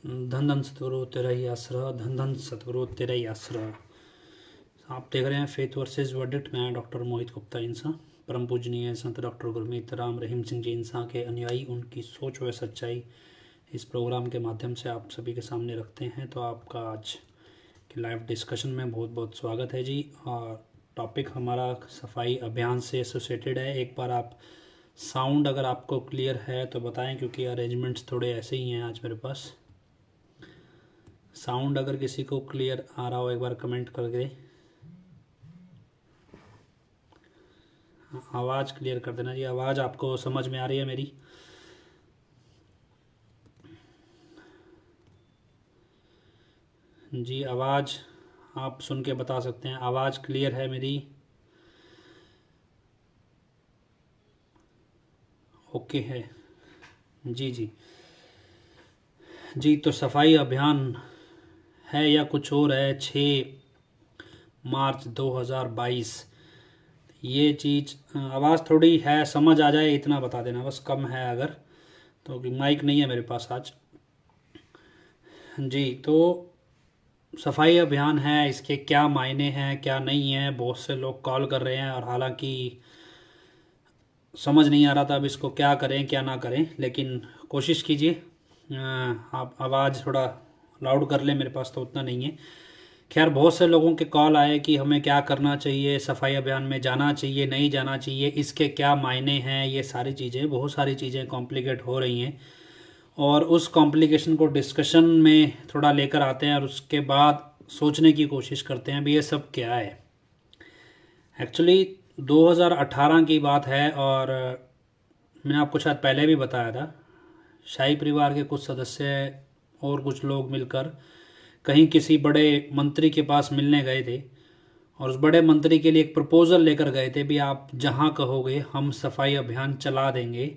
धन धन सतगुरु तेरा ही आसरा, धन धन सतगुरु तेरा ही आसरा। आप देख रहे हैं फेथ वर्सेस वर्डिक्ट। मैं डॉक्टर मोहित गुप्ता इंसा, परम पूजनीय संत डॉक्टर गुरमीत राम रहीम सिंह जी इंसा के अनुयायी, उनकी सोच व सच्चाई इस प्रोग्राम के माध्यम से आप सभी के सामने रखते हैं। तो आपका आज के लाइव डिस्कशन में बहुत बहुत स्वागत है जी। और टॉपिक हमारा सफाई अभियान से एसोसिएटेड है। एक बार आप साउंड अगर आपको क्लियर है तो बताएं, क्योंकि अरेंजमेंट्स थोड़े ऐसे ही हैं आज मेरे पास। साउंड अगर किसी को क्लियर आ रहा हो एक बार कमेंट कर दे। आवाज़ क्लियर कर देना जी। आवाज़ आपको समझ में आ रही है मेरी? जी आवाज़ आप सुन के बता सकते हैं, आवाज़ क्लियर है मेरी? ओके है जी जी जी। तो सफाई अभियान है या कुछ और है? 6 मार्च 2022 ये चीज़। आवाज़ थोड़ी है, समझ आ जाए इतना बता देना बस, कम है अगर तो। माइक नहीं है मेरे पास आज जी। तो सफाई अभियान है, इसके क्या मायने हैं क्या नहीं है, बहुत से लोग कॉल कर रहे हैं और हालांकि समझ नहीं आ रहा था अब इसको क्या करें क्या ना करें, लेकिन कोशिश कीजिए। आप आवाज़ थोड़ा लाउड कर लें, मेरे पास तो उतना नहीं है। खैर, बहुत से लोगों के कॉल आए कि हमें क्या करना चाहिए, सफाई अभियान में जाना चाहिए नहीं जाना चाहिए, इसके क्या मायने हैं, ये सारी चीज़ें, बहुत सारी चीज़ें कॉम्प्लिकेट हो रही हैं। और उस कॉम्प्लिकेशन को डिस्कशन में थोड़ा लेकर आते हैं और उसके बाद सोचने की कोशिश करते हैं भी ये सब क्या है। एक्चुअली 2018 की बात है और मैंने आपको शायद पहले भी बताया था, शाही परिवार के कुछ सदस्य और कुछ लोग मिलकर कहीं किसी बड़े मंत्री के पास मिलने गए थे और उस बड़े मंत्री के लिए एक प्रपोज़ल लेकर गए थे भी आप जहाँ कहोगे हम सफाई अभियान चला देंगे,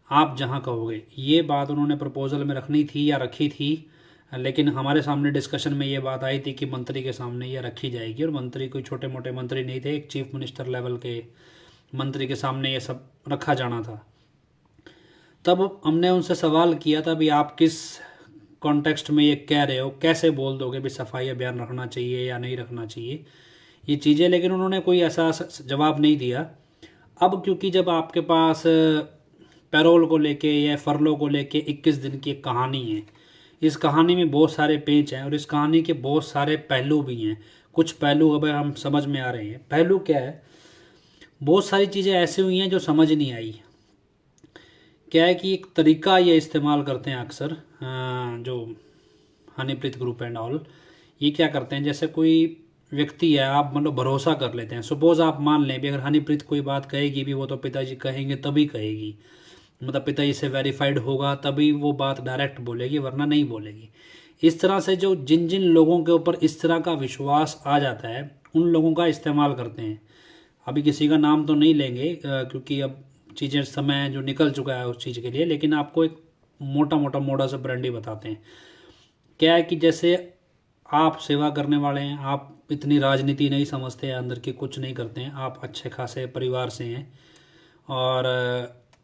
आप जहाँ कहोगे। ये बात उन्होंने प्रपोज़ल में रखनी थी या रखी थी, लेकिन हमारे सामने डिस्कशन में ये बात आई थी कि मंत्री के सामने ये रखी जाएगी। और मंत्री कोई छोटे मोटे मंत्री नहीं थे, एक चीफ मिनिस्टर लेवल के मंत्री के सामने ये सब रखा जाना था। तब हमने उनसे सवाल किया था भी आप किस कॉन्टेक्स्ट में ये कह रहे हो, कैसे बोल दोगे भी सफाई अभियान रखना चाहिए या नहीं रखना चाहिए ये चीज़ें, लेकिन उन्होंने कोई ऐसा जवाब नहीं दिया। अब क्योंकि जब आपके पास पैरोल को लेके या फरलो को लेके 21 दिन की एक कहानी है, इस कहानी में बहुत सारे पेच हैं और इस कहानी के बहुत सारे पहलू भी हैं। कुछ पहलू अब हम समझ में आ रहे हैं। पहलू क्या है, बहुत सारी चीज़ें ऐसी हुई हैं जो समझ नहीं आई। क्या है कि एक तरीका ये इस्तेमाल करते हैं अक्सर जो हनीप्रीत ग्रुप एंड ऑल, ये क्या करते हैं, जैसे कोई व्यक्ति है, आप मतलब भरोसा कर लेते हैं। सपोज आप मान लें भी अगर हनीप्रीत कोई बात कहेगी भी वो तो पिताजी कहेंगे तभी कहेगी, मतलब पिताजी से वेरीफाइड होगा तभी वो बात डायरेक्ट बोलेगी, वरना नहीं बोलेगी। इस तरह से जो जिन जिन लोगों के ऊपर इस तरह का विश्वास आ जाता है उन लोगों का इस्तेमाल करते हैं। अभी किसी का नाम तो नहीं लेंगे क्योंकि अब चीज़ें, समय जो निकल चुका है उस चीज़ के लिए, लेकिन आपको एक मोटा मोटा मोड़ा सा ब्रांडी बताते हैं। क्या है कि जैसे आप सेवा करने वाले हैं, आप इतनी राजनीति नहीं समझते हैं अंदर की, कुछ नहीं करते हैं, आप अच्छे खासे परिवार से हैं और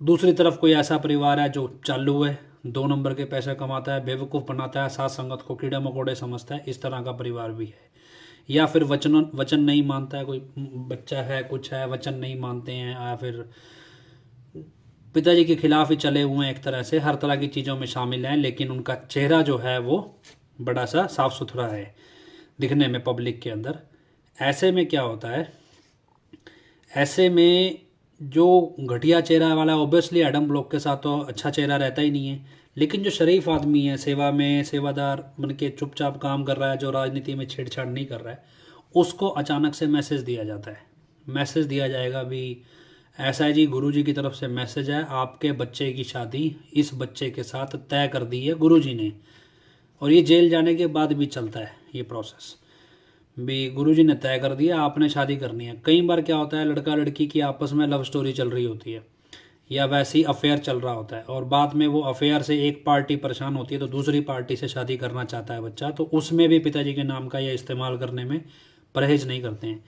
दूसरी तरफ कोई ऐसा परिवार है जो चालू है, 2 नंबर के पैसे कमाता है, बेवकूफ़ बनाता है, साथ संगत को कीड़े मकोड़े समझता है, इस तरह का परिवार भी है। या फिर वचन नहीं मानता है, कोई बच्चा है कुछ है, वचन नहीं मानते हैं, या फिर पिताजी के खिलाफ ही चले हुए हैं, एक तरह से हर तरह की चीज़ों में शामिल हैं, लेकिन उनका चेहरा जो है वो बड़ा सा साफ सुथरा है दिखने में पब्लिक के अंदर। ऐसे में क्या होता है, ऐसे में जो घटिया चेहरा वाला, ऑब्वियसली एडम ब्लॉक के साथ तो अच्छा चेहरा रहता ही नहीं है, लेकिन जो शरीफ आदमी है, सेवा में सेवादार बन के चुपचाप काम कर रहा है, जो राजनीति में छेड़छाड़ नहीं कर रहा है, उसको अचानक से मैसेज दिया जाता है। मैसेज दिया जाएगा भी ऐसा है जी, गुरुजी की तरफ से मैसेज है, आपके बच्चे की शादी इस बच्चे के साथ तय कर दी है गुरुजी ने। और ये जेल जाने के बाद भी चलता है ये प्रोसेस भी, गुरुजी ने तय कर दिया आपने शादी करनी है। कई बार क्या होता है, लड़का लड़की की आपस में लव स्टोरी चल रही होती है या वैसे ही अफेयर चल रहा होता है और बाद में वो अफेयर से एक पार्टी परेशान होती है तो दूसरी पार्टी से शादी करना चाहता है बच्चा, तो उसमें भी पिताजी के नाम का यह इस्तेमाल करने में परहेज नहीं करते हैं।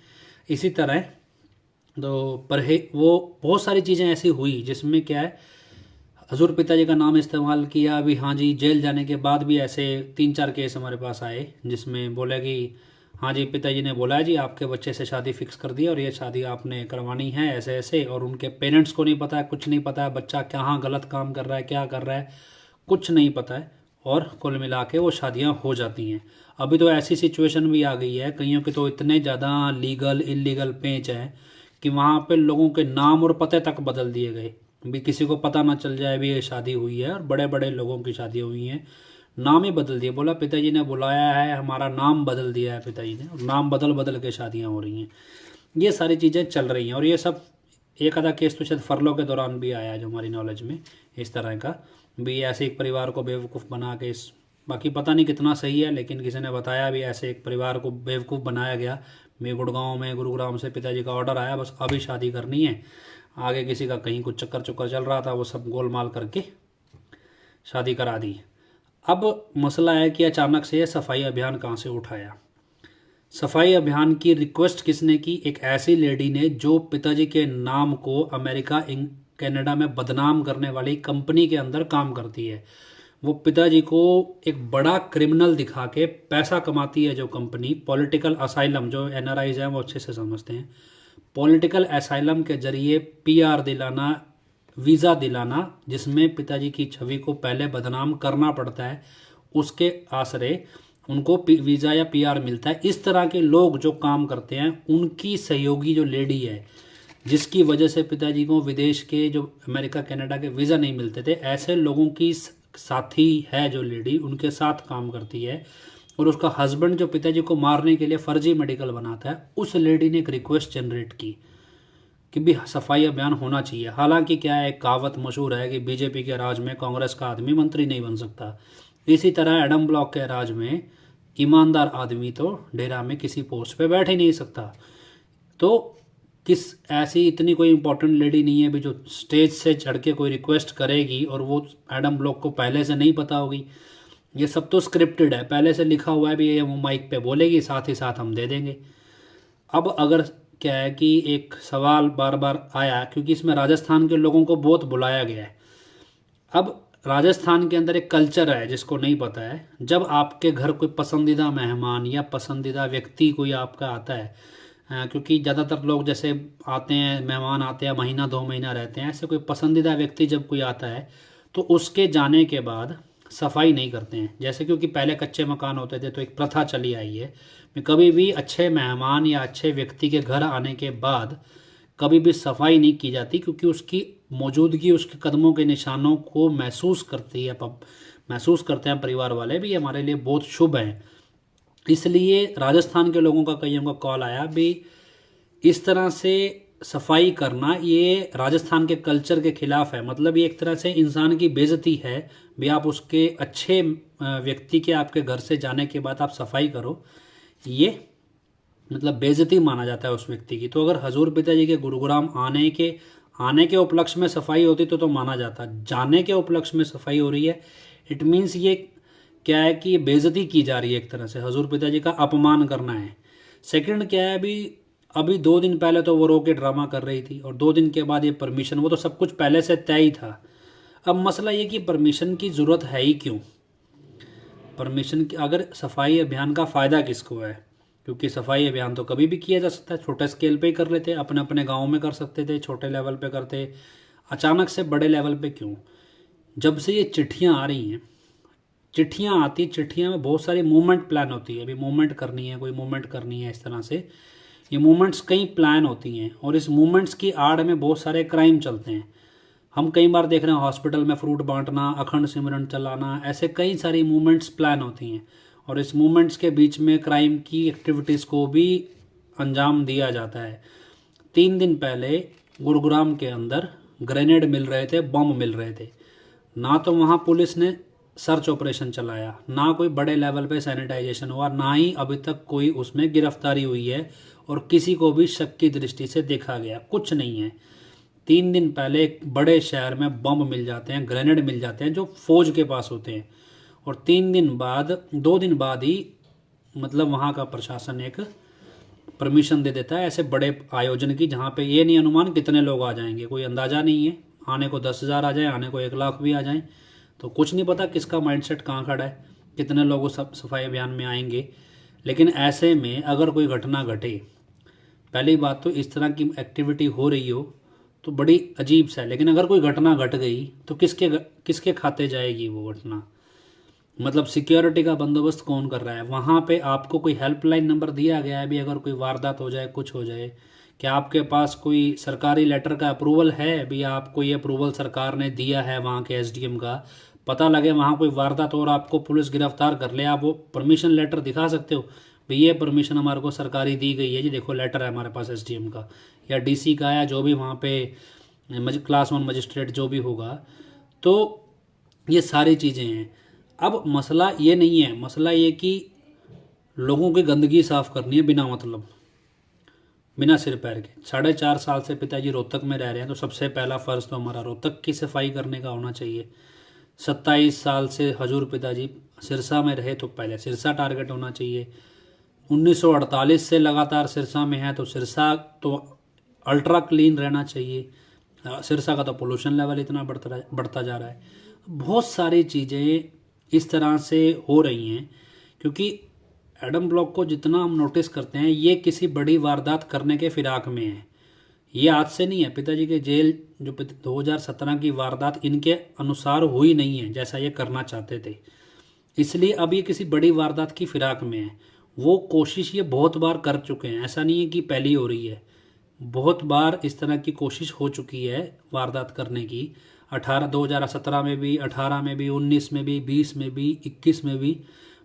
इसी तरह तो वो बहुत सारी चीज़ें ऐसी हुई जिसमें क्या है, हजूर पिताजी का नाम इस्तेमाल किया। अभी हाँ जी, जेल जाने के बाद भी ऐसे 3-4 केस हमारे पास आए जिसमें बोला कि हाँ जी, पिताजी ने बोला जी आपके बच्चे से शादी फिक्स कर दी और ये शादी आपने करवानी है ऐसे ऐसे, और उनके पेरेंट्स को नहीं पता है, कुछ नहीं पता है बच्चा कहाँ गलत काम कर रहा है, क्या कर रहा है, कुछ नहीं पता है, और कुल मिला के वो शादियाँ हो जाती हैं। अभी तो ऐसी सिचुएशन भी आ गई है, कईयों के तो इतने ज़्यादा लीगल इलीगल पेंच हैं कि वहाँ पे लोगों के नाम और पते तक बदल दिए गए, भी किसी को पता ना चल जाए भी ये शादी हुई है। और बड़े बड़े लोगों की शादियाँ हुई हैं, नाम ही बदल दिए, बोला पिताजी ने बुलाया है, हमारा नाम बदल दिया है पिताजी ने, और नाम बदल बदल के शादियाँ हो रही हैं। ये सारी चीज़ें चल रही हैं, और ये सब एक आधा केस तो शायद फरलो के दौरान भी आया है जो हमारी नॉलेज में, इस तरह का भी ऐसे एक परिवार को बेवकूफ़ बना के बाकी पता नहीं कितना सही है, लेकिन किसी ने बताया भी ऐसे एक परिवार को बेवकूफ़ बनाया गया। मैं गुड़गांव में गुरुग्राम से पिताजी का ऑर्डर आया, बस अभी शादी करनी है, आगे किसी का कहीं कुछ चक्कर चुक्कर चल रहा था, वो सब गोलमाल करके शादी करा दी। अब मसला है कि अचानक से ये सफाई अभियान कहाँ से उठाया। सफाई अभियान की रिक्वेस्ट किसने की? एक ऐसी लेडी ने जो पिताजी के नाम को अमेरिका कनाडा में बदनाम करने वाली कंपनी के अंदर काम करती है। वो पिताजी को एक बड़ा क्रिमिनल दिखा के पैसा कमाती है जो कंपनी। पॉलिटिकल असाइलम, जो एनआरआईज हैं वो अच्छे से समझते हैं, पॉलिटिकल असाइलम के जरिए पीआर दिलाना, वीज़ा दिलाना, जिसमें पिताजी की छवि को पहले बदनाम करना पड़ता है, उसके आसरे उनको वीज़ा या पीआर मिलता है। इस तरह के लोग जो काम करते हैं उनकी सहयोगी जो लेडी है, जिसकी वजह से पिताजी को विदेश के जो अमेरिका कनाडा के वीज़ा नहीं मिलते थे, ऐसे लोगों की साथी है जो लेडी, उनके साथ काम करती है। और उसका हस्बैंड जो पिताजी को मारने के लिए फर्जी मेडिकल बनाता है, उस लेडी ने एक रिक्वेस्ट जनरेट की कि भी सफाई अभियान होना चाहिए। हालांकि क्या है, एक कहावत मशहूर है कि बीजेपी के राज में कांग्रेस का आदमी मंत्री नहीं बन सकता। इसी तरह एडम ब्लॉक के राज में ईमानदार आदमी तो डेरा में किसी पोस्ट पे बैठ ही नहीं सकता। तो किस ऐसी इतनी कोई इंपॉर्टेंट लेडी नहीं है भी जो स्टेज से चढ़ के कोई रिक्वेस्ट करेगी और वो एडम ब्लॉक को पहले से नहीं पता होगी। ये सब तो स्क्रिप्टेड है, पहले से लिखा हुआ है भी, ये वो माइक पे बोलेगी, साथ ही साथ हम दे देंगे। अब अगर क्या है कि एक सवाल बार बार आया, क्योंकि इसमें राजस्थान के लोगों को बहुत बुलाया गया है। अब राजस्थान के अंदर एक कल्चर है जिसको नहीं पता है, जब आपके घर कोई पसंदीदा मेहमान या पसंदीदा व्यक्ति कोई आपका आता है, क्योंकि ज़्यादातर लोग जैसे आते हैं, मेहमान आते हैं, महीना 2 महीना रहते हैं, ऐसे कोई पसंदीदा व्यक्ति जब कोई आता है तो उसके जाने के बाद सफाई नहीं करते हैं। जैसे क्योंकि पहले कच्चे मकान होते थे तो एक प्रथा चली आई है, कभी भी अच्छे मेहमान या अच्छे व्यक्ति के घर आने के बाद कभी भी सफाई नहीं की जाती, क्योंकि उसकी मौजूदगी, उसके कदमों के निशानों को महसूस करते हैं परिवार वाले भी, हमारे लिए बहुत शुभ हैं। इसलिए राजस्थान के लोगों का, कईयों का कॉल आया भी इस तरह से सफाई करना ये राजस्थान के कल्चर के खिलाफ है। मतलब ये एक तरह से इंसान की बेइज्जती है भी, आप उसके अच्छे व्यक्ति के आपके घर से जाने के बाद आप सफाई करो, ये मतलब बेइज्जती माना जाता है उस व्यक्ति की। तो अगर हजूर पिताजी के गुरुग्राम आने के उपलक्ष्य में सफाई होती तो माना जाता, जाने के उपलक्ष्य में सफाई हो रही है, इट मीन्स ये क्या है कि बेइज्जती की जा रही है, एक तरह से हजूर पिताजी का अपमान करना है। सेकंड क्या है, अभी 2 दिन पहले तो वो रो के ड्रामा कर रही थी, और 2 दिन के बाद ये परमिशन, वो तो सब कुछ पहले से तय ही था। अब मसला ये कि परमिशन की ज़रूरत है ही क्यों? परमिशन की, अगर सफाई अभियान का फ़ायदा किसको है? क्योंकि सफाई अभियान तो कभी भी किया जा सकता है, छोटे स्केल पे ही कर लेते, अपने अपने गाँव में कर सकते थे, छोटे लेवल पे करते, अचानक से बड़े लेवल पे क्यों? जब से ये चिट्ठियाँ आ रही हैं, चिट्ठियाँ आती, चिट्ठियाँ में बहुत सारी मूवमेंट प्लान होती है, अभी मूवमेंट करनी है, कोई मूवमेंट करनी है, इस तरह से ये मूवमेंट्स कई प्लान होती हैं, और इस मूवमेंट्स की आड़ में बहुत सारे क्राइम चलते हैं। हम कई बार देख रहे हैं हॉस्पिटल में फ्रूट बांटना, अखंड सिमरन चलाना, ऐसे कई सारी मूवमेंट्स प्लान होती हैं, और इस मूवमेंट्स के बीच में क्राइम की एक्टिविटीज़ को भी अंजाम दिया जाता है। 3 दिन पहले गुरुग्राम के अंदर ग्रेनेड मिल रहे थे, बम मिल रहे थे, ना तो वहाँ पुलिस ने सर्च ऑपरेशन चलाया, ना कोई बड़े लेवल पे सैनिटाइजेशन हुआ, ना ही अभी तक कोई उसमें गिरफ्तारी हुई है, और किसी को भी शक की दृष्टि से देखा गया, कुछ नहीं है। 3 दिन पहले एक बड़े शहर में बम मिल जाते हैं, ग्रेनेड मिल जाते हैं जो फौज के पास होते हैं, और 2 दिन बाद ही मतलब वहाँ का प्रशासन एक परमिशन दे देता है ऐसे बड़े आयोजन की, जहाँ पे ये नहीं अनुमान कितने लोग आ जाएंगे, कोई अंदाज़ा नहीं है, आने को 10,000 आ जाए, आने को 1 लाख भी आ जाए, तो कुछ नहीं पता किसका माइंडसेट कहाँ खड़ा है, कितने लोग सब सफाई अभियान में आएंगे। लेकिन ऐसे में अगर कोई घटना घटे, पहली बात तो इस तरह की एक्टिविटी हो रही हो तो बड़ी अजीब सा है, लेकिन अगर कोई घटना घट गई तो किसके किसके खाते जाएगी वो घटना? मतलब सिक्योरिटी का बंदोबस्त कौन कर रहा है? वहाँ पे आपको कोई हेल्पलाइन नंबर दिया गया है भी अगर कोई वारदात हो जाए, कुछ हो जाए? क्या आपके पास कोई सरकारी लेटर का अप्रूवल है भी? आपको ये अप्रूवल सरकार ने दिया है वहाँ के एसडीएम का, पता लगे वहाँ कोई वारदात और आपको पुलिस गिरफ्तार कर ले, आप वो परमिशन लेटर दिखा सकते हो भी ये परमिशन हमारे को सरकारी दी गई है जी, देखो लेटर है हमारे पास एसडीएम का या डीसी का, या जो भी वहाँ पे क्लास 1 मजिस्ट्रेट जो भी होगा। तो ये सारी चीज़ें हैं। अब मसला ये नहीं है, मसला ये कि लोगों की गंदगी साफ करनी है बिना मतलब, बिना सिर पैर के। 4.5 साल से पिताजी रोहतक में रह रहे हैं, तो सबसे पहला फ़र्ज़ तो हमारा रोहतक की सफाई करने का होना चाहिए। 27 साल से हजूर पिताजी सिरसा में रहे, तो पहले सिरसा टारगेट होना चाहिए। 1948 से लगातार सिरसा में है, तो सिरसा तो अल्ट्रा क्लीन रहना चाहिए। सिरसा का तो पोल्यूशन लेवल इतना बढ़ता जा रहा है। बहुत सारी चीज़ें इस तरह से हो रही हैं क्योंकि एडम ब्लॉक को जितना हम नोटिस करते हैं ये किसी बड़ी वारदात करने के फिराक में है। ये आज से नहीं है, पिताजी के जेल जो 2017 की वारदात इनके अनुसार हुई नहीं है जैसा ये करना चाहते थे, इसलिए अब ये किसी बड़ी वारदात की फिराक में है। वो कोशिश ये बहुत बार कर चुके हैं, ऐसा नहीं है कि पहली हो रही है, बहुत बार इस तरह की कोशिश हो चुकी है वारदात करने की। 2017 में भी, 18 में भी, 19 में भी, 20 में भी, 21 में भी।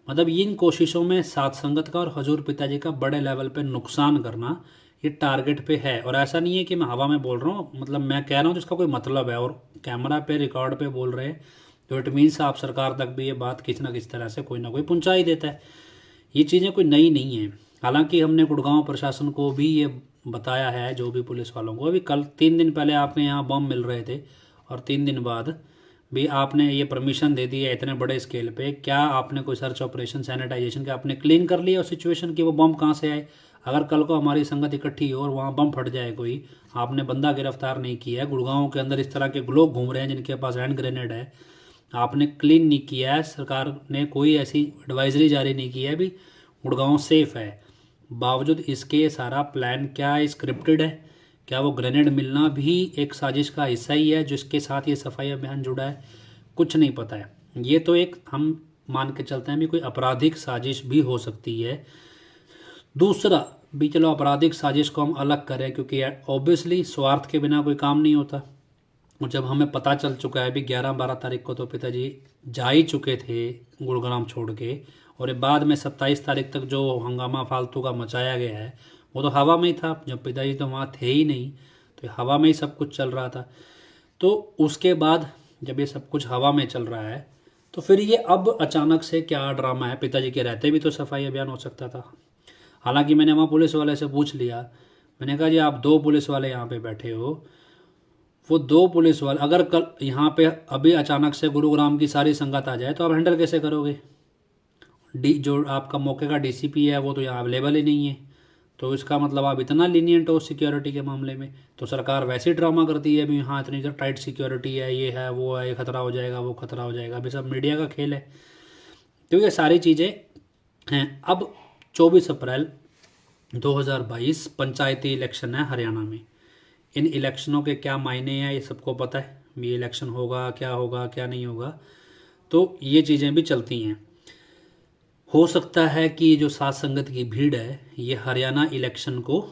मतलब इन कोशिशों में साथ संगत का और हजूर पिताजी का बड़े लेवल पे नुकसान करना ये टारगेट पे है। और ऐसा नहीं है कि मैं हवा में बोल रहा हूँ, मतलब मैं कह रहा हूँ तो इसका कोई मतलब है, और कैमरा पे रिकॉर्ड पे बोल रहे हैं तो इट मीन्स आप सरकार तक भी ये बात किसी ना किसी तरह से कोई ना कोई पहुँचा ही देता है। ये चीज़ें कोई नई नहीं है। हालांकि हमने गुड़गांव प्रशासन को भी ये बताया है, जो भी पुलिस वालों को। अभी कल 3 दिन पहले आपने यहाँ बम मिल रहे थे और 3 दिन बाद भी आपने ये परमिशन दे दी है इतने बड़े स्केल पे। क्या आपने कोई सर्च ऑपरेशन, सैनिटाइजेशन का आपने क्लीन कर लिया उस सिचुएशन की? वो बम कहाँ से आए? अगर कल को हमारी संगत इकट्ठी हो और वहाँ बम फट जाए कोई, आपने बंदा गिरफ्तार नहीं किया है, गुड़गांव के अंदर इस तरह के लोग घूम रहे हैं जिनके पास हैंड ग्रेनेड है, आपने क्लीन नहीं किया है, सरकार ने कोई ऐसी एडवाइजरी जारी नहीं की है भी गुड़गांव सेफ है, बावजूद इसके ये सारा प्लान क्या स्क्रिप्टेड है? क्या वो ग्रेनेड मिलना भी एक साजिश का हिस्सा ही है जिसके साथ ये सफाई अभियान जुड़ा है? कुछ नहीं पता है। ये तो एक हम मान के चलते हैं भी कोई आपराधिक साजिश भी हो सकती है। दूसरा भी चलो आपराधिक साजिश को हम अलग करें क्योंकि ऑब्वियसली स्वार्थ के बिना कोई काम नहीं होता। और जब हमें पता चल चुका है भी 11-12 तारीख को तो पिताजी जा ही चुके थे गुड़गांव छोड़ के, और ये बाद में 27 तारीख तक जो हंगामा फालतू का मचाया गया है वो तो हवा में ही था, जब पिताजी तो वहाँ थे ही नहीं, तो हवा में ही सब कुछ चल रहा था। तो उसके बाद जब ये सब कुछ हवा में चल रहा है तो फिर ये अब अचानक से क्या ड्रामा है? पिताजी के रहते भी तो सफाई अभियान हो सकता था। हालांकि मैंने वहाँ पुलिस वाले से पूछ लिया, मैंने कहा जी आप 2 पुलिस वाले यहाँ पे बैठे हो, वो 2 पुलिस वाले अगर कल यहाँ पे अभी अचानक से गुरुग्राम की सारी संगत आ जाए तो आप हैंडल कैसे करोगे? जो आपका मौके का डीसीपी है वो तो यहाँ अवेलेबल ही नहीं है, तो इसका मतलब आप इतना लीनियंट हो सिक्योरिटी के मामले में। तो सरकार वैसे ही ड्रामा करती है भी हाँ इतनी टाइट सिक्योरिटी है, ये है वो है, ये खतरा हो जाएगा वो खतरा हो जाएगा, अभी सब मीडिया का खेल है। तो ये सारी चीज़ें हैं। अब 24 अप्रैल 2022 पंचायती इलेक्शन है हरियाणा में। इन इलेक्शनों के क्या मायने हैं ये सबको पता है, ये इलेक्शन होगा क्या नहीं होगा, तो ये चीज़ें भी चलती हैं। हो सकता है कि जो साथ संगत की भीड़ है ये हरियाणा इलेक्शन को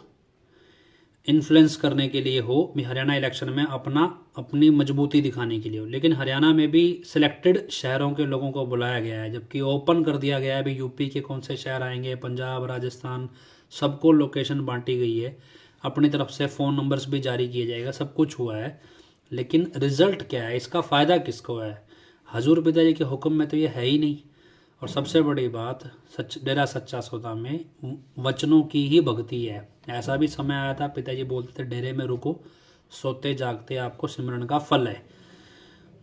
इन्फ्लुएंस करने के लिए हो, हरियाणा इलेक्शन में अपनी मजबूती दिखाने के लिए हो। लेकिन हरियाणा में भी सिलेक्टेड शहरों के लोगों को बुलाया गया है, जबकि ओपन कर दिया गया है भी यूपी के कौन से शहर आएंगे, पंजाब, राजस्थान, सबको लोकेशन बांटी गई है, अपनी तरफ से फ़ोन नंबर्स भी जारी किए जाएगा, सब कुछ हुआ है। लेकिन रिजल्ट क्या है, इसका फ़ायदा किसको है? हजूर पिताजी के हुक्म में तो ये है ही नहीं। और सबसे बड़ी बात, डेरा सच्चा सौदा में वचनों की ही भक्ति है। ऐसा भी समय आया था पिताजी बोलते थे डेरे में रुको, सोते जागते आपको सिमरन का फल है।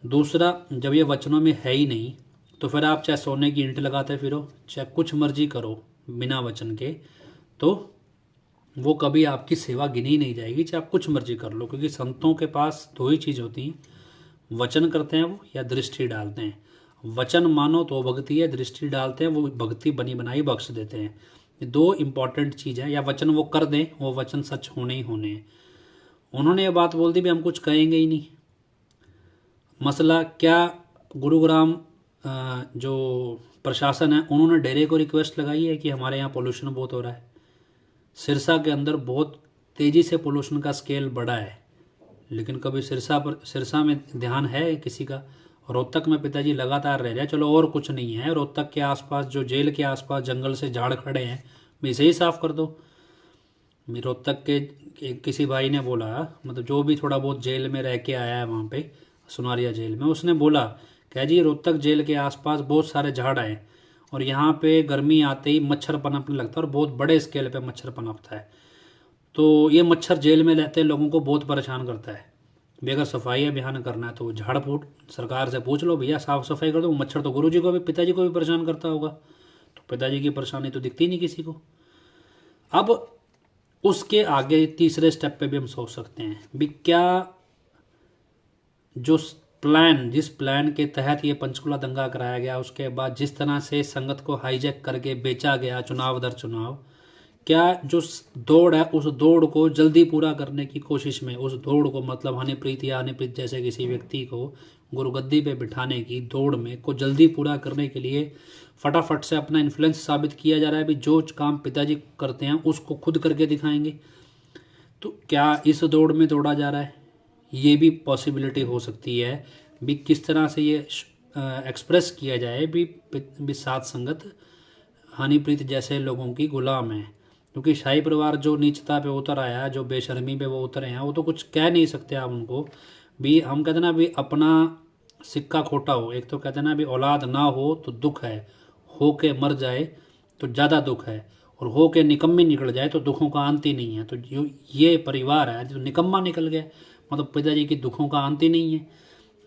दूसरा, जब ये वचनों में है ही नहीं तो फिर आप चाहे सोने की ईंट लगाते फिरो, चाहे कुछ मर्जी करो बिना वचन के, तो वो कभी आपकी सेवा गिनी नहीं जाएगी, चाहे आप कुछ मर्जी कर लो, क्योंकि संतों के पास दो ही चीज़ होती हैं, वचन करते हैं वो या दृष्टि डालते हैं। वचन मानो तो भक्ति है, दृष्टि डालते हैं वो भक्ति बनी बनाई बख्श देते हैं। ये दो इंपॉर्टेंट चीज़ है, या वचन वो कर दें, वो वचन सच होने ही होने हैं। उन्होंने ये बात बोल दी भी हम कुछ कहेंगे ही नहीं। मसला क्या, गुरुग्राम जो प्रशासन है उन्होंने डेरे को रिक्वेस्ट लगाई है कि हमारे यहाँ पोल्यूशन बहुत हो रहा है। सिरसा के अंदर बहुत तेज़ी से पोल्यूशन का स्केल बढ़ा है, लेकिन कभी सिरसा में ध्यान है किसी का? रोहतक में पिताजी लगातार रह रहे हैं, चलो और कुछ नहीं है, रोहतक के आसपास जो जेल के आसपास जंगल से झाड़ खड़े हैं इसे ही साफ़ कर दो। रोहतक के किसी भाई ने बोला, मतलब जो भी थोड़ा बहुत जेल में रह के आया है वहाँ पे सुनारिया जेल में, उसने बोला क्या जी रोहतक जेल के आसपास बहुत सारे झाड़ हैं और यहाँ पे गर्मी आते ही मच्छर पनपने लगता है और बहुत बड़े स्केल पे मच्छर पनपता है। तो ये मच्छर जेल में रहते लोगों को बहुत परेशान करता है। भी अगर सफाई अभियान करना है तो झाड़ फूट सरकार से पूछ लो, भैया साफ सफाई कर दो। मच्छर तो गुरुजी को भी, पिताजी को भी परेशान करता होगा, तो पिताजी की परेशानी तो दिखती नहीं किसी को। अब उसके आगे तीसरे स्टेप पे भी हम सोच सकते हैं भी क्या जो प्लान, जिस प्लान के तहत ये पंचकुला दंगा कराया गया, उसके बाद जिस तरह से संगत को हाईजैक करके बेचा गया चुनाव दर चुनाव, क्या जो दौड़ है उस दौड़ को जल्दी पूरा करने की कोशिश में, उस दौड़ को मतलब हनीप्रीत या हनीप्रीत जैसे किसी व्यक्ति को गुरुगद्दी पे बिठाने की दौड़ में को जल्दी पूरा करने के लिए फटाफट से अपना इन्फ्लुएंस साबित किया जा रहा है भी जो काम पिताजी करते हैं उसको खुद करके दिखाएंगे। तो क्या इस दौड़ में दौड़ा जा रहा है? ये भी पॉसिबिलिटी हो सकती है भी किस तरह से ये एक्सप्रेस किया जाए भी सात संगत हनीप्रीत जैसे लोगों की गुलाम है। क्योंकि शाही परिवार जो नीचता पे उतर आया है, जो बेशर्मी पे वो उतरे हैं, वो तो कुछ कह नहीं सकते आप उनको भी। हम कहते ना भी अपना सिक्का खोटा हो, एक तो कहते ना भी औलाद ना हो तो दुख है, हो के मर जाए तो ज़्यादा दुख है, और हो के निकम्मी निकल जाए तो दुखों का अंत ही नहीं है। तो जो ये परिवार है जो निकम्मा निकल गया, मतलब पिताजी की दुखों का अंत ही नहीं है।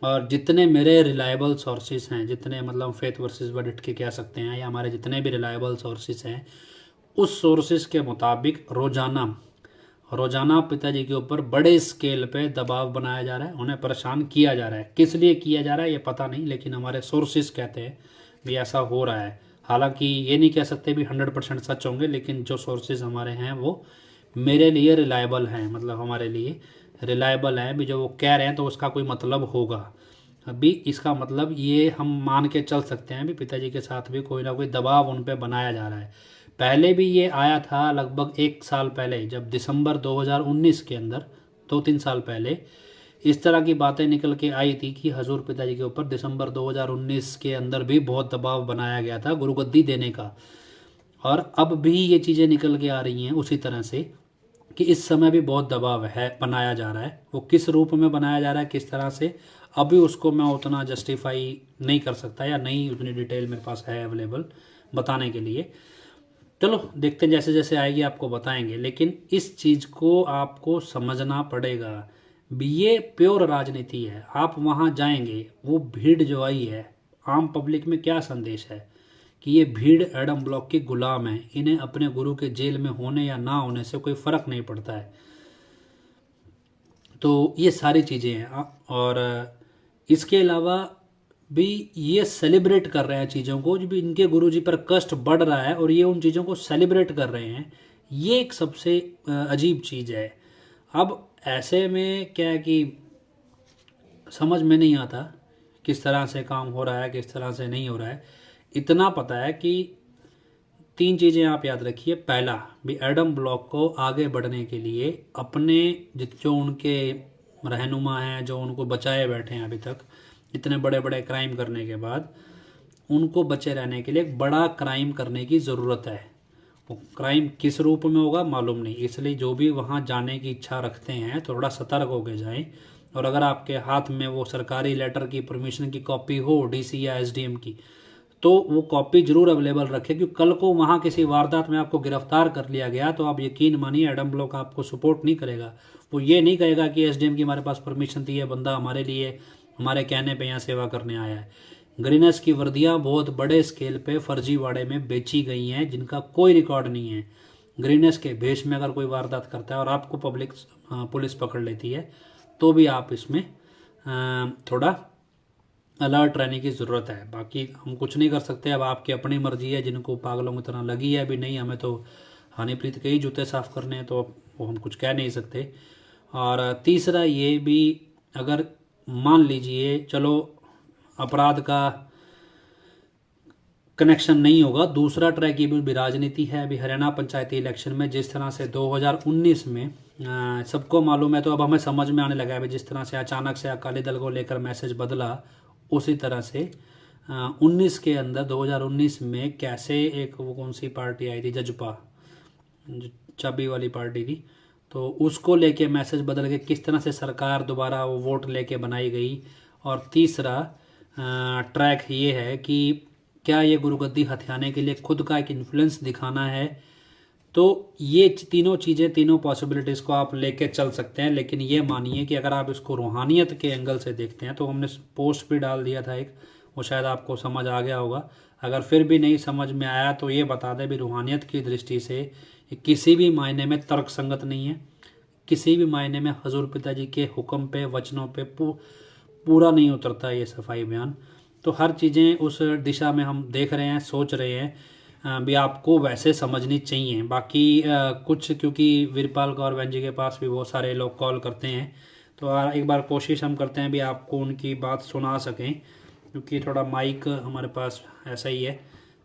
और जितने मेरे रिलायबल सोर्सेज हैं, जितने मतलब फेथ वर्सेस वर्डिक्ट के कह सकते हैं, या हमारे जितने भी रिलायबल सोर्सेज हैं, उस सोर्सेज के मुताबिक रोजाना पिताजी के ऊपर बड़े स्केल पे दबाव बनाया जा रहा है, उन्हें परेशान किया जा रहा है। किस लिए किया जा रहा है ये पता नहीं, लेकिन हमारे सोर्सेज कहते हैं भी ऐसा हो रहा है। हालांकि ये नहीं कह सकते भी 100% सच होंगे, लेकिन जो सोर्सेज हमारे हैं वो मेरे लिए रिलायबल हैं, मतलब हमारे लिए रिलायबल है भी। जो वो कह रहे हैं तो उसका कोई मतलब होगा। अभी इसका मतलब ये हम मान के चल सकते हैं भी पिताजी के साथ भी कोई ना कोई दबाव उन पे बनाया जा रहा है। पहले भी ये आया था लगभग 1 साल पहले, जब दिसंबर 2019 के अंदर 2-3 साल पहले इस तरह की बातें निकल के आई थी कि हजूर पिताजी के ऊपर दिसंबर 2019 के अंदर भी बहुत दबाव बनाया गया था गुरुगद्दी देने का। और अब भी ये चीज़ें निकल के आ रही हैं उसी तरह से कि इस समय भी बहुत दबाव है, बनाया जा रहा है। वो किस रूप में बनाया जा रहा है, किस तरह से, अभी उसको मैं उतना जस्टिफाई नहीं कर सकता, या नहीं उतनी डिटेल मेरे पास है अवेलेबल बताने के लिए। चलो देखते हैं, जैसे जैसे आएगी आपको बताएंगे। लेकिन इस चीज़ को आपको समझना पड़ेगा भी ये प्योर राजनीति है। आप वहाँ जाएंगे, वो भीड़ जो आई है आम पब्लिक में क्या संदेश है कि ये भीड़ एडम ब्लॉक की गुलाम है, इन्हें अपने गुरु के जेल में होने या ना होने से कोई फर्क नहीं पड़ता है। तो ये सारी चीज़ें हैं। और इसके अलावा भी ये सेलिब्रेट कर रहे हैं चीज़ों को, जो भी इनके गुरुजी पर कष्ट बढ़ रहा है और ये उन चीज़ों को सेलिब्रेट कर रहे हैं। ये एक सबसे अजीब चीज़ है। अब ऐसे में क्या है कि समझ में नहीं आता किस तरह से काम हो रहा है, किस तरह से नहीं हो रहा है। इतना पता है कि 3 चीज़ें आप याद रखिए। पहला भी एडम ब्लॉक को आगे बढ़ने के लिए अपने जो उनके रहनुमा हैं, जो उनको बचाए बैठे हैं अभी तक इतने बड़े बड़े क्राइम करने के बाद, उनको बचे रहने के लिए एक बड़ा क्राइम करने की ज़रूरत है। वो क्राइम किस रूप में होगा मालूम नहीं, इसलिए जो भी वहाँ जाने की इच्छा रखते हैं थोड़ा सतर्क होकर जाएं। और अगर आपके हाथ में वो सरकारी लेटर की परमिशन की कॉपी हो डीसी या एसडीएम की, तो वो कॉपी जरूर अवेलेबल रखें, क्योंकि कल को वहाँ किसी वारदात में आपको गिरफ्तार कर लिया गया तो आप यकीन मानिए एडम ब्लॉक आपको सपोर्ट नहीं करेगा। वो ये नहीं कहेगा कि एसडीएम की हमारे पास परमिशन थी, है बंदा हमारे लिए हमारे कहने पे यहाँ सेवा करने आया है। ग्रीनस की वर्दियाँ बहुत बड़े स्केल पे फर्जीवाड़े में बेची गई हैं, जिनका कोई रिकॉर्ड नहीं है। ग्रीनेस के भेष में अगर कोई वारदात करता है और आपको पुलिस पकड़ लेती है तो भी आप इसमें थोड़ा अलर्ट रहने की ज़रूरत है। बाकी हम कुछ नहीं कर सकते, अब आपकी अपनी मर्जी है। जिनको पागलों की तरह लगी है अभी नहीं, हमें तो हनीप्रीत के ही जूते साफ करने हैं, तो वो हम कुछ कह नहीं सकते। और तीसरा ये भी, अगर मान लीजिए चलो अपराध का कनेक्शन नहीं होगा, दूसरा ट्रैक ये भी राजनीति है। अभी हरियाणा पंचायती इलेक्शन में जिस तरह से 2019 में सबको मालूम है, तो अब हमें समझ में आने लगा है जिस तरह से अचानक से अकाली दल को लेकर मैसेज बदला, उसी तरह से 19 के अंदर 2019 में कैसे एक वो कौन सी पार्टी आई थी, जजपा, चाबी वाली पार्टी थी, तो उसको लेके मैसेज बदल के किस तरह से सरकार दोबारा वो वोट लेके बनाई गई। और तीसरा ट्रैक ये है कि क्या ये गुरुगद्दी हथियाने के लिए खुद का एक इन्फ्लुएंस दिखाना है। तो ये तीनों चीज़ें, तीनों पॉसिबिलिटीज़ को आप लेके चल सकते हैं। लेकिन ये मानिए कि अगर आप इसको रूहानियत के एंगल से देखते हैं, तो हमने पोस्ट भी डाल दिया था एक, वो शायद आपको समझ आ गया होगा। अगर फिर भी नहीं समझ में आया तो ये बता दें भी, रूहानियत की दृष्टि से किसी भी मायने में तर्क संगत नहीं है, किसी भी मायने में हजूर पिताजी के हुक्म पे, वचनों पे पूरा नहीं उतरता ये सफाई बयान। तो हर चीज़ें उस दिशा में हम देख रहे हैं, सोच रहे हैं भी आपको वैसे समझनी चाहिए। बाकी कुछ, क्योंकि वीरपाल कौर बहन जी के पास भी बहुत सारे लोग कॉल करते हैं, तो एक बार कोशिश हम करते हैं भी आपको उनकी बात सुना सकें, क्योंकि थोड़ा माइक हमारे पास ऐसा ही है।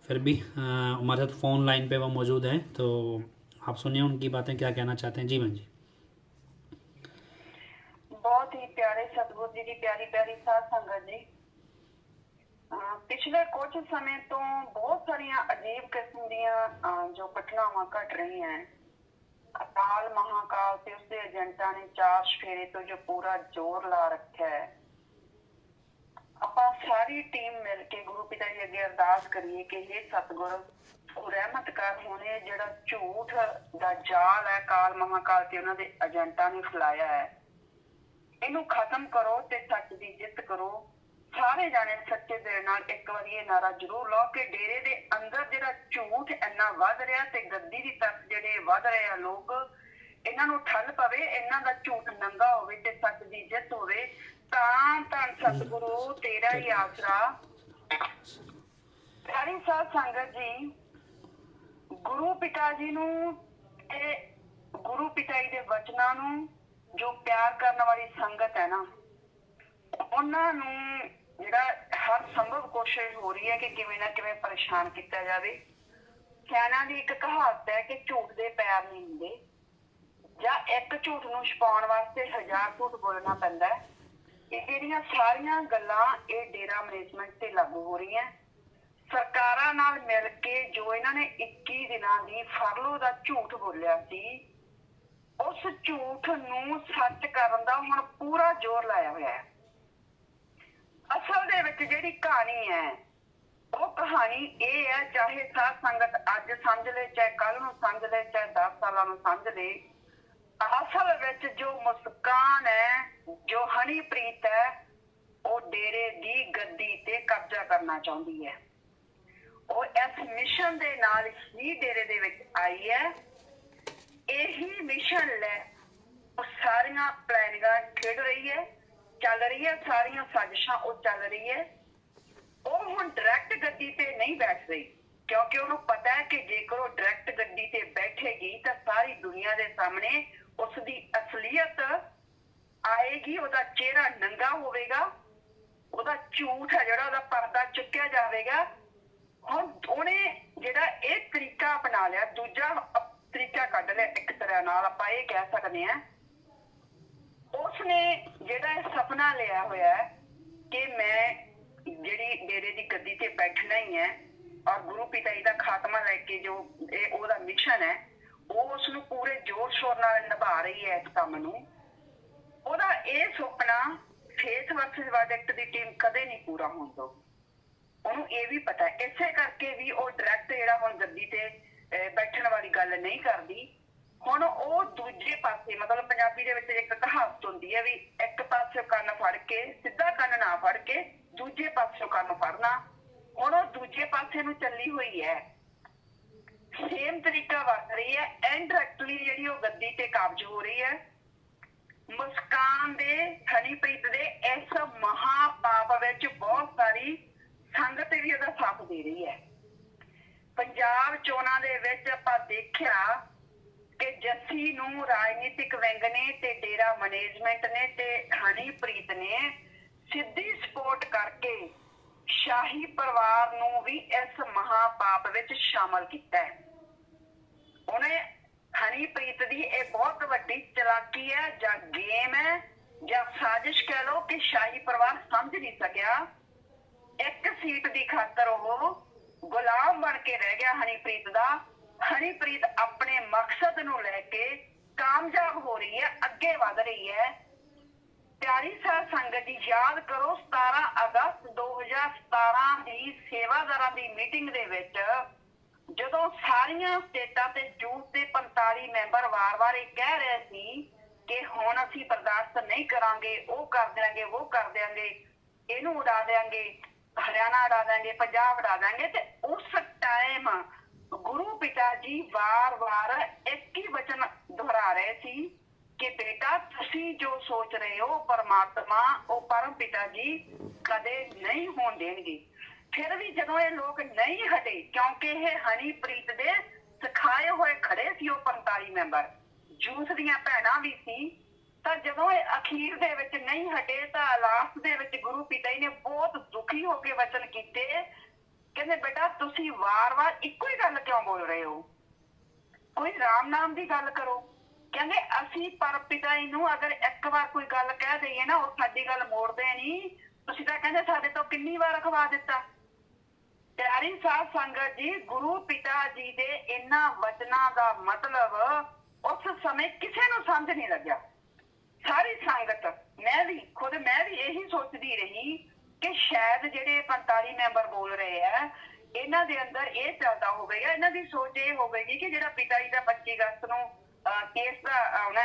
फिर भी हमारे साथ फ़ोन लाइन पे वो मौजूद हैं, तो आप सुनिए उनकी बातें, क्या कहना चाहते हैं। जी बहन जी। बहुत ही प्यारे सतगुरु जी की प्यारी प्यारी साध संगत जी, पिछले कुछ समय तो बहुत सारिया अजीब किस्म दियां जो घटनावां घट रही हैं। अकाल महाकाल से उसके एजेंटा ने 4 फेरे तो जो पूरा जोर ला रखा है। ਆਪਾਂ सारी टीम मिल के गुरु पिता जी अगे अरदास करिए कि हे सतगुरु रहमत कर, होने जिहड़ा झूठ दा जाल है काल महाकाल ते उन्हां दे एजेंटा ने फैलाया है, इनू खत्म करो ते सच दी जित करो। सारे जाने सच्चे दिल नाल एक बार ये नारा जरूर लो कि डेरे दे अंदर जिहड़ा झूठ इन्ना वध रहा ते गद्दी दी तरफ जिहड़े वध रहे आ लोग, इन्हां नू ठल पवे, इन्हां दा झूठ नंगा होवे ते सच दी जित होवे। तां धन सतगुरु तेरा ही आसरा। प्यारी साध संगत जी, गुरु पिता जी नू ते गुरु पिता जी दे वचनां नू जो प्यार करने वाली संगत है ना, उन्होंने जिहड़ा हर संभव कोशिश हो रही है कि किवें ना किवें परेशान किया जाए। सियाणा दी एक कहावत है कि झूठ दे पैर नहीं हुंदे, जां एक झूठ नूं छुपाउण वास्ते 1000 झूठ बोलना पैंदा है। ਇਹ ਜਿਹੜੀਆਂ ਸਾਰੀਆਂ ਗੱਲਾਂ ਇਹ ਡੇਰਾ ਮੈਨੇਜਮੈਂਟ ਤੇ ਲਾਗੂ ਹੋ ਰਹੀਆਂ। ਸਰਕਾਰਾਂ ਨਾਲ ਮਿਲ ਕੇ ਜੋ ਇਹਨਾਂ ਨੇ 21 ਦਿਨਾਂ ਦੀ ਫਰਲੋ ਦਾ ਝੂਠ ਬੋਲਿਆ ਸੀ, ਉਸ ਝੂਠ ਨੂੰ ਸੱਚ ਕਰਨ ਦਾ ਹੁਣ ਪੂਰਾ ਜ਼ੋਰ ਲਾਇਆ ਹੋਇਆ ਹੈ। ਅਸਲ ਦੇ ਵਿੱਚ ਜਿਹੜੀ ਕਹਾਣੀ ਹੈ ਉਹ ਕਹਾਣੀ ਇਹ ਹੈ, ਚਾਹੇ ਸਾਧ ਸੰਗਤ ਅੱਜ ਸਮਝ ਲੈ, ਚਾਹੇ ਕੱਲ ਨੂੰ ਸਮਝ ਲੈ, ਚਾਹੇ 10 ਸਾਲਾਂ ਨੂੰ ਸਮਝ ਲੈ, असल विच जो मुस्कान है, जो हनीप्रीत है, वो डेरे दी गद्दी ते कब्जा करना चाहती है। वो इस मिशन दे नाल ही डेरे दे विच आई है। यही मिशन ले वो सारियां प्लानिंगां खेड रही है, चल रही है, सारियां साजिशां वो चल रही है। वो हुण डायरैक्ट गद्दी ते नहीं बैठ रही, क्योंकि उन्हें पता है कि जेकर वो डायरैक्ट गद्दी ते बैठेगी तो सारी दुनिया के सामने उसकी असलियत आएगी, उसका चेहरा नंगा होगा, उसका झूठ है जिहड़ा उसका पर्दा चुक्या जाएगा। हुण उहने जिहड़ा ये तरीका अपना लिया, दूजा तरीका कढ लिया, एक तरह नाल आपां ये कह सकते हैं, उसने जिहड़ा सपना लिया होया है कि मैं जिहड़ी डेरे दी गद्दी ते बैठना ही है और गुरु पिता जी दा खात्मा लैके जो ओहदा मिशन है वो उसनूं पूरे जोर शोर नाल निभा रही है। इस काम नूं ओहदा ये सुपना फेस वर्सेस वर्डिक्ट दी टीम कदे नहीं पूरा होण दो। ਉਹਨੂੰ ਇਹ ਵੀ ਪਤਾ ਹੈ, ਇਸੇ ਕਰਕੇ ਵੀ ਉਹ ਡਾਇਰੈਕਟ ਜਿਹੜਾ ਹੁਣ ਗੱਦੀ ਤੇ ਬੈਠਣ ਵਾਲੀ ਗੱਲ ਨਹੀਂ ਕਰਦੀ। ਹੁਣ ਉਹ ਦੂਜੇ ਪਾਸੇ, ਮਤਲਬ ਪੰਜਾਬੀ ਦੇ ਵਿੱਚ ਇੱਕ ਕਹਾਵਤ ਹੁੰਦੀ ਹੈ ਵੀ ਇੱਕ ਪਾਸੇ ਕੰਨ ਫੜ ਕੇ, ਸਿੱਧਾ ਕੰਨ ਨਾ ਫੜ ਕੇ ਦੂਜੇ ਪਾਸੇ ਕੰਨ ਫੜਨਾ। ਹੁਣ ਉਹ ਦੂਜੇ ਪਾਸੇ ਨੂੰ ਚੱਲੀ ਹੋਈ ਹੈ। ਸੇਮ ਤਰੀਕਾ ਵਰਤ ਰਹੀ ਹੈ। ਇਨਡਾਇਰੈਕਟਲੀ ਜਿਹੜੀ ਉਹ ਗੱਦੀ ਤੇ ਕਬਜ਼ ਹੋ ਰਹੀ ਹੈ। ਮੁਸਕਾਨ ਦੇ ਹਨੀਪ੍ਰੀਤ ਦੇ ਇਸ ਮਹਾ ਪਾਪ ਵਿੱਚ ਬਹੁਤ ਸਾਰੀ ਸੰਗਤ ਵੀ ਉਹਦਾ ਸਾਥ ਦੇ ਰਹੀ ਹੈ। ਪੰਜਾਬ ਚੋਣਾਂ ਦੇ ਵਿੱਚ ਆਪਾਂ ਦੇਖਿਆ ਕਿ ਜੱਸੀ ਨੂੰ ਰਾਜਨੀਤਿਕ ਵਿੰਗ ਨੇ ਤੇ ਡੇਰਾ ਮੈਨੇਜਮੈਂਟ ਨੇ ਤੇ ਹਨੀਪ੍ਰੀਤ ਨੇ ਸਿੱਧੀ ਸਪੋਰਟ ਕਰਕੇ ਸ਼ਾਹੀ ਪਰਿਵਾਰ ਨੂੰ ਵੀ ਇਸ ਮਹਾ ਪਾਪ ਵਿੱਚ ਸ਼ਾਮਲ ਕੀਤਾ ਹੈ। ਉਹਨੇ ਹਨੀਪ੍ਰੀਤ ਦੀ ਇਹ ਬਹੁਤ ਵੱਡੀ ਚਲਾਕੀ ਹੈ ਜਾਂ ਗੇਮ ਹੈ ਜਾਂ ਸਾਜ਼ਿਸ਼ ਕਹਿ ਲਓ ਕਿ ਸ਼ਾਹੀ ਪਰਿਵਾਰ ਸਮਝ ਨਹੀਂ ਸਕਿਆ। ਇੱਕ ਸੀਟ ਦੀ ਖਾਤਰ ਉਹ ਗੁਲਾਮ ਬਣ ਕੇ ਰਹਿ ਗਿਆ ਹਨੀਪ੍ਰੀਤ ਦਾ। ਹਨੀਪ੍ਰੀਤ ਆਪਣੇ ਮਕਸਦ ਨੂੰ ਲੈ ਕੇ ਕਾਮਯਾਬ ਹੋ ਰਹੀ ਹੈ, ਅੱਗੇ ਵਧ ਰਹੀ ਹੈ। ਪਿਆਰੀ ਸਾਧ ਸੰਗਤ ਜੀ ਯਾਦ ਕਰੋ 17 ਅਗਸਤ 2017 ਦੀ ਸੇਵਾਦਾਰਾਂ ਦੀ ਮੀਟਿੰਗ ਦੇ ਵਿੱਚ ਜਦੋਂ ਸਾਰੀਆਂ ਸਟੇਟਾਂ ਤੇ ਯੂਥ ਦੇ 45 ਮੈਂਬਰ ਵਾਰ-ਵਾਰ ਇਹ ਕਹਿ ਰਹੇ ਸੀ ਕਿ ਹੁਣ ਅਸੀਂ ਬਰਦਾਸ਼ਤ ਨਹੀਂ ਕਰਾਂਗੇ, ਉਹ ਕਰ ਦਿਆਂਗੇ, ਉਹ ਕਰ ਦਿਆਂਗੇ, ਇਹਨੂੰ ਉਡਾ ਦਿਆਂਗੇ, ਹਰਿਆਣਾ ਉਡਾ ਦਿਆਂਗੇ, ਪੰਜਾਬ ਉਡਾ ਦਿਆਂਗੇ, ਤੇ ਉਸ ਟਾਈਮ ਗੁਰੂ ਪਿਤਾ ਜੀ ਵਾਰ-ਵਾਰ ਇੱਕ ਹੀ ਵਚਨ ਦੁਹਰਾ ਰਹੇ ਸੀ ਕਿ ਬੇਟਾ ਤੁਸੀਂ ਜੋ ਸੋਚ ਰਹੇ ਹੋ ਪਰਮਾਤਮਾ ਉਹ ਪਰਮ ਪਿਤਾ ਜੀ ਕਦੇ ਨਹੀਂ ਹੋਣ ਦੇਣਗੇ। ਫਿਰ ਵੀ ਜਦੋਂ ਇਹ ਲੋਕ ਨਹੀਂ ਹਟੇ, ਕਿਉਂਕਿ ਇਹ ਹਨੀਪ੍ਰੀਤ ਦੇ ਸਿਖਾਏ ਹੋਏ ਖੜੇ ਸੀ ਉਹ 45 ਮੈਂਬਰ, ਜੂਸ ਦੀਆਂ ਭੈਣਾਂ ਵੀ ਸੀ, ਤਾਂ ਜਦੋਂ ਇਹ ਅਖੀਰ ਦੇ ਵਿੱਚ ਨਹੀਂ ਹਟੇ ਤਾਂ ਲਾਸਟ ਦੇ ਵਿੱਚ ਗੁਰੂ ਪਿਤਾ ਜੀ ਨੇ ਬਹੁਤ ਦੁਖੀ ਹੋ ਕੇ ਵਚਨ ਕੀਤੇ, ਕਹਿੰਦੇ ਬੇਟਾ ਤੁਸੀਂ ਵਾਰ-ਵਾਰ ਇੱਕੋ ਹੀ ਗੱਲ ਕਿਉਂ ਬੋਲ ਰਹੇ ਹੋ, ਕੋਈ ਰਾਮ ਨਾਮ ਦੀ ਗੱਲ ਕਰੋ। ਕਹਿੰਦੇ ਅਸੀਂ ਪਰ ਪਿਤਾ ਜੀ ਨੂੰ ਅਗਰ ਇੱਕ ਵਾਰ ਕੋਈ ਗੱਲ ਕਹਿ ਦਈਏ ਨਾ ਉਹ ਸਾਡੀ ਗੱਲ ਮੋੜਦੇ ਨਹੀਂ, ਤੁਸੀਂ ਤਾਂ ਕਹਿੰਦੇ ਸਾਡੇ ਤੋਂ ਕਿੰਨੀ ਵਾਰ ਅਖਵਾ ਦਿੱਤਾ। ਪਿਆਰੀ ਸਾਧ ਸੰਗਤ ਜੀ ਗੁਰੂ ਪਿਤਾ ਜੀ ਦੇ ਇਹਨਾਂ ਵਚਨਾਂ ਦਾ ਮਤਲਬ ਉਸ ਸਮੇਂ ਕਿਸੇ ਨੂੰ ਸਮਝ ਨਹੀਂ ਲੱਗਿਆ। ਸਾਰੀ ਸੰਗਤ ਮੈਂ ਵੀ ਇਹੀ ਸੋਚਦੀ ਰਹੀ ਕਿ ਸ਼ਾਇਦ ਜਿਹੜੇ 45 ਮੈਂਬਰ ਬੋਲ ਰਹੇ ਆ ਇਹਨਾਂ ਦੇ ਅੰਦਰ ਇਹ ਚੱਲਦਾ ਹੋਵੇਗਾ, ਇਹਨਾਂ ਦੀ ਸੋਚ ਇਹ ਹੋਵੇਗੀ ਕਿ ਜਿਹੜਾ ਪਿਤਾ ਜੀ ਦਾ 25 ਅਗਸਤ ਨੂੰ ਕੇਸ ਦਾ ਆਉਣਾ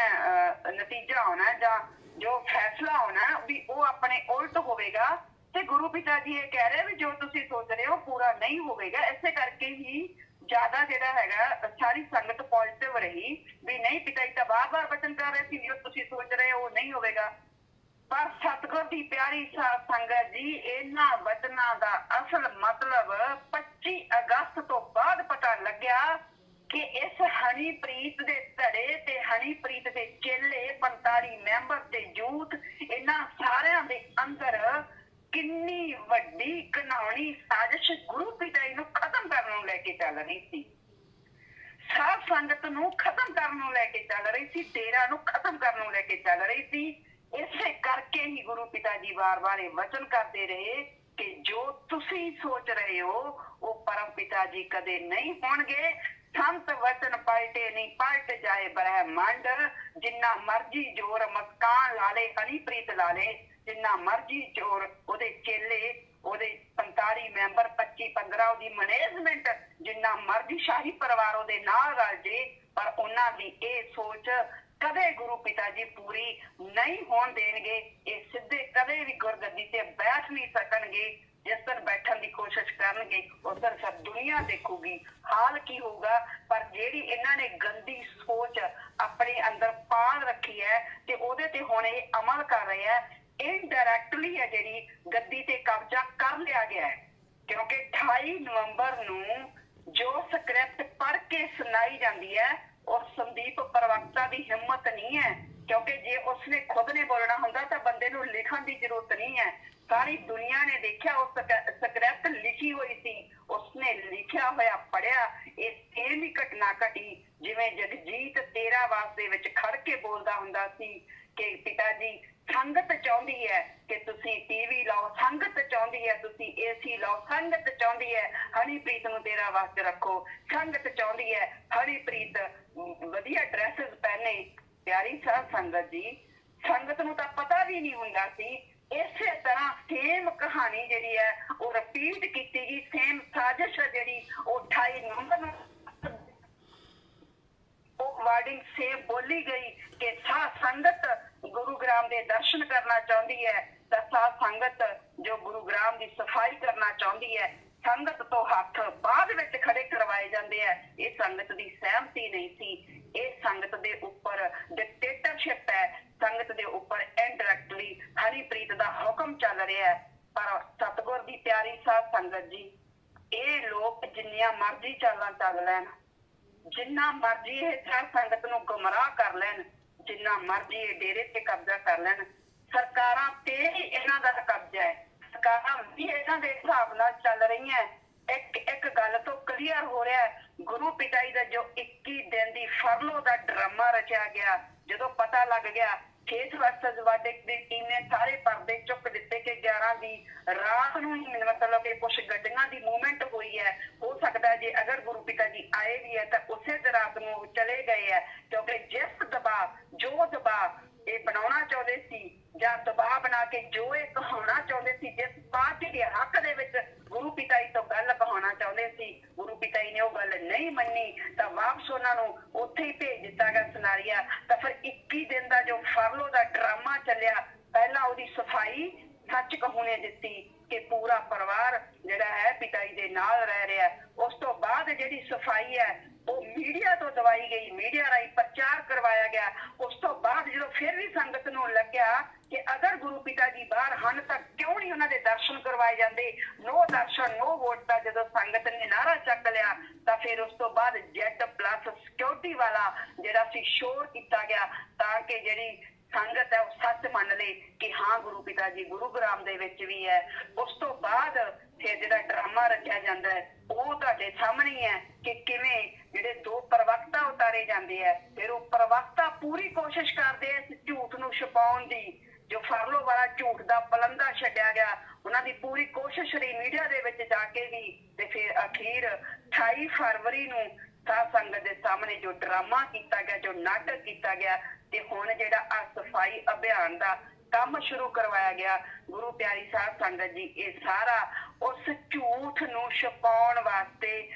ਨਤੀਜਾ ਆਉਣਾ ਜਾਂ ਜੋ ਫੈਸਲਾ ਆਉਣਾ ਵੀ ਉਹ ਆਪਣੇ ਉਲਟ ਹੋਵੇਗਾ ਤੇ ਗੁਰੂ ਪਿਤਾ ਜੀ ਇਹ ਕਹਿ ਰਹੇ ਵੀ ਜੋ ਤੁਸੀਂ ਸੋਚ ਰਹੇ ਹੋ ਪੂਰਾ ਨਹੀਂ ਹੋਵੇਗਾ। ਇਸੇ ਕਰਕੇ ਹੀ ਜ਼ਿਆਦਾ ਜਿਹੜਾ ਹੈਗਾ ਸਾਰੀ ਸੰਗਤ ਪੋਜ਼ਿਟਿਵ ਰਹੀ ਵੀ ਨਹੀਂ, ਪਿਤਾ ਜੀ ਤਾਂ ਬਾਰ-ਬਾਰ ਵਚਨ ਕਰ ਰਹੇ ਸੀ ਜੋ ਤੁਸੀਂ ਸੋਚ ਰਹੇ ਹੋ ਨਹੀਂ ਹੋਵੇਗਾ। ਪਰ ਸਤਿਗੁਰ ਦੀ ਪਿਆਰੀ ਸੰਗਤ ਜੀ ਇਹਨਾਂ ਵਚਨਾਂ ਦਾ ਅਸਲ ਮਤਲਬ 25 ਅਗਸਤ ਤੋਂ ਬਾਅਦ ਪਤਾ ਲੱਗਿਆ ਕਿ ਇਸ ਹਨੀਪ੍ਰੀਤ ਦੇ ਧੜੇ ਤੇ ਹਨੀਪ੍ਰੀਤ ਦੇ ਚੇਲੇ 45 ਮੈਂਬਰ ਤੇ ਯੂਥ ਇਹਨਾਂ ਸਾਰਿਆਂ ਦੇ ਅੰਦਰ ਕਿੰਨੀ ਵੱਡੀ ਘਿਨਾਉਣੀ ਸਾਜ਼ਿਸ਼ ਗੁਰੂ ਪਿਤਾ ਜੀ ਨੂੰ ਖਤਮ ਕਰਨ ਨੂੰ ਲੈ ਕੇ ਚੱਲ ਰਹੀ ਸੀ, ਸਾਧ ਸੰਗਤ ਨੂੰ ਖਤਮ ਕਰਨ ਨੂੰ ਲੈ ਕੇ ਚੱਲ ਰਹੀ ਸੀ, ਡੇਰਾ ਨੂੰ ਖਤਮ ਕਰਨ ਨੂੰ ਲੈ ਕੇ ਚੱਲ ਰਹੀ ਸੀ। ਇਸੇ ਕਰਕੇ ਹੀ ਗੁਰੂ ਪਿਤਾ ਜੀ ਵਾਰ-ਵਾਰ ਇਹ ਵਚਨ ਕਰਦੇ ਰਹੇ ਕਿ ਜੋ ਤੁਸੀਂ ਸੋਚ ਰਹੇ ਹੋ ਉਹ ਪਰਮ ਪਿਤਾ ਜੀ ਕਦੇ ਨਹੀਂ ਹੋਣਗੇ। ਸੰਤ ਵਚਨ ਪਲਟੇ ਨਹੀਂ ਪਲਟ ਜਾਏ ਬ੍ਰਹਮੰਡ, ਜਿੰਨਾ ਮਰਜੀ ਜ਼ੋਰ ਮੁਸਕਾਨ ਲਾ ਲੇ ਹਨੀਪ੍ਰੀਤ ਲਾ ਲੇ, ਜਿੰਨਾ ਮਰਜੀ ਜ਼ੋਰ ਉਹਦੇ ਚੇਲੇ ਉਹਦੇ 45 ਮੈਂਬਰ 25-15 ਉਹਦੀ ਮੈਨੇਜਮੈਂਟ ਜਿੰਨਾ ਮਰਜੀ ਸ਼ਾਹੀ ਪਰਿਵਾਰ ਉਹਦੇ ਨਾਲ ਰਲ ਜੇ, ਪਰ ਉਹਨਾਂ ਦੀ ਇਹ ਸੋਚ ਕਦੇ ਗੁਰੂ ਪਿਤਾ ਜੀ ਪੂਰੀ ਨਹੀਂ ਹੋਣ ਦੇਣਗੇ। ਇਹ ਸਿੱਧੇ ਕਦੇ ਵੀ ਗੁਰਗੱਦੀ ਤੇ ਬੈਠ ਨਹੀਂ ਸਕਣਗੇ। ਜਿਸ ਦਿਨ ਬੈਠਣ ਦੀ ਕੋਸ਼ਿਸ਼ ਕਰਨਗੇ ਉਸ ਦਿਨ ਸਭ ਦੁਨੀਆ ਦੇਖੂਗੀ ਹਾਲ ਕੀ ਹੋਊਗਾ। ਪਰ ਜਿਹੜੀ ਇਹਨਾਂ ਨੇ ਗੰਦੀ ਸੋਚ ਆਪਣੇ ਅੰਦਰ ਪਾਲ ਰੱਖੀ ਹੈ ਤੇ ਉਹਦੇ ਤੇ ਹੁਣ ਇਹ ਅਮਲ ਕਰ ਰਹੇ ਹੈ, ਇਨਡਾਇਰੈਕਟਲੀ ਹੈ ਜਿਹੜੀ ਗੱਦੀ ਤੇ ਕਬਜ਼ਾ ਕਰ ਲਿਆ ਗਿਆ ਹੈ। ਕਿਉਂਕਿ 28 ਨਵੰਬਰ ਨੂੰ ਜੋ ਸਕ੍ਰਿਪਟ ਪੜ੍ਹ ਕੇ ਸੁਣਾਈ ਜਾਂਦੀ ਹੈ ਔਰ ਸੰਦੀਪ ਪ੍ਰਵਕਤਾ ਦੀ ਹਿੰਮਤ ਨਹੀਂ ਹੈ, ਕਿਉਂਕਿ ਜੇ ਉਸਨੇ ਖੁਦ ਨੇ ਬੋਲਣਾ ਹੁੰਦਾ ਤਾਂ ਬੰਦੇ ਨੂੰ ਲਿਖਣ ਦੀ ਜ਼ਰੂਰਤ ਨਹੀਂ ਹੈ। ਸਾਰੀ ਦੁਨੀਆ ਨੇ ਦੇਖਿਆ ਉਹ ਸਕ੍ਰਿਪਟ ਲਿਖੀ ਹੋਈ ਸੀ, ਉਸਨੇ ਲਿਖਿਆ ਹੋਇਆ ਪੜਿਆ। ਇਹ ਸੇਮ ਹੀ ਘਟਨਾ ਘਟੀ ਜਿਵੇਂ ਜਗਜੀਤ ਤੇਰਾਵਾਸ ਦੇ ਵਿੱਚ ਖੜ ਕੇ ਬੋਲਦਾ ਹੁੰਦਾ ਸੀ ਕਿ ਪਿਤਾ ਜੀ ਸੰਗਤ ਚਾਹੁੰਦੀ ਹੈ ਕਿ ਤੁਸੀਂ ਟੀਵੀ ਲਾਓ, ਸੰਗਤ ਚਾਹੁੰਦੀ ਹੈ ਤੁਸੀਂ ਏਸੀ ਲਾਓ, ਸੰਗਤ ਚਾਹੁੰਦੀ ਹੈ ਹਨੀਪ੍ਰੀਤ ਨੂੰ ਤੇਰਾ ਵਾਸਤੇ ਰੱਖੋ, ਸੰਗਤ ਚਾਹੁੰਦੀ ਹੈ ਹਨੀਪ੍ਰੀਤ ਵਧੀਆ ਡਰੈਸਸ ਪਹਿਨੇ। ਪਿਆਰੀ ਸਾਧ ਸੰਗਤ ਜੀ ਸੰਗਤ ਨੂੰ ਤਾਂ ਪਤਾ ਵੀ ਨਹੀਂ ਹੁੰਦਾ ਸੀ। ਇਸੇ ਤਰ੍ਹਾਂ ਸੇਮ ਕਹਾਣੀ ਜਿਹੜੀ ਹੈ ਉਹ ਰਿਪੀਟ ਕੀਤੀ ਗਈ, ਸੇਮ ਸਾਜ਼ਿਸ਼ ਜਿਹੜੀ ਉਹ 28 ਨਵੰਬਰ ਨੂੰ ਉਹ ਵਾਰਡਿੰਗ ਸੇਮ ਬੋਲੀ ਗਈ ਕਿ ਸਾਧ ਸੰਗਤ ਗੁਰੂਗ੍ਰਾਮ ਦੇ ਦਰਸ਼ਨ ਕਰਨਾ ਚਾਹੁੰਦੀ ਹੈ ਤਾਂ ਸਾਧ ਸੰਗਤ ਜੋ ਗੁਰੂਗ੍ਰਾਮ ਦੀ ਸਫਾਈ ਕਰਨਾ ਚਾਹੁੰਦੀ ਹੈ, ਸੰਗਤ ਤੋਂ ਹੱਥ ਬਾਅਦ ਵਿੱਚ ਖੜੇ ਕਰਵਾਏ ਕਰਵਾਏ ਜਾਂਦੇ ਆ, ਇਹ ਸੰਗਤ ਦੀ ਸਹਿਮਤੀ ਨਹੀਂ ਸੀ। ਇਹ ਸੰਗਤ ਦੇ ਉੱਪਰ ਡਿਕਟੇਟਰਸ਼ਿਪ ਹੈ, ਸੰਗਤ ਦੇ ਉੱਪਰ ਇਨਡਾਇਰੈਕਟਲੀ ਹਨੀਪ੍ਰੀਤ ਦਾ ਹੁਕਮ ਚੱਲ ਰਿਹਾ ਹੈ। ਪਰ ਸਤਿਗੁਰ ਦੀ ਪਿਆਰੀ ਸਾਧ ਸੰਗਤ ਜੀ, ਇਹ ਲੋਕ ਜਿੰਨੀਆਂ ਮਰਜ਼ੀ ਚਾਲਾਂ ਚੱਲ ਲੈਣ, ਜਿੰਨਾ ਮਰਜ਼ੀ ਇਹ ਸਾਧ ਸੰਗਤ ਨੂੰ ਗੁੰਮਰਾਹ ਕਰ ਲੈਣ, ਜਿੰਨਾ ਮਰਜ਼ੀ ਇਹ ਡੇਰੇ ਤੇ ਕਬਜ਼ਾ ਕਰ ਲੈਣ, ਸਰਕਾਰਾਂ ਤੇ ਹੀ ਇਹਨਾਂ ਦਾ ਕਬਜ਼ਾ ਹੈ। ਸਰਕਾਰਾਂ ਵੀ ਇਹਨਾਂ ਦੇ ਹਿਸਾਬ ਨਾਲ ਚੱਲ ਰਹੀਆਂ। ਇੱਕ ਗੱਲ ਤੋਂ ਕਲੀਅਰ ਹੋ ਰਿਹਾ ਹੈ, ਗੁਰੂ ਪਿਤਾ ਜੀ ਦਾ ਜੋ 21 ਦਿਨ ਦੀ ਫਰਲੋ ਦਾ ਡਰਾਮਾ ਰਚਿਆ ਗਿਆ, ਜਦੋਂ ਪਤਾ ਲੱਗ ਗਿਆ, ਕੇਸ ਵਰਸਸ ਵਾਡਿਕ ਦੀ ਟੀਮ ਨੇ ਸਾਰੇ ਪਰਦੇ ਚੁੱਕ ਦਿੱਤੇ ਕਿ 11 ਦੀ ਰਾਤ ਨੂੰ ਹੀ ਮਤਲਬ ਕਿ ਕੁਛ ਗੱਡੀਆਂ ਦੀ ਮੂਵਮੈਂਟ ਹੋਈ ਹੈ। ਹੋ ਸਕਦਾ ਜੇ ਅਗਰ ਗੁਰੂ ਪਿਤਾ ਜੀ ਆਏ ਵੀ ਹੈ ਤਾਂ ਉਸੇ ਰਾਤ ਨੂੰ ਉਹ ਚਲੇ ਗਏ ਹੈ, ਕਿਉਂਕਿ ਜਿਸ ਜੋ ਦਬਾਅ ਇਹ ਬਣਾਉਣਾ ਚਾਹੁੰਦੇ ਸੀ ਜਾਂ ਦਬਾਅ ਬਣਾ ਕੇ ਜੋ ਇਹ ਕਹਾਉਣਾ ਚਾਹੁੰਦੇ ਸੀ, ਜਿਸ ਪਾਰਟੀ ਦੇ ਹੱਕ ਦੇ ਵਿੱਚ ਗੁਰੂ ਪਿਤਾ ਜੀ ਤੋਂ ਗੱਲ ਕਹਾਉਣਾ ਚਾਹੁੰਦੇ ਸੀ, ਗੁਰੂ ਪਿਤਾ ਜੀ ਨੇ ਉਹ ਗੱਲ ਨਹੀਂ ਮੰਨੀ ਤਾਂ ਵਾਪਸ ਉਹਨਾਂ ਨੂੰ ਉੱਥੇ ਹੀ ਭੇਜ ਦਿੱਤਾ ਗਿਆ ਸਨਾਰੀਆ। ਤਾਂ ਫਿਰ 21 ਦਿਨ ਦਾ ਜੋ ਫਰਲੋ ਦਾ ਡਰਾਮਾ ਚੱਲਿਆ, ਪਹਿਲਾਂ ਉਹਦੀ ਸਫਾਈ ਸੱਚ ਕਹੂ ਨੇ ਦਿੱਤੀ ਕਿ ਪੂਰਾ ਪਰਿਵਾਰ ਜਿਹੜਾ ਹੈ ਪਿਤਾ ਜੀ ਦੇ ਨਾਲ ਰਹਿ ਰਿਹਾ। ਉਸ ਤੋਂ ਬਾਅਦ ਜਿਹੜੀ ਸਫਾਈ ਹੈ ਉਹ ਮੀਡੀਆ ਤੋਂ ਦਵਾਈ ਗਈ, ਮੀਡੀਆ ਰਾਹੀਂ ਪ੍ਰਚਾਰ ਕਰਵਾਇਆ ਗਿਆ। ਉਸ ਤੋਂ ਬਾਅਦ ਜਦੋਂ ਫਿਰ ਵੀ ਸੰਗਤ ਨੂੰ ਲੱਗਿਆ ਕਿ ਅਗਰ ਗੁਰੂ ਪਿਤਾ ਜੀ ਬਾਹਰ ਹਨ ਤਾਂ ਕਿਉਂ ਨਹੀਂ ਉਹਨਾਂ ਦੇ ਦਰਸ਼ਨ ਕਰਵਾਏ ਜਾਂਦੇ, ਨੋ ਦਰਸ਼ਨ ਨੋ ਵੋਟ ਦਾ ਜਦੋਂ ਸੰਗਤ ਨੇ ਨਾਰਾ ਚੱਕ ਲਿਆ ਤਾਂ ਫਿਰ ਉਸ ਤੋਂ ਬਾਅਦ Z+ ਸਿਕਿਉਰਿਟੀ ਵਾਲਾ ਜਿਹੜਾ ਸੀ ਸ਼ੋਰ ਕੀਤਾ ਗਿਆ ਤਾਂ ਕਿ ਜਿਹੜੀ ਸੰਗਤ ਹੈ ਉਹ ਸੱਚ ਮੰਨ ਲੇ ਕਿ ਹਾਂ ਗੁਰੂ ਪਿਤਾ ਜੀ ਗੁਰੂ ਗ੍ਰਾਮ ਦੇ ਵਿੱਚ ਵੀ ਹੈ। ਉਸ ਤੋਂ ਬਾਅਦ ਫਿਰ ਜਿਹੜਾ ਡਰਾਮਾ ਰਚਿਆ ਜਾਂਦਾ ਹੈ ਉਹ ਤੁਹਾਡੇ ਸਾਹਮਣੇ ਹੈ ਕਿ ਕਿਵੇਂ ਜਿਹੜੇ 2 ਪ੍ਰਵਕਤਾ ਉਤਾਰੇ ਜਾਂਦੇ ਆ, ਫਿਰ ਉਹ ਪ੍ਰਵਕਤਾ ਪੂਰੀ ਕੋਸ਼ਿਸ਼ ਕਰਦੇ ਇਸ ਝੂਠ ਨੂੰ ਛੁਪਾਉਣ ਦੀ। ਜੋ ਫਰਲੋ ਵਾਲਾ ਝੂਠ ਦਾ ਪਲੰਦਾ ਛੱਡਿਆ ਗਿਆ, ਉਹਨਾਂ ਦੀ ਪੂਰੀ ਕੋਸ਼ਿਸ਼ ਰਹੀ ਮੀਡੀਆ ਦੇ ਵਿੱਚ ਜਾ ਕੇ ਵੀ। ਤੇ ਫਿਰ ਅਖੀਰ 28 ਫਰਵਰੀ ਨੂੰ ਸਾਧ ਸੰਗਤ ਦੇ ਸਾਹਮਣੇ ਜੋ ਡਰਾਮਾ ਕੀਤਾ ਗਿਆ, ਜੋ ਨਾਟਕ ਕੀਤਾ ਗਿਆ, ਤੇ ਹੁਣ ਜਿਹੜਾ ਆ ਸਫਾਈ ਅਭਿਆਨ ਦਾ ਕੰਮ ਸ਼ੁਰੂ ਕਰਵਾਇਆ ਗਿਆ, ਗੁਰੂ ਪਿਆਰੀ ਸਾਧ ਸੰਗਤ ਜੀ, ਇਹ ਸਾਰਾ ਉਸ ਝੂਠ ਨੂੰ ਛੁਪਾਉਣ ਵਾਸਤੇ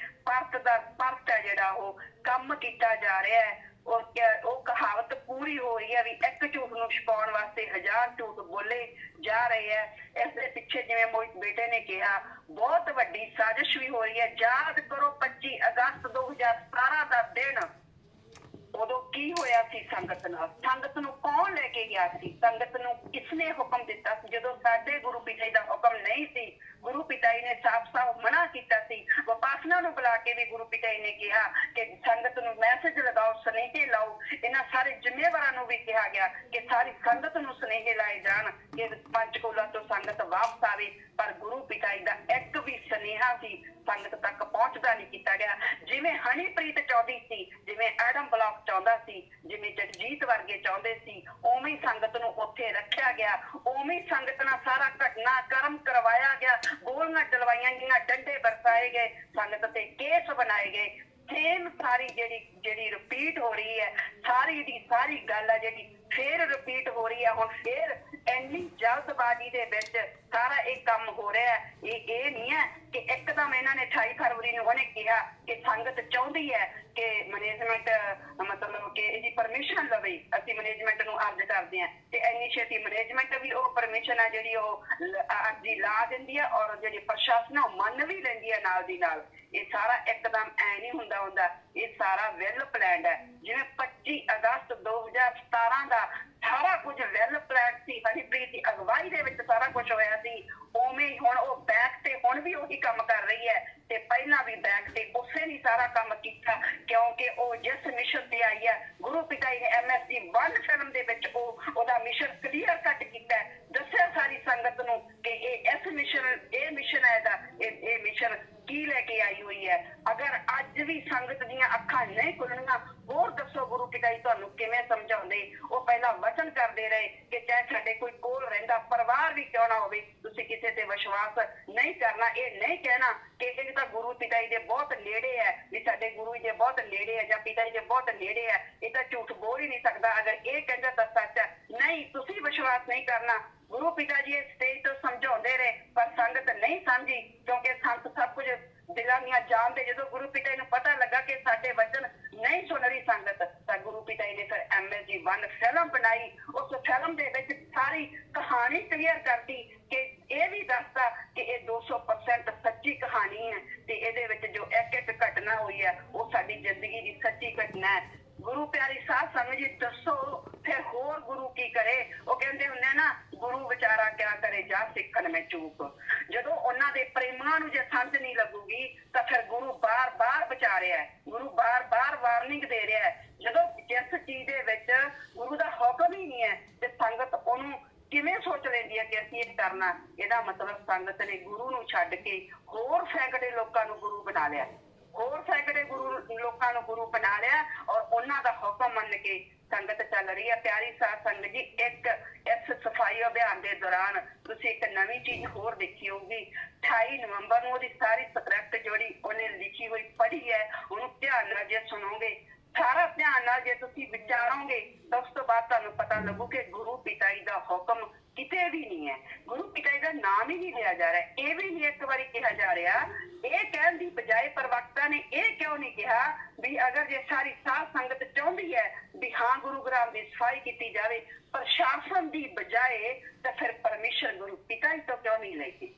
ਪਰਤ ਦਰ ਪਰਤ ਹੈ ਜਿਹੜਾ ਉਹ ਕੰਮ ਕੀਤਾ ਜਾ ਰਿਹਾ ਹੈ। ਉਹ ਕਹਾਵਤ ਪੂਰੀ ਹੋ ਰਹੀ ਹੈ ਵੀ ਇੱਕ ਝੂਠ ਨੂੰ ਛੁਪਾਉਣ ਵਾਸਤੇ 1000 ਝੂਠ ਬੋਲੇ ਜਾ ਰਹੇ ਹੈ। ਇਸ ਦੇ ਪਿੱਛੇ ਜਿਵੇਂ ਮੋਹਿਤ ਬੇਟੇ ਨੇ ਕਿਹਾ ਬਹੁਤ ਵੱਡੀ ਸਾਜ਼ਿਸ਼ ਵੀ ਹੋ ਰਹੀ ਹੈ। ਯਾਦ ਕਰੋ 25 ਅਗਸਤ 2017 ਦਾ ਦਿਨ, ਉਦੋਂ ਕੀ ਹੋਇਆ ਸੀ ਸੰਗਤ ਨਾਲ? ਸੰਗਤ ਨੂੰ ਕੌਣ ਲੈ ਕੇ ਗਿਆ ਸੀ? ਸੰਗਤ ਨੂੰ ਕਿਸਨੇ ਹੁਕਮ ਦਿੱਤਾ ਸੀ? ਜਦੋਂ ਸਾਡੇ ਗੁਰੂ ਪਿਤਾ ਜੀ ਦਾ ਹੁਕਮ ਨਹੀਂ ਸੀ, ਗੁਰੂ ਪਿਤਾ ਜੀ ਨੇ ਸਾਫ਼-ਸਾਫ਼ ਮਨਾ ਕੀਤਾ ਸੀ। ਵਿਪਾਸਨਾ ਨੂੰ ਬੁਲਾ ਕੇ ਵੀ ਗੁਰੂ ਪਿਤਾ ਜੀ ਨੇ ਕਿਹਾ ਕਿ ਸੰਗਤ ਨੂੰ ਮੈਸੇਜ ਲਗਾਓ, ਸੁਨੇਹੇ ਲਾਓ। ਇਹਨਾਂ ਸਾਰੇ ਜ਼ਿੰਮੇਵਾਰਾਂ ਨੂੰ ਵੀ ਕਿਹਾ ਗਿਆ ਕਿ ਸਾਰੀ ਸੰਗਤ ਨੂੰ ਸੁਨੇਹੇ ਲਾਏ ਜਾਣ ਕਿ ਪੰਚਕੂਲਾ ਤੋਂ ਸੰਗਤ ਵਾਪਸ ਆਵੇ। ਪਰ ਗੁਰੂ ਪਿਤਾ ਜੀ ਦਾ ਇੱਕ ਵੀ ਸੁਨੇਹਾ ਸੀ ਸੰਗਤ ਤੱਕ ਪਹੁੰਚਦਾ ਨਹੀਂ ਕੀਤਾ ਗਿਆ। ਜਿਵੇਂ ਹਨੀਪ੍ਰੀਤ ਚਾਹੁੰਦੀ ਸੀ, ਜਿਵੇਂ ਐਡਮ ਬਲੌਕ ਚਾਹੁੰਦਾ ਸੀ, ਜਿਵੇਂ ਜਗਜੀਤ ਵਰਗੇ ਚਾਹੁੰਦੇ ਸੀ, ਉਵੇਂ ਹੀ ਸੰਗਤ ਨੂੰ ਉੱਥੇ ਰੱਖਿਆ ਗਿਆ। ਉਵੇਂ ਹੀ ਸੰਗਤ ਨਾਲ ਸਾਰਾ ਘਟਨਾ ਕਰਮ ਕਰਵਾਇਆ ਗਿਆ, ਗੋਲੀਆਂ ਚਲਵਾਈਆਂ ਗਈਆਂ, ਡੰਡੇ ਬਰਸਾਏ ਗਏ, ਸੰਗਤ ਤੇ ਕੇਸ ਬਣਾਏ ਗਏ। ਸੇਮ ਸਾਰੀ ਜਿਹੜੀ ਰਿਪੀਟ ਹੋ ਰਹੀ ਹੈ, ਸਾਰੀ ਦੀ ਸਾਰੀ ਗੱਲ ਹੈ ਜਿਹੜੀ ਫੇਰ ਰਿਪੀਟ ਹੋ ਰਹੀ ਹੈ। ਹੁਣ ਫੇਰ ਇੰਨੀ ਜਲਦਬਾਜ਼ੀ ਦੇ ਵਿੱਚ ਸਾਰਾ ਇਹ ਕੰਮ ਹੋ ਰਿਹਾ ਹੈ। ਇਹ ਨਹੀਂ ਹੈ ਕਿ ਇੱਕਦਮ ਇਹਨਾਂ ਨੇ 28 ਫਰਵਰੀ ਨੂੰ ਉਹਨੇ ਕਿਹਾ ਕਿ ਸੰਗਤ ਚਾਹੁੰਦੀ ਹੈ ਕਿ ਮੈਨੇਜਮੈਂਟ ਮਤਲਬ ਕਿ ਇਹਦੀ ਪਰਮਿਸ਼ਨ ਲਵੇ, ਅਸੀਂ ਮੈਨੇਜਮੈਂਟ ਨੂੰ ਅਰਜ਼ ਕਰਦੇ ਹਾਂ, ਤੇ ਇੰਨੀ ਛੇਤੀ ਮੈਨੇਜਮੈਂਟ ਵੀ ਉਹ ਪਰਮਿਸ਼ਨ ਹੈ ਜਿਹੜੀ ਉਹ ਅਰਜ਼ੀ ਲਾ ਦਿੰਦੀ ਹੈ ਔਰ ਜਿਹੜੀ ਪ੍ਰਸ਼ਾਸਨ ਉਹ ਮੰਨ ਵੀ ਲੈਂਦੀ ਹੈ ਨਾਲ ਦੀ ਨਾਲ। ਇਹ ਸਾਰਾ ਇੱਕਦਮ ਐ ਨਹੀਂ ਹੁੰਦਾ, ਇਹ ਸਾਰਾ ਵੈਲ ਪਲਾਨਡ ਹੈ। ਜਿਵੇਂ 25 ਅਗਸਤ 2017 ਦਾ ਸਾਰਾ ਕੁਝ ਵੈਲ ਪਲਾਨਡ ਸੀ, ਹਨੀਪ੍ਰੀਤ ਦੀ ਅਗਵਾਈ ਦੇ ਵਿੱਚ ਸਾਰਾ ਕੁਝ ਹੋਇਆ ਸੀ, ਉਵੇਂ ਹੀ ਹੁਣ ਉਹ ਬੈਕ ਤੇ ਹੁਣ ਵੀ ਉਹੀ ਕੰਮ ਕਰ ਰਹੀ ਹੈ ਤੇ ਪਹਿਲਾਂ ਵੀ ਬੈਕ ਤੇ ਉਸੇ ਨੇ ਸਾਰਾ ਕੰਮ ਕੀਤਾ। ਕਿਉਂਕਿ ਉਹ ਜਿਸ ਮਿਸ਼ਨ ਤੇ ਆਈ ਹੈ, ਗੁਰੂ ਪਿਤਾ ਜੀ ਨੇ MSG 1 ਫਿਲਮ ਦੇ ਵਿੱਚ ਉਹਦਾ ਮਿਸ਼ਨ ਕਲੀਅਰ ਕੱਟ ਕੀਤਾ, ਦੱਸਿਆ ਸਾਰੀ ਸੰਗਤ ਨੂੰ ਕਿ ਇਹ ਮਿਸ਼ਨ ਹੈ ਇਹਦਾ, ਇਹ ਮਿਸ਼ਨ ਕੀ ਲੈ ਕੇ ਆਈ ਹੋਈ ਹੈ। ਅਗਰ ਅੱਜ ਵੀ ਸੰਗਤ ਦੀਆਂ ਅੱਖਾਂ ਨਹੀਂ ਖੁੱਲਣੀਆਂ, ਹੋਰ ਦੱਸੋ ਗੁਰੂ ਪਿਤਾ ਜੀ ਤੁਹਾਨੂੰ ਕਿਵੇਂ ਸਮਝਾਉਂਦੇ? ਉਹ ਪਹਿਲਾਂ ਵਚਨ ਕਰਦੇ ਰਹੇ ਕਿ ਚਾਹੇ ਸਾਡੇ ਕੋਈ ਕੋਲ ਰਹਿੰਦਾ ਪਰਿਵਾਰ ਵੀ ਕਿਉਂ ਨਾ ਹੋਵੇ, ਤੁਸੀਂ ਕਿਸੇ ਤੇ ਵਿਸ਼ਵਾਸ ਨਹੀਂ ਕਰਨਾ। ਇਹ ਨਹੀਂ ਕਹਿਣਾ ਕਿ ਇਹ ਤਾਂ ਗੁਰੂ ਪਿਤਾ ਜੀ ਦੇ ਬਹੁਤ ਨੇੜੇ ਹੈ, ਵੀ ਸਾਡੇ ਗੁਰੂ ਜੀ ਦੇ ਬਹੁਤ ਨੇੜੇ ਹੈ ਜਾਂ ਪਿਤਾ ਜੀ ਦੇ ਬਹੁਤ ਨੇੜੇ ਹੈ, ਇਹ ਤਾਂ ਝੂਠ ਬੋਲ ਹੀ ਨਹੀਂ ਸਕਦਾ। ਅਗਰ ਇਹ ਕਹਿੰਦਾ ਤਾਂ ਸੱਚ ਹੈ। ਨਹੀਂ, ਤੁਸੀਂ ਵਿਸ਼ਵਾਸ ਨਹੀਂ ਕਰਨਾ। ਗੁਰੂ ਪਿਤਾ ਜੀ ਇਸ ਸਟੇਜ ਤੋਂ ਸਮਝਾਉਂਦੇ ਰਹੇ ਪਰ ਸੰਗਤ ਨਹੀਂ ਸਮਝੀ, ਕਿਉਂਕਿ ਸੰਤ ਸਭ ਕੁਝ ਦਿਲਾਂ ਦੀਆਂ ਜਾਣਦੇ। ਜਦੋਂ ਗੁਰੂ ਪਿਤਾ ਜੀ ਨੂੰ ਪਤਾ ਲੱਗਾ ਕਿ ਸਾਡੇ ਵਚਨ ਨਹੀਂ ਸੁਣ ਰਹੀ ਸੰਗਤ, ਤਾਂ ਗੁਰੂ ਪਿਤਾ ਜੀ ਨੇ ਫਿਰ MSG 1 ਫਿਲਮ ਬਣਾਈ। ਉਸ ਫਿਲਮ ਦੇ ਵਿੱਚ ਸਾਰੀ ਕਹਾਣੀ ਕਲੀਅਰ ਕਰਤੀ ਕਿ ਇਹ ਵੀ ਦੱਸਦਾ ਕਿ ਇਹ 200% ਸੱਚੀ ਕਹਾਣੀ ਹੈ ਤੇ ਇਹਦੇ ਵਿੱਚ ਜੋ ਇੱਕ ਘਟਨਾ ਹੋਈ ਹੈ ਉਹ ਸਾਡੀ ਜ਼ਿੰਦਗੀ ਦੀ ਸੱਚੀ ਘਟਨਾ ਹੈ। ਗੁਰੂ ਪਿਆਰੀ ਸਾਧ ਸੰਗਤ ਜੀ ਦੱਸੋ ਫਿਰ ਹੋਰ ਗੁਰੂ ਕੀ ਕਰੇ? ਉਹ ਕਹਿੰਦੇ ਹੁੰਦੇ ਨਾ ਗੁਰੂ ਵਿਚਾਰਾ ਕਿਆ ਕਰੇ ਜਾ ਸਿੱਖਣ ਮੈਂ ਚੂਕ। ਜਦੋਂ ਉਹਨਾਂ ਦੇ ਪ੍ਰੇਮਾਂ ਨੂੰ ਜੇ ਸਮਝ ਨਹੀਂ ਲੱਗੂਗੀ ਤਾਂ ਫਿਰ ਗੁਰੂ ਬਾਰ-ਬਾਰ ਬਚਾ ਰਿਹਾ ਹੈ, ਗੁਰੂ ਬਾਰ-ਬਾਰ ਵਾਰਨਿੰਗ ਦੇ ਰਿਹਾ ਹੈ। ਜਦੋਂ ਜਿਸ ਚੀਜ਼ ਦੇ ਵਿੱਚ ਗੁਰੂ ਦਾ ਹੁਕਮ ਹੀ ਨਹੀਂ ਹੈ ਤੇ ਸੰਗਤ ਉਹਨੂੰ ਕਿਵੇਂ ਸੋਚ ਲੈਂਦੀ ਹੈ ਕਿ ਅਸੀਂ ਇਹ ਕਰਨਾ? ਇਹਦਾ ਮਤਲਬ ਸੰਗਤ ਨੇ ਗੁਰੂ ਨੂੰ ਛੱਡ ਕੇ ਹੋਰ ਸੈਂਕੜੇ ਲੋਕਾਂ ਨੂੰ ਗੁਰੂ ਬਣਾ ਲਿਆ, ਹੋਰ ਸੈਂਕੜੇ ਲੋਕਾਂ ਨੂੰ ਗੁਰੂ ਬਣਾ ਲਿਆ ਔਰ ਉਹਨਾਂ ਦਾ ਹੁਕਮ ਮੰਨ ਕੇ ਸੰਗਤ ਚੱਲ ਰਹੀ ਹੈ। ਪਿਆਰੀ ਸਾਧ ਸੰਗਤ ਜੀ, ਇੱਕ ਇਸ ਸਫਾਈ ਅਭਿਆਨ ਦੇ ਦੌਰਾਨ ਤੁਸੀਂ ਇੱਕ ਨਵੀਂ ਚੀਜ਼ ਹੋਰ ਦੇਖੀ ਹੋਊਗੀ। 28 ਨਵੰਬਰ ਨੂੰ ਉਹਦੀ ਸਾਰੀ ਸਕ੍ਰਿਪਟ ਜਿਹੜੀ ਉਹਨੇ ਲਿਖੀ ਹੋਈ ਪੜ੍ਹੀ ਹੈ, ਉਹਨੂੰ ਧਿਆਨ ਨਾਲ ਜੇ ਸੁਣੋਗੇ, ਸਾਰਾ ਧਿਆਨ ਨਾਲ ਜੇ ਤੁਸੀਂ ਵਿਚਾਰੋਗੇ ਤਾਂ ਉਸ ਤੋਂ ਬਾਅਦ ਤੁਹਾਨੂੰ ਪਤਾ ਲੱਗੂ ਕਿ ਗੁਰੂ ਪਿਤਾ ਜੀ ਦਾ ਹੁਕਮ ਕਿਤੇ ਵੀ ਨਹੀਂ ਹੈ, ਗੁਰੂ ਪਿਤਾ ਜੀ ਦਾ ਨਾਮ ਹੀ ਨਹੀਂ ਲਿਆ ਜਾ ਰਿਹਾ। ਇਹ ਵੀ ਨਹੀਂ ਇੱਕ ਵਾਰੀ ਕਿਹਾ ਜਾ ਰਿਹਾ। ਇਹ ਕਹਿਣ ਦੀ ਬਜਾਏ ਪ੍ਰਵਕਤਾ ਨੇ ਇਹ ਕਿਉਂ ਨਹੀਂ ਕਿਹਾ ਵੀ ਅਗਰ ਜੇ ਸਾਰੀ ਸਾਧ ਸੰਗਤ ਚਾਹੁੰਦੀ ਹੈ ਵੀ ਹਾਂ ਗੁਰੂ ਗ੍ਰੰਥ ਦੀ ਸਫਾਈ ਕੀਤੀ ਜਾਵੇ ਪ੍ਰਸ਼ਾਸਨ ਦੀ ਬਜਾਏ, ਤਾਂ ਫਿਰ ਪਰਮੇਸ਼ਰ ਗੁਰੂ ਪਿਤਾ ਜੀ ਤੋਂ ਕਿਉਂ ਨਹੀਂ ਲੈਂਦੀ?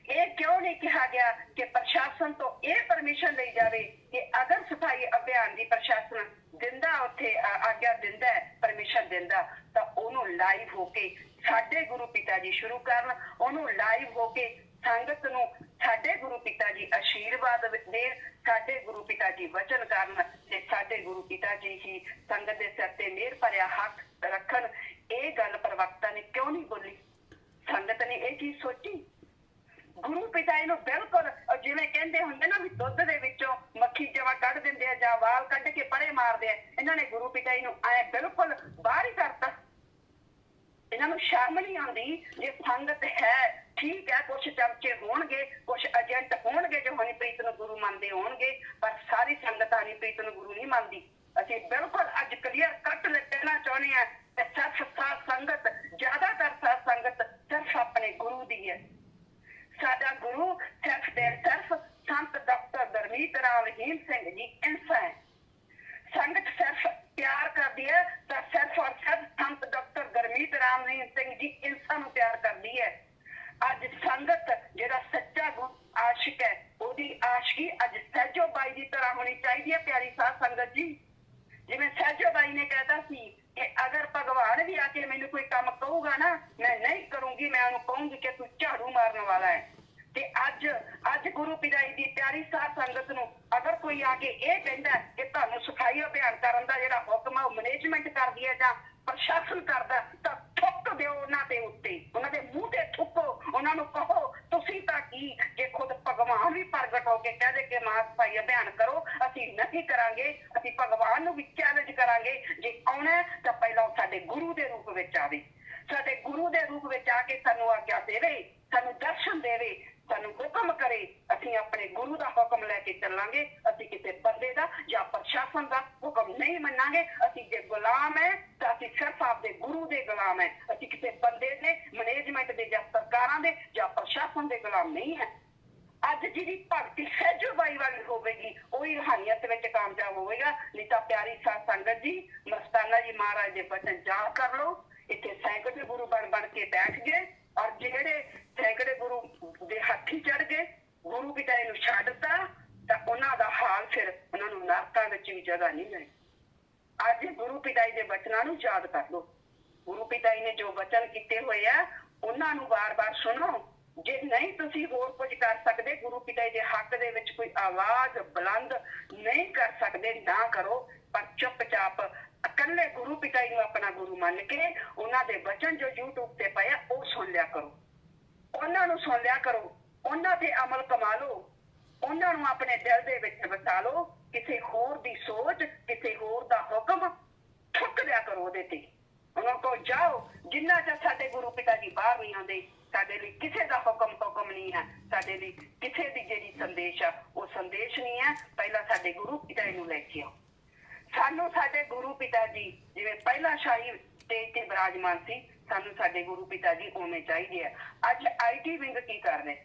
ਇਹ ਕਿਉਂ ਨਹੀਂ ਕਿਹਾ ਗਿਆ ਕਿ ਪ੍ਰਸ਼ਾਸਨ ਤੋਂ ਇਹ ਪਰਮਿਸ਼ਨ ਲਈ ਜਾਵੇ ਕਿ ਅਗਰ ਸਫਾਈ ਅਭਿਆਨ ਦੀ ਪ੍ਰਸ਼ਾਸਨ ਦਿੰਦਾ, ਉੱਥੇ ਆਗਿਆ ਦਿੰਦਾ ਹੈ, ਪਰਮਿਸ਼ਨ ਦਿੰਦਾ, ਤਾਂ ਉਹਨੂੰ ਲਾਈਵ ਹੋ ਕੇ ਸਾਡੇ ਗੁਰੂ ਪਿਤਾ ਜੀ ਸ਼ੁਰੂ ਕਰਨ, ਉਹਨੂੰ ਲਾਈਵ ਹੋ ਕੇ ਸੰਗਤ ਨੂੰ ਸਾਡੇ ਗੁਰੂ ਪਿਤਾ ਜੀ ਆਸ਼ੀਰਵਾਦ ਦੇਣ, ਸਾਡੇ ਗੁਰੂ ਪਿਤਾ ਜੀ ਵਚਨ ਕਰਨ ਤੇ ਸਾਡੇ ਗੁਰੂ ਪਿਤਾ ਜੀ ਹੀ ਸੰਗਤ ਦੇ ਸਿਰ ਤੇ ਮਿਹਰ ਭਰਿਆ ਹੱਥ ਰੱਖਣ। ਇਹ ਗੱਲ ਪ੍ਰਵਕਤਾ ਨੇ ਕਿਉਂ ਨਹੀਂ ਬੋਲੀ? ਸੰਗਤ ਨੇ ਇਹ ਚੀਜ਼ ਸੋਚੀ? ਗੁਰੂ ਪਿਤਾ ਇਹਨੂੰ ਬਿਲਕੁਲ ਜਿਵੇਂ ਕਹਿੰਦੇ ਹੁੰਦੇ ਨਾ ਵੀ ਦੁੱਧ ਦੇ ਵਿੱਚੋਂ ਮੱਖੀ ਜਵਾ ਕੱਢ ਦਿੰਦੇ ਆ ਜਾਂ ਵਾਲ ਕੱਢ ਕੇ ਪਰੇ ਮਾਰਦੇ ਆ, ਇਹਨਾਂ ਨੇ ਗੁਰੂ ਪਿਤਾ ਜੀ ਨੂੰ ਐ ਬਿਲਕੁਲ ਬਾਹਰ ਹੀ ਕਰਤਾ। ਇਹਨਾਂ ਨੂੰ ਸ਼ਰਮ ਨਹੀਂ ਆਉਂਦੀ? ਜੇ ਸੰਗਤ ਹੈ ਠੀਕ ਹੈ, ਕੁਛ ਚਮਚੇ ਹੋਣਗੇ, ਕੁਛ ਏਜੰਟ ਹੋਣਗੇ ਜੋ ਹਨੀਪ੍ਰੀਤ ਨੂੰ ਗੁਰੂ ਮੰਨਦੇ ਹੋਣਗੇ, ਪਰ ਸਾਰੀ ਸੰਗਤ ਹਨੀਪ੍ਰੀਤ ਨੂੰ ਗੁਰੂ ਨਹੀਂ ਮੰਨਦੀ। ਅਸੀਂ ਬਿਲਕੁਲ ਅੱਜ ਕਲੀਅਰ ਕੱਟ ਕਹਿਣਾ ਚਾਹੁੰਦੇ ਹਾਂ ਕਿ ਸਿਰਫ ਸਾਧ ਸੰਗਤ, ਜ਼ਿਆਦਾਤਰ ਸਾਧ ਸੰਗਤ ਸਿਰਫ ਆਪਣੇ ਗੁਰੂ ਦੀ ਹੈ। ਸਾਡਾ ਗੁਰੂ ਸਿਰਫ ਤੇ ਸਿਰਫ ਸੰਤ ਡਾਕਟਰ ਗੁਰਮੀਤ ਰਾਮ ਰਹੀਮ ਸਿੰਘ ਜੀ ਇੰਸਾ ਹੈ। ਸੰਗਤ ਸਿਰਫ ਪਿਆਰ ਕਰਦੀ ਹੈ ਤਾਂ ਸਿਰਫ ਔਰ ਸਿਰਫ ਸੰਤ ਡਾਕਟਰ ਗੁਰਮੀਤ ਰਾਮ ਰਹੀਮ ਸਿੰਘ ਜੀ ਇੰਸਾ ਨੂੰ ਪਿਆਰ ਕਰਦੀ ਹੈ। ਅੱਜ ਸੰਗਤ ਜਿਹੜਾ ਸੱਚਾ ਗੁਰੂ ਆਸ਼ਿਕ ਹੈ, ਉਹਦੀ ਆਸ਼ਕੀ ਅੱਜ ਸਹਿਜੋ ਬਾਈ ਦੀ ਤਰ੍ਹਾਂ ਹੋਣੀ ਚਾਹੀਦੀ ਹੈ। ਪਿਆਰੀ ਸਾਧ ਸੰਗਤ ਜੀ, ਜਿਵੇਂ ਸਹਿਜੋ ਬਾਈ ਨੇ ਕਹਿਤਾ ਸੀ ਕਿ ਅਗਰ ਭਗਵਾਨ ਵੀ ਆ ਕੇ ਮੈਨੂੰ ਕੋਈ ਕੰਮ ਕਹੂਗਾ ਨਾ, ਮੈਂ ਨਹੀਂ ਕਰੂੰਗੀ, ਮੈਂ ਉਹਨੂੰ ਕਹੂੰਗੀ ਕਿ ਤੂੰ ਝਾੜੂ ਮਾਰਨ ਵਾਲਾ ਹੈ। ਤੇ ਅੱਜ ਗੁਰੂ ਪਿਤਾ ਜੀ ਦੀ ਪਿਆਰੀ ਸਾਧ ਸੰਗਤ ਨੂੰ ਅਗਰ ਕੋਈ ਆ ਕੇ ਇਹ ਕਹਿੰਦਾ ਕਿ ਤੁਹਾਨੂੰ ਸਫਾਈ ਅਭਿਆਨ ਕਰਨ ਦਾ ਜਿਹੜਾ ਹੁਕਮ ਹੈ ਉਹ ਮੈਨੇਜਮੈਂਟ ਕਰਦੀ ਹੈ ਜਾਂ ਪ੍ਰਸ਼ਾਸਨ ਕਰਦਾ, ਤਾਂ ਥੁੱਕ ਦਿਓ ਉਹਨਾਂ ਦੇ ਉੱਤੇ, ਉਹਨਾਂ ਦੇ ਮੂੰਹ ਤੇ ਥੁੱਕੋ, ਉਹਨਾਂ ਨੂੰ ਕਹੋ ਤੁਸੀਂ ਤਾਂ ਕੀ, ਜੇ ਖੁਦ ਭਗਵਾਨ ਵੀ ਪ੍ਰਗਟ ਹੋ ਕੇ ਕਹਿ ਦੇ ਕਿ ਮਾਂ ਸਫਾਈ ਅਭਿਆਨ ਕਰੋ, ਅਸੀਂ ਨਹੀਂ ਕਰਾਂਗੇ, ਅਸੀਂ ਭਗਵਾਨ ਨੂੰ ਵੀ ਚੈਲੰਜ ਕਰਾਂਗੇ। ਜੇ ਆਉਣਾ ਤਾਂ ਪਹਿਲਾਂ ਸਾਡੇ ਗੁਰੂ ਦੇ ਰੂਪ ਵਿੱਚ ਆਵੇ, ਸਾਡੇ ਗੁਰੂ ਦੇ ਰੂਪ ਵਿੱਚ ਆ ਕੇ ਸਾਨੂੰ ਆਗਿਆ ਦੇਵੇ, ਸਾਨੂੰ ਦਰਸ਼ਨ ਦੇਵੇ, ਸਾਨੂੰ ਹੁਕਮ ਕਰੇ। ਅਸੀਂ ਆਪਣੇ ਗੁਰੂ ਦਾ ਹੁਕਮ ਲੈ ਕੇ ਚੱਲਾਂਗੇ। ਅਸੀਂ ਕਿਸੇ ਬੰਦੇ ਦਾ ਜਾਂ ਪ੍ਰਸ਼ਾਸਨ ਦਾ ਹੁਕਮ ਨਹੀਂ ਮੰਨਾਂਗੇ। ਅਸੀਂ ਜੇ ਗੁਲਾਮ ਹੈ ਤਾਂ ਅਸੀਂ ਸਿਰਫ ਆਪਦੇ ਗੁਰੂ ਦੇ ਗੁਲਾਮ ਹੈ। ਅਸੀਂ ਕਿਸੇ ਬੰਦੇ ਦੇ, ਮੈਨੇਜਮੈਂਟ ਦੇ ਜਾਂ ਸਰਕਾਰਾਂ ਦੇ ਜਾਂ ਪ੍ਰਸ਼ਾਸਨ ਦੇ ਗੁਲਾਮ ਨਹੀਂ ਹੈ। ਅੱਜ ਜਿਹਦੀ ਭਗਤੀ ਸਹਿਜੋ ਬਾਈ ਵਾਲੀ ਹੋਵੇਗੀ ਉਹੀ ਰੂਹਾਨੀਅਤ ਵਿੱਚ ਕਾਮਯਾਬ ਹੋਵੇਗਾ। ਨਹੀਂ ਤਾਂ ਪਿਆਰੀ ਸਾਧ ਸੰਗਤ ਜੀ, ਮਸਤਾਨਾ ਜੀ ਮਹਾਰਾਜ ਦੇ ਬਚਨ ਯਾਦ ਕਰ ਲਓ। ਇੱਥੇ ਸੈਂਕੜੇ ਗੁਰੂ ਬਣ ਕੇ ਬੈਠ ਗਏ ਔਰ ਜਿਹੜੇ ਸੈਂਕੜੇ ਗੁਰੂ ਦੇ ਹੱਥੀ ਚੜ ਗਏ, ਗੁਰੂ ਪਿਤਾ ਨੂੰ ਛੱਡਤਾ, ਤਾਂ ਉਹਨਾਂ ਦਾ ਹਾਲ ਫਿਰ ਉਹਨਾਂ ਨੂੰ ਨਰਕਾਂ ਵਿੱਚ ਵੀ ਜਗ੍ਹਾ ਨਹੀਂ ਮਿਲੀ। ਅੱਜ ਗੁਰੂ ਪਿਤਾ ਜੀ ਦੇ ਬਚਨਾਂ ਨੂੰ ਯਾਦ ਕਰ ਲਓ। ਗੁਰੂ ਪਿਤਾ ਜੀ ਨੇ ਜੋ ਬਚਨ ਕੀਤੇ ਹੋਏ ਆ ਉਹਨਾਂ ਨੂੰ ਵਾਰ-ਵਾਰ ਸੁਣੋ। ਜੇ ਨਹੀਂ ਤੁਸੀਂ ਹੋਰ ਕੁਝ ਕਰ ਸਕਦੇ, ਗੁਰੂ ਪਿਤਾ ਜੀ ਦੇ ਹੱਕ ਦੇ ਵਿੱਚ ਕੋਈ ਆਵਾਜ਼ ਬੁਲੰਦ ਨਹੀਂ ਕਰ ਸਕਦੇ, ਨਾ ਕਰੋ, ਪਰ ਚੁੱਪਚਾਪ ਇਕੱਲੇ ਗੁਰੂ ਪਿਤਾ ਜੀ ਨੂੰ ਆਪਣਾ ਗੁਰੂ ਮੰਨ ਕੇ ਉਹਨਾਂ ਦੇ ਬਚਨ ਜੋ YouTube ਤੇ ਪਏ ਆ ਉਹ ਸੁਣ ਲਿਆ ਕਰੋ, ਉਹਨਾਂ ਨੂੰ ਸੁਣ ਲਿਆ ਕਰੋ, ਉਹਨਾਂ ਤੇ ਅਮਲ ਕਮਾ ਲਓ, ਉਹਨਾਂ ਨੂੰ ਆਪਣੇ ਦਿਲ ਦੇ ਵਿੱਚ ਵਸਾ ਲਓ। ਕਿਸੇ ਹੋਰ ਦੀ ਸੋਚ, ਕਿਸੇ ਹੋਰ ਦਾ ਹੁਕਮ ਠੁੱਕ ਲਿਆ ਕਰੋ ਉਹਦੇ ਤੇ। ਉਹਨਾਂ ਕੋਲ ਜਾਓ, ਜਿੰਨਾ ਚਿਰ ਸਾਡੇ ਗੁਰੂ ਪਿਤਾ ਜੀ ਬਾਹਰ ਨਹੀਂ ਆਉਂਦੇ, ਸਾਡੇ ਲਈ ਕਿਸੇ ਦਾ ਹੁਕਮ ਨਹੀਂ ਹੈ, ਸਾਡੇ ਲਈ ਕਿਸੇ ਦੀ ਜਿਹੜੀ ਸੰਦੇਸ਼ ਆ ਉਹ ਸੰਦੇਸ਼ ਨਹੀਂ ਹੈ। ਪਹਿਲਾਂ ਸਾਡੇ ਗੁਰੂ ਪਿਤਾ ਜੀ ਨੂੰ ਲੈ ਕੇ ਆਓ। ਸਾਨੂੰ ਸਾਡੇ ਗੁਰੂ ਪਿਤਾ ਜੀ ਜਿਵੇਂ ਪਹਿਲਾਂ ਸ਼ਾਹੀ ਸਟੇਜ ਤੇ ਵਿਰਾਜਮਾਨ ਸੀ, ਸਾਨੂੰ ਸਾਡੇ ਗੁਰੂ ਪਿਤਾ ਜੀ ਉਵੇਂ ਚਾਹੀਦੇ ਆ। ਅੱਜ IT ਵਿੰਗ ਕੀ ਕਰ ਰਹੇ?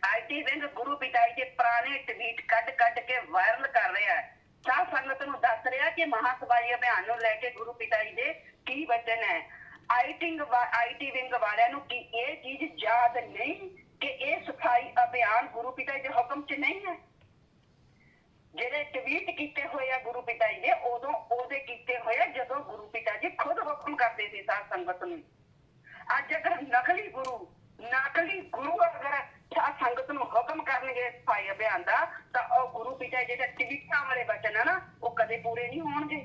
IT ਵਿੰਗ ਗੁਰੂ ਪਿਤਾ ਜੀ ਦੇ ਪੁਰਾਣੇ ਟਵੀਟ ਕੱਢ ਕੇ ਵਾਇਰਲ ਕਰ ਰਿਹਾ ਹੈ। ਸਾਧ ਸੰਗਤ ਨੂੰ ਦੱਸ ਰਿਹਾ ਕਿ ਮਹਾਸਭਾਈ ਅਭਿਆਨ ਨੂੰ ਲੈ ਕੇ ਗੁਰੂ ਪਿਤਾ ਜੀ ਦੇ ਕੀ ਵਚਨ ਹੈ। IT ਵਿੰਗ ਵਾਲਿਆਂ ਨੂੰ ਕੀ ਇਹ ਚੀਜ਼ ਯਾਦ ਨਹੀਂ ਕਿ ਇਹ ਸਫਾਈ ਅਭਿਆਨ ਗੁਰੂ ਪਿਤਾ ਜੀ ਦੇ ਹੁਕਮ 'ਚ ਨਹੀਂ ਹੈ? ਜਿਹੜੇ ਟਵੀਟ ਕੀਤੇ ਹੋਏ ਆ ਗੁਰੂ ਪਿਤਾ ਜੀ ਦੇ ਉਦੋਂ ਉਹਦੇ ਕੀਤੇ ਹੋਏ ਆ ਜਦੋਂ ਗੁਰੂ ਪਿਤਾ ਜੀ ਖੁਦ ਹੁਕਮ ਕਰਦੇ ਸੀ ਸਾਧ ਸੰਗਤ ਨੂੰ। ਅੱਜ ਅਗਰ ਨਕਲੀ ਗੁਰੂ ਅਗਰ ਸਾਧ ਸੰਗਤ ਨੂੰ ਹੁਕਮ ਕਰਨਗੇ ਸਫਾਈ ਅਭਿਆਨ ਦਾ ਤਾਂ ਉਹ ਗੁਰੂ ਪਿਤਾ ਜਿਹੜੇ ਟਵੀਟਾਂ ਵਾਲੇ ਬਚਨ ਆ ਨਾ ਉਹ ਕਦੇ ਪੂਰੇ ਨਹੀਂ ਹੋਣਗੇ।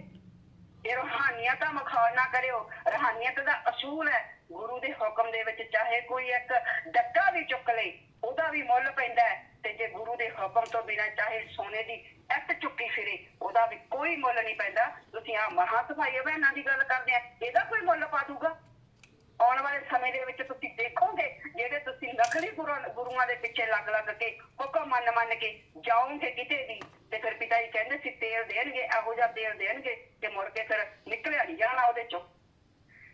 ਇਹ ਰੂਹਾਨੀਅਤ ਦਾ ਮਖੌਲ ਨਾ ਕਰਿਓ। ਰੂਹਾਨੀਅਤ ਦਾ ਅਸੂਲ ਹੈ ਗੁਰੂ ਦੇ ਹੁਕਮ ਦੇ ਵਿੱਚ ਚਾਹੇ ਕੋਈ ਇੱਕ ਡੱਕਾ ਵੀ ਚੁੱਕ ਲੇ ਉਹਦਾ ਵੀ ਮੁੱਲ ਪੈਂਦਾ ਹੈ, ਤੇ ਜੇ ਗੁਰੂ ਦੇ ਹੁਕਮ ਤੋਂ ਬਿਨਾਂ ਚਾਹੇ ਸੋਨੇ ਦੀ ਇੱਟ ਚੁੱਕੀ ਫਿਰੇ ਉਹਦਾ ਵੀ ਕੋਈ ਮੁੱਲ ਨਹੀਂ ਪੈਂਦਾ। ਤੁਸੀਂ ਆ ਮਹਾਂ ਸਫਾਈ ਅਭਿਆਨਾਂ ਦੀ ਗੱਲ ਕਰਦੇ ਆ, ਇਹਦਾ ਕੋਈ ਮੁੱਲ ਪਾ ਦੂਗਾ? ਆਉਣ ਵਾਲੇ ਸਮੇਂ ਦੇ ਵਿੱਚ ਤੁਸੀਂ ਦੇਖੋਗੇ ਜਿਹੜੇ ਤੁਸੀਂ ਨਕਲੀ ਗੁਰੂਆਂ ਦੇ ਪਿੱਛੇ ਲੱਗ ਕੇ ਹੁਕਮ ਮੰਨ ਕੇ ਜਾਓਗੇ ਕਿਤੇ ਵੀ, ਤੇ ਫਿਰ ਪਿਤਾ ਜੀ ਕਹਿੰਦੇ ਸੀ ਤੇਲ ਦੇਣਗੇ, ਇਹੋ ਜਿਹਾ ਤੇਲ ਦੇਣਗੇ ਤੇ ਮੁੜ ਕੇ ਫਿਰ ਨਿਕਲਿਆ ਨਹੀਂ ਜਾਣਾ ਉਹਦੇ ਚੋਂ।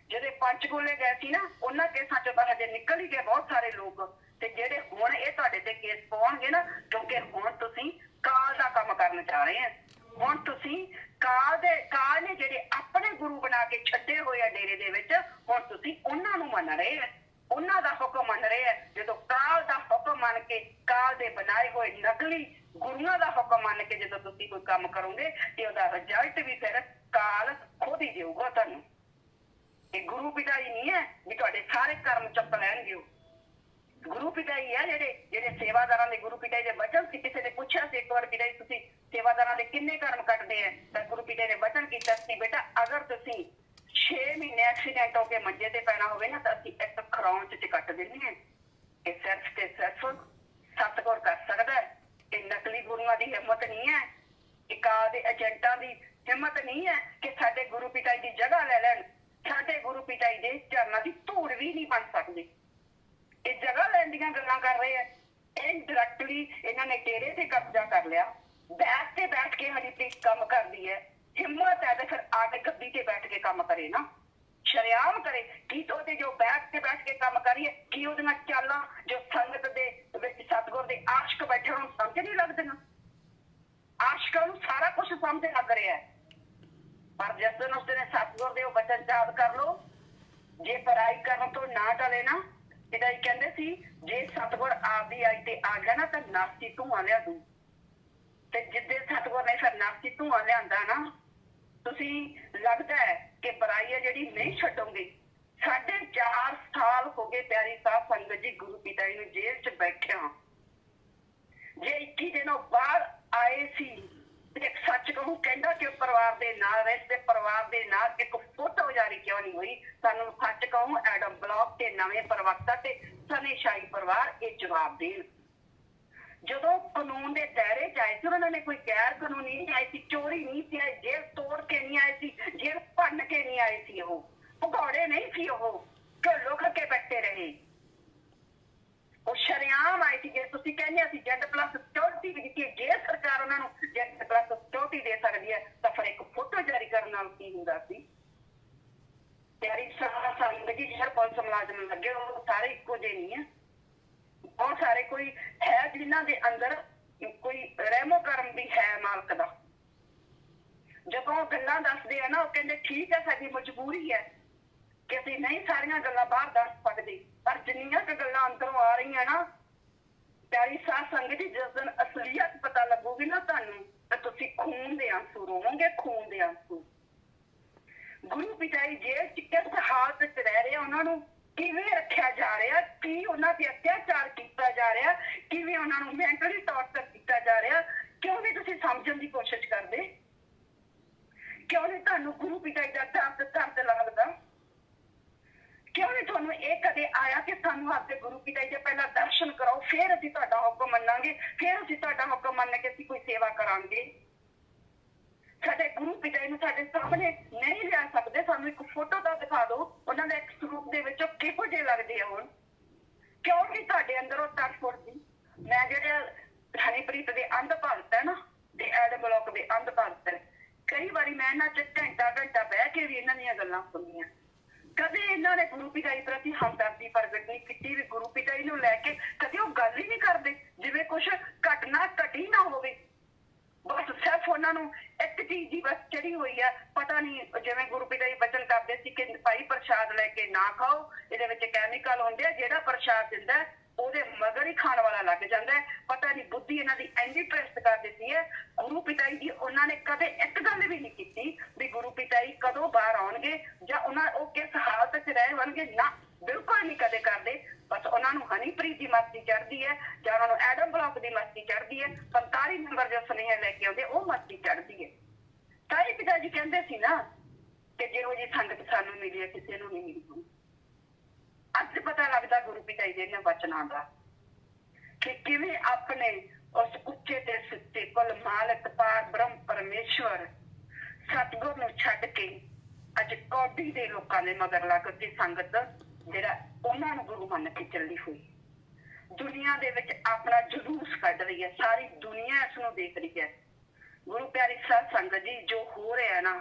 ਜਿਹੜੇ ਪੰਚਕੂਲੇ ਗਏ ਸੀ ਨਾ ਉਹਨਾਂ ਕੇਸਾਂ ਚੋਂ ਤਾਂ ਹਜੇ ਨਿਕਲ ਹੀ ਗਏ ਬਹੁਤ ਸਾਰੇ ਲੋਕ, ਤੇ ਜਿਹੜੇ ਹੁਣ ਇਹ ਤੁਹਾਡੇ ਤੇ ਕੇਸ ਪਾਉਣਗੇ ਨਾ, ਕਿਉਂਕਿ ਹੁਣ ਤੁਸੀਂ ਕਾਲ ਦਾ ਕੰਮ ਕਰਨ ਜਾ ਰਹੇ ਆ। ਹੁਣ ਤੁਸੀਂ ਕਾਲ ਨੇ ਜਿਹੜੇ ਆਪਣੇ ਗੁਰੂ ਬਣਾ ਕੇ ਛੱਡੇ ਹੋਏ ਆ ਡੇਰੇ ਦੇ ਵਿੱਚ, ਹੁਣ ਤੁਸੀਂ ਉਹਨਾਂ ਨੂੰ ਮੰਨ ਰਹੇ ਆ, ਉਹਨਾਂ ਦਾ ਹੁਕਮ ਮੰਨ ਰਹੇ ਆ। ਜਦੋਂ ਕਾਲ ਦਾ ਹੁਕਮ ਮੰਨ ਕੇ ਕਾਲ ਦੇ ਬਣਾਏ ਹੋਏ ਨਕਲੀ ਗੁਰੂਆਂ ਦਾ ਹੁਕਮ ਮੰਨ ਕੇ ਜਦੋਂ ਤੁਸੀਂ ਕੋਈ ਕੰਮ ਕਰੋਗੇ ਤੇ ਉਹਦਾ ਰਿਜ਼ਲਟ ਵੀ ਫਿਰ ਕਾਲ ਖੁਦ ਹੀ ਦੇਊਗਾ ਤੁਹਾਨੂੰ। ਇਹ ਗੁਰੂ ਪਿਤਾ ਜੀ ਨਹੀਂ ਹੈ ਵੀ ਤੁਹਾਡੇ ਸਾਰੇ ਕਰਮ ਚੁੱਕ ਲੈਣਗੇ। ਉਹ ਗੁਰੂ ਪਿਤਾ ਜੀ ਹੈ ਜਿਹੜੇ ਸੇਵਾਦਾਰਾਂ ਦੇ ਗੁਰੂ ਪਿਤਾ ਜੀ ਦੇ ਵਚਨ ਸੀ। ਕਿਸੇ ਨੇ ਪੁੱਛਿਆ ਸੀ ਇੱਕ ਵਾਰ ਪਿਤਾ ਜੀ ਤੁਸੀਂ ਸੇਵਾਦਾਰਾਂ ਦੇ ਕਿੰਨੇ ਕਰਮ ਕੱਟਦੇ ਆ, ਤਾਂ ਗੁਰੂ ਪਿਤਾ ਨੇ ਵਚਨ ਕੀਤਾ ਸੀ ਬੇਟਾ ਅਗਰ ਤੁਸੀਂ 6 ਮਹੀਨੇ ਐਕਸੀਡੈਂਟ ਹੋ ਕੇ ਮੰਜੇ ਤੇ ਪੈਣਾ ਹੋਵੇ ਨਾ ਤਾਂ ਅਸੀਂ ਇੱਕ ਖਰੌਂਚ ਚ ਕੱਟ ਦਿੰਦੇ ਹਾਂ। ਇਹ ਸਿਰਫ ਤੇ ਸਿਰਫ ਸਤਿਗੁਰ ਕਰ ਸਕਦਾ ਹੈ। ਇਹ ਨਕਲੀ ਗੁਰੂਆਂ ਦੀ ਹਿੰਮਤ ਨਹੀਂ ਹੈ, ਇਹ ਕਾਲ ਦੇ ਏਜੰਟਾਂ ਦੀ ਹਿੰਮਤ ਨਹੀਂ ਹੈ ਕਿ ਸਾਡੇ ਗੁਰੂ ਪਿਤਾ ਜੀ ਦੀ ਜਗ੍ਹਾ ਲੈ ਲੈਣ। ਸਾਡੇ ਗੁਰੂ ਪਿਤਾ ਜੀ ਦੇ ਚਰਨਾਂ ਦੀ ਧੂੜ ਵੀ ਨਹੀਂ ਬਣ ਸਕਦੇ। ਇਹ ਜਗ੍ਹਾ ਲੈਣ ਦੀਆਂ ਗੱਲਾਂ ਕਰ ਰਹੇ ਆ। ਇਨਡਾਇਰੈਕਟਲੀ ਇਹਨਾਂ ਨੇ ਡੇਰੇ ਤੇ ਕਬਜ਼ਾ ਕਰ ਲਿਆ। ਬੈਠ ਕੇ ਹਨੀਪ੍ਰੀਤ ਕੰਮ ਕਰਦੀ ਹੈ। ਹਿੰਮਤ ਹੈ ਤੇ ਫਿਰ ਆ ਕੇ ਗੱਦੀ ਤੇ ਬੈਠ ਕੇ ਕੰਮ ਕਰੇ ਨਾ, ਸ਼ਰਿਆਮ ਕਰੇ। ਕੀ ਉਹਦੇ ਜੋ ਬੈਠ ਕੇ ਕੰਮ ਕਰੀਏ ਕੀ ਉਹਦੀਆਂ ਚਾਲਾਂ ਜੋ ਸੰਗਤ ਦੇ ਵਿੱਚ ਸਤਿਗੁਰ ਦੇ ਆਸ਼ਕ ਬੈਠੇ ਉਹਨੂੰ ਸਮਝ ਨਹੀਂ ਲੱਗਦੀਆਂ? ਆਸ਼ਕਾਂ ਨੂੰ ਸਾਰਾ ਕੁਝ ਸਮਝ ਲੱਗ ਰਿਹਾ ਹੈ, ਪਰ ਜਿਸ ਦਿਨ ਉਸਨੇ ਸਤਿਗੁਰ ਦੇ ਉਹ ਬਚਨ ਯਾਦ ਕਰ ਲਓ, ਜੇ ਪਰਾਈ ਕਰਨ ਤੋਂ ਨਾ ਟਲੇ ਨਾ, ਪਿਤਾ ਜੀ ਕਹਿੰਦੇ ਸੀ ਜੇ ਸਤਿਗੁਰ ਆਪਦੀ ਆਈ ਤੇ ਆ ਗਿਆ ਨਾ ਤਾਂ ਨਾਸੀ ਧੂੰਆਂ ਲਿਆ ਦੂ। ਤੇ ਜਿੱਦੇ ਸਤਿਗੁਰ ਨੇ ਫਿਰ ਨਾਸੀ ਧੂੰਆਂ ਲਿਆਂਦਾ ਨਾ, ਤੁਸੀਂ ਲੱਗਦਾ ਹੈ ਕਿ ਪਰਾਈ ਹੈ ਜਿਹੜੀ ਨਹੀਂ ਛੱਡੋਗੇ। 4.5 ਸਾਲ ਹੋ ਗਏ ਪਿਆਰੀ ਸਾਧ ਸੰਗਤ ਜੀ ਗੁਰੂ ਪਿਤਾ ਜੀ ਨੂੰ ਜੇਲ੍ਹ 'ਚ ਬੈਠਿਆ। ਜੇ 21 ਦਿਨੋਂ ਬਾਅਦ ਆਏ ਸੀ ਤੇ ਸੱਚ ਕਹੂੰ ਕਹਿੰਦਾ ਕਿ ਪਰਿਵਾਰ ਦੇ ਨਾਲ ਰਹਿੰਦੇ ਪਰਿਵਾਰ ਦੇ ਨਾਲ ਇੱਕ ਫੋਟੋ ਜਾਰੀ ਕਿਉਂ ਨਹੀਂ ਹੋਈ? ਸਾਨੂੰ ਸੱਚ ਕਹੂੰ ਐਡਮ ਬਲੌਕ ਤੇ ਨਵੇਂ ਪ੍ਰਵਕਤਾ ਤੇ ਸਨੇਸ਼ਾਹੀ ਪਰਿਵਾਰ ਇਹ ਜਵਾਬ ਦੇਣ। ਜਦੋਂ ਕਾਨੂੰਨ ਦੇ ਦਾਇਰੇ 'ਚ ਆਏ ਸੀ ਉਹਨਾਂ ਨੇ ਕੋਈ ਗੈਰ ਕਾਨੂੰਨੀ ਨਹੀਂ ਆਏ ਸੀ, ਚੋਰੀ ਨਹੀਂ ਸੀ ਆਏ, ਜੇਲ੍ਹ ਤੋੜ ਕੇ ਨਹੀਂ ਆਏ ਸੀ, ਜੇਲ੍ਹ ਭੰਨ ਕੇ ਨਹੀਂ ਆਏ ਸੀ, ਉਹ ਭਗੌੜੇ ਨਹੀਂ ਸੀ, ਉਹ ਢੋਲੋ ਖਾ ਕੇ ਬੈਠੇ ਰਹੇ। ਉਹ ਸ਼ਰਿਆਮ ਆਏ ਸੀ। ਜੇ ਤੁਸੀਂ ਕਹਿੰਦੇ ਅਸੀਂ ਜੈਡ ਪਲੱਸ ਸਿਕਿਉਰਿਟੀ ਵੀ ਦਿੱਤੀ, ਜੇ ਸਰਕਾਰ ਉਹਨਾਂ ਨੂੰ ਜੈਡ ਪਲੱਸ ਸਿਕਿਉਰਿਟੀ ਦੇ ਸਕਦੀ ਹੈ ਤਾਂ ਫਿਰ ਇੱਕ ਫੋਟੋ ਜਾਰੀ ਕਰਨ ਨਾਲ ਕੀ ਹੁੰਦਾ ਸੀ? ਪਿਆਰੀ ਸਾਰਾ ਸੰਗਤ ਜੀ ਜਿਹੜਾ ਪੁਲਿਸ ਮੁਲਾਜ਼ਮ ਲੱਗੇ ਉਹ ਸਾਰੇ ਇੱਕੋ ਜਿਹੇ ਨਹੀਂ ਹੈ। ਬਹੁਤ ਸਾਰੇ ਕੋਈ ਹੈ ਜਿਨ੍ਹਾਂ ਦੇ ਅੰਦਰ ਕੋਈ ਰਹਿਮੋ ਕਰਮ ਵੀ ਹੈ ਮਾਲਕ ਦਾ। ਜਦੋਂ ਉਹ ਗੱਲਾਂ ਦੱਸਦੇ ਆ ਨਾ ਉਹ ਕਹਿੰਦੇ ਠੀਕ ਹੈ ਸਾਡੀ ਮਜਬੂਰੀ ਹੈ ਕਿ ਅਸੀਂ ਨਹੀਂ ਸਾਰੀਆਂ ਗੱਲਾਂ ਬਾਹਰ ਦੱਸ ਸਕਦੇ, ਪਰ ਜਿੰਨੀਆਂ ਕੁ ਗੱਲਾਂ ਅੰਦਰੋਂ ਆ ਰਹੀਆਂ ਨਾ ਪਿਆਰੀ ਸਾਧ ਸੰਗਤ ਜੀ ਜਿਸ ਦਿਨ ਅਸਲੀਅਤ ਪਤਾ ਲੱਗੂਗੀ ਨਾ ਤੁਹਾਨੂੰ ਤਾਂ ਤੁਸੀਂ ਖੂਨ ਦੇ ਆਂਸੂ ਰੋਵੋਗੇ, ਖੂਨ ਦੇ ਆਂਸੂ। ਗੁਰੂ ਪਿਤਾ ਜੀ ਜੇਲ੍ਹ 'ਚ ਕਿਸ ਹਾਲਤ 'ਚ ਰਹਿ ਰਹੇ ਉਹਨਾਂ ਨੂੰ ਕਿਵੇਂ ਰੱਖਿਆ ਜਾ ਰਿਹਾ, ਕੀ ਉਹਨਾਂ ਤੇ ਅਤਿਆਚਾਰ ਕੀਤਾ ਜਾ ਰਿਹਾ, ਕਿਵੇਂ ਉਹਨਾਂ ਨੂੰ ਮੈਂਟਲੀ ਟੌਰਚਰ ਕੀਤਾ ਜਾ ਰਿਹਾ, ਕਿਉਂ ਨਹੀਂ ਤੁਸੀਂ ਸਮਝਣ ਦੀ ਕੋਸ਼ਿਸ਼ ਕਰਦੇ? ਕਿਉਂ ਨਹੀਂ ਤੁਹਾਨੂੰ ਗੁਰੂ ਪਿਤਾ ਜੀ ਦਾ ਦਰਦ ਲੱਗਦਾ? ਕਿਉਂ ਨਹੀਂ ਤੁਹਾਨੂੰ ਇਹ ਕਦੇ ਆਇਆ ਕਿ ਸਾਨੂੰ ਆਪਦੇ ਗੁਰੂ ਪਿਤਾ ਜੀ ਦੇ ਪਹਿਲਾਂ ਦਰਸ਼ਨ ਕਰਾਓ ਫਿਰ ਅਸੀਂ ਤੁਹਾਡਾ ਹੁਕਮ ਮੰਨਾਂਗੇ, ਫਿਰ ਅਸੀਂ ਤੁਹਾਡਾ ਹੁਕਮ ਮੰਨ ਕੇ ਅਸੀਂ ਕੋਈ ਸੇਵਾ ਕਰਾਂਗੇ? ਸਾਡੇ ਗੁਰੂ ਪਿਤਾ ਜੀ ਨੂੰ ਸਾਡੇ ਸਾਹਮਣੇ ਨਹੀਂ ਲਿਆ ਸਕਦੇ, ਸਾਨੂੰ ਇੱਕ ਫੋਟੋ ਤਾਂ ਦਿਖਾ ਦਿਓ ਉਹਨਾਂ ਦੇ ਇੱਕ ਸਰੂਪ ਦੇ ਵਿੱਚ ਉਹ ਕਿਹੋ ਜਿਹੇ ਲੱਗਦੇ ਆ। ਹੁਣ ਕਿਉਂ ਨਹੀਂ ਤੁਹਾਡੇ ਅੰਦਰ ਉਹ ਤੜਫੜ ਸੀ? ਮੈਂ ਜਿਹੜੇ ਹਨੀਪ੍ਰੀਤ ਦੇ ਅੰਧ ਭਗਤ ਹੈ ਨਾ ਤੇ ਐਡ ਬਲੌਕ ਦੇ ਅੰਧ ਭਗਤ ਹੈ, ਕਈ ਵਾਰੀ ਮੈਂ ਇਹਨਾਂ 'ਚ ਘੰਟਾ ਬਹਿ ਕੇ ਵੀ ਇਹਨਾਂ ਦੀਆਂ ਗੱਲਾਂ ਸੁਣੀਆਂ। ਕਦੇ ਇਹਨਾਂ ਨੇ ਗੁਰੂ ਪਿਤਾ ਜੀ ਪ੍ਰਤੀ ਹਮਦਰਦੀ ਪ੍ਰਗਟ ਨਹੀਂ ਕੀਤੀ ਵੀ ਗੁਰੂ ਪਿਤਾ ਜੀ ਨੂੰ ਲੈ ਕੇ ਕਦੇ ਉਹ ਗੱਲ ਹੀ ਨਹੀਂ ਕਰਦੇ ਜਿਵੇਂ ਕੁਛ ਘਟਨਾ ਘਟੀ ਨਾ ਹੋਵੇ। ਬਸ ਸਿਰਫ ਉਹਨਾਂ ਨੂੰ ਇੱਕ ਚੀਜ਼ ਦੀ ਬਸ ਚੜੀ ਹੋਈ ਹੈ, ਪਤਾ ਨਹੀਂ ਜਿਵੇਂ ਗੁਰੂ ਪਿਤਾ ਜੀ ਬਚਨ ਕਰਦੇ ਸੀ ਕਿ ਭਾਈ ਪ੍ਰਸ਼ਾਦ ਲੈ ਕੇ ਨਾ ਖਾਓ, ਇਹਦੇ ਵਿੱਚ ਕੈਮੀਕਲ ਹੁੰਦੇ ਆ, ਜਿਹੜਾ ਪ੍ਰਸ਼ਾਦ ਦਿੰਦਾ ਉਹਦੇ ਮਗਰ ਹੀ ਖਾਣ ਵਾਲਾ ਲੱਗ ਜਾਂਦਾ ਹੈ। ਪਤਾ ਨਹੀਂ ਬੁੱਧੀ ਇਹਨਾਂ ਦੀ ਇੰਨੀ ਪ੍ਰੈਸਟ ਕਰ ਦਿੱਤੀ ਹੈ। ਗੁਰੂ ਪਿਤਾ ਜੀ ਉਹਨਾਂ ਨੇ ਕਦੇ ਇੱਕ ਗੱਲ ਵੀ ਨਹੀਂ ਕੀਤੀ ਵੀ ਗੁਰੂ ਪਿਤਾ ਜੀ ਕਦੋਂ ਬਾਹਰ ਆਉਣਗੇ ਜਾਂ ਉਹ ਕਿਸ ਹਾਲਤ 'ਚ ਰਹੇ ਹੋਣਗੇ। ਨਾ, ਬਿਲਕੁਲ ਨਹੀਂ ਕਦੇ ਕਰਦੇ। ਬਸ ਉਹਨਾਂ ਨੂੰ ਹਨੀਪ੍ਰੀਤ ਦੀ ਮਸਤੀ ਚੜ੍ਹਦੀ ਹੈ ਜਾਂ ਉਹਨਾਂ ਨੂੰ ਐਡਮ ਬਲੌਕ ਦੀ ਮਸਤੀ ਚੜ੍ਹਦੀ ਹੈ। 45 ਨੰਬਰ ਜੋ ਸੁਨੇਹੇ ਲੈ ਕੇ ਆਉਂਦੇ ਉਹ ਮਸਤੀ ਚੜ੍ਹਦੀ ਹੈ। ਤਾਂ ਹੀ ਪਿਤਾ ਜੀ ਕਹਿੰਦੇ ਸੀ ਨਾ ਕਿ ਜਿਹੋ ਜਿਹੀ ਸੰਗਤ ਸਾਨੂੰ ਮਿਲੀ ਹੈ ਕਿਸੇ ਨੂੰ ਨਹੀਂ ਮਿਲੀ। ਅੱਜ ਪਤਾ ਲੱਗਦਾ ਗੁਰੂ ਪਿਤਾ ਜੀ ਦੇ ਇਹਨਾਂ ਵਚਨਾਂ ਦਾ ਕਿ ਕਿਵੇਂ ਆਪਣੇ ਉਸ ਉੱਚੇ ਤੇ ਸੁੱਚੇ ਕੁਲ ਮਾਲਕ ਪਾਰ ਬ੍ਰਹਮ ਪਰਮੇਸ਼ਵਰ ਸਤਿਗੁਰ ਨੂੰ ਛੱਡ ਕੇ ਅੱਜ ਕੌਡੀ ਦੇ ਲੋਕਾਂ ਦੇ ਮਗਰ ਲੱਗ ਕੇ ਸੰਗਤ ਜਿਹੜਾ ਉਹਨਾਂ ਨੂੰ ਗੁਰੂ ਮੰਨ ਕੇ ਚੱਲੀ ਹੋਈ ਦੁਨੀਆ ਦੇ ਵਿੱਚ ਆਪਣਾ ਜਲੂਸ ਕੱਢ ਰਹੀ ਹੈ। ਸਾਰੀ ਦੁਨੀਆ ਇਸ ਨੂੰ ਦੇਖ ਰਹੀ ਹੈ। ਗੁਰੂ ਪਿਆਰੀ ਸਾਧ ਸੰਗਤ ਜੀ, ਜੋ ਹੋ ਰਿਹਾ ਨਾ,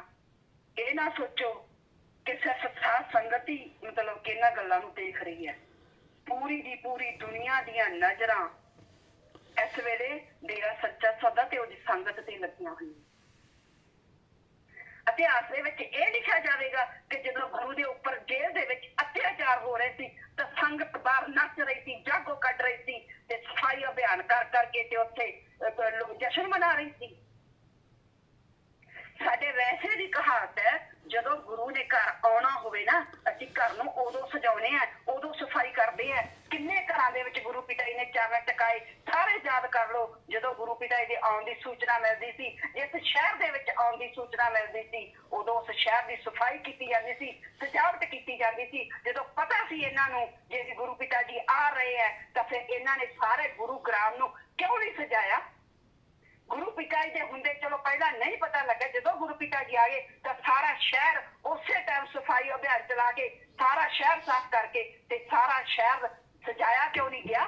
ਇਹ ਨਾ ਸੋਚੋ ਕਿ ਸਿਰਫ ਸਾਧ ਸੰਗਤ ਹੀ ਮਤਲਬ ਕਿ ਇਹਨਾਂ ਗੱਲਾਂ ਨੂੰ ਦੇਖ ਰਹੀ ਹੈ। ਪੂਰੀ ਦੀ ਪੂਰੀ ਦੁਨੀਆ ਦੀਆਂ ਨਜ਼ਰਾਂ ਇਸ ਵੇਲੇ ਡੇਰਾ ਸੱਚਾ ਸੌਦਾ ਤੇ ਉਹਦੀ ਸੰਗਤ ਤੇ ਲੱਗੀਆਂ ਹੋਈਆਂ। ਇਤਿਹਾਸ ਦੇ ਵਿੱਚ ਇਹ ਲਿਖਿਆ ਜਾਵੇਗਾ ਕਿ ਜਦੋਂ ਗੁਰੂ ਦੇ ਉੱਪਰ ਜੇਲ੍ਹ ਦੇ ਵਿੱਚ ਅਤਿਆਚਾਰ ਹੋ ਰਹੇ ਸੀ ਤਾਂ ਸੰਗਤ ਬਾਹਰ ਨੱਚ ਰਹੀ ਸੀ, ਜਾਗੋ ਕੱਢ ਰਹੀ ਸੀ ਤੇ ਸਫਾਈ ਅਭਿਆਨ ਕਰ ਕਰਕੇ ਤੇ ਉੱਥੇ ਜਸ਼ਨ ਮਨਾ ਰਹੀ ਸੀ। ਸਾਡੇ ਵੈਸੇ ਦੀ ਕਹਾਵਤ ਹੈ, ਜਦੋਂ ਗੁਰੂ ਨੇ ਘਰ ਆਉਣਾ ਹੋਵੇ ਨਾ, ਅਸੀਂ ਘਰ ਨੂੰ ਉਦੋਂ ਸਜਾਉਣੇ ਆ, ਉਦੋਂ ਸਫਾਈ ਕਰਦੇ ਆ। ਕਿੰਨੇ ਘਰਾਂ ਦੇ ਵਿੱਚ ਗੁਰੂ ਪਿਤਾ ਜੀ ਨੇ ਚਰਨ ਟਿਕਾਏ, ਸਾਰੇ ਯਾਦ ਕਰ ਲਓ। ਜਦੋਂ ਗੁਰੂ ਪਿਤਾ ਜੀ ਦੇ ਆਉਣ ਦੀ ਸੂਚਨਾ ਮਿਲਦੀ ਸੀ, ਜਿਸ ਸ਼ਹਿਰ ਦੇ ਵਿੱਚ ਆਉਣ ਦੀ ਸੂਚਨਾ ਮਿਲਦੀ ਸੀ, ਉਦੋਂ ਉਸ ਸ਼ਹਿਰ ਦੀ ਸਫਾਈ ਕੀਤੀ ਜਾਂਦੀ ਸੀ, ਸਜਾਵਟ ਕੀਤੀ ਜਾਂਦੀ ਸੀ। ਜਦੋਂ ਪਤਾ ਸੀ ਇਹਨਾਂ ਨੂੰ ਜੇ ਗੁਰੂ ਪਿਤਾ ਜੀ ਆ ਰਹੇ ਹੈ ਤਾਂ ਫਿਰ ਇਹਨਾਂ ਨੇ ਸਾਰੇ ਗੁਰੂ ਗ੍ਰਾਮ ਨੂੰ ਕਿਉਂ ਨਹੀਂ ਸਜਾਇਆ? ਗੁਰੂ ਪਿਤਾ ਜੀ ਦੇ ਹੁੰਦੇ ਚਲੋ ਪਹਿਲਾਂ ਨਹੀਂ ਪਤਾ ਲੱਗਾ, ਜਦੋਂ ਗੁਰੂ ਪਿਤਾ ਜੀ ਆ ਗਏ ਤਾਂ ਸਾਰਾ ਸ਼ਹਿਰ ਉਸੇ ਟਾਈਮ ਸਫਾਈ ਅਭਿਆਨ ਚਲਾ ਕੇ ਸਾਰਾ ਸ਼ਹਿਰ ਸਾਫ਼ ਕਰਕੇ ਤੇ ਸਾਰਾ ਸ਼ਹਿਰ ਸਜਾਇਆ ਕਿਉਂ ਨਹੀਂ ਗਿਆ?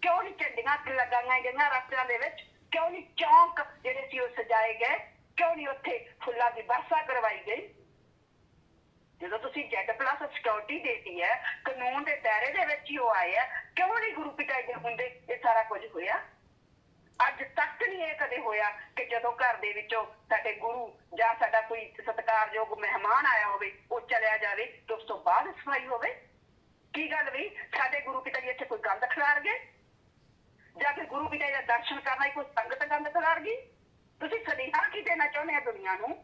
ਕਿਉਂ ਨਹੀਂ ਝੰਡੀਆਂ ਲਗਾਈਆਂ ਗਈਆਂ ਰਸਤਿਆਂ ਦੇ ਵਿੱਚ? ਕਿਉਂ ਨਹੀਂ ਚੌਂਕ ਜਿਹੜੇ ਸੀ ਉਹ ਸਜਾਏ ਗਏ? ਕਿਉਂ ਨਹੀਂ ਉੱਥੇ ਫੁੱਲਾਂ ਦੀ ਵਰਖਾ ਕਰਵਾਈ ਗਈ? ਜਦੋਂ ਤੁਸੀਂ Z+ ਸਿਕਿਉਰਿਟੀ ਦੇਤੀ ਹੈ, ਕਾਨੂੰਨ ਦੇ ਦਾਇਰੇ ਦੇ ਵਿੱਚ ਹੀ ਉਹ ਆਏ ਆ, ਕਿਉਂ ਨਹੀਂ ਗੁਰੂ ਪਿਤਾ ਜੀ ਦੇ ਹੁੰਦੇ ਇਹ ਸਾਰਾ ਕੁਝ ਹੋਇਆ? ਅੱਜ ਤੱਕ ਨਹੀਂ ਇਹ ਕਦੇ ਹੋਇਆ ਕਿ ਜਦੋਂ ਘਰ ਦੇ ਵਿੱਚੋਂ ਸਾਡੇ ਗੁਰੂ ਜਾਂ ਸਾਡਾ ਕੋਈ ਸਤਿਕਾਰਯੋਗ ਮਹਿਮਾਨ ਆਇਆ ਹੋਵੇ ਉਹ ਚਲਿਆ ਜਾਵੇ ਤੇ ਉਸ ਤੋਂ ਬਾਅਦ ਸਫਾਈ ਹੋਵੇ। ਕੀ ਗੱਲ ਵੀ ਸਾਡੇ ਗੁਰੂ ਪਿਤਾ ਜੀ ਇੱਥੇ ਕੋਈ ਗੰਦ ਖਿਲਾਰ ਗਏ ਜਾਂ ਫਿਰ ਗੁਰੂ ਪਿਤਾ ਜੀ ਦਾ ਦਰਸ਼ਨ ਕਰਨਾ ਹੀ ਕੋਈ ਸੰਗਤ ਗੰਦ ਖਿਲਾਰ ਗਈ? ਤੁਸੀਂ ਸੁਨੇਹਾ ਕੀ ਦੇਣਾ ਚਾਹੁੰਦੇ ਆ ਦੁਨੀਆ ਨੂੰ?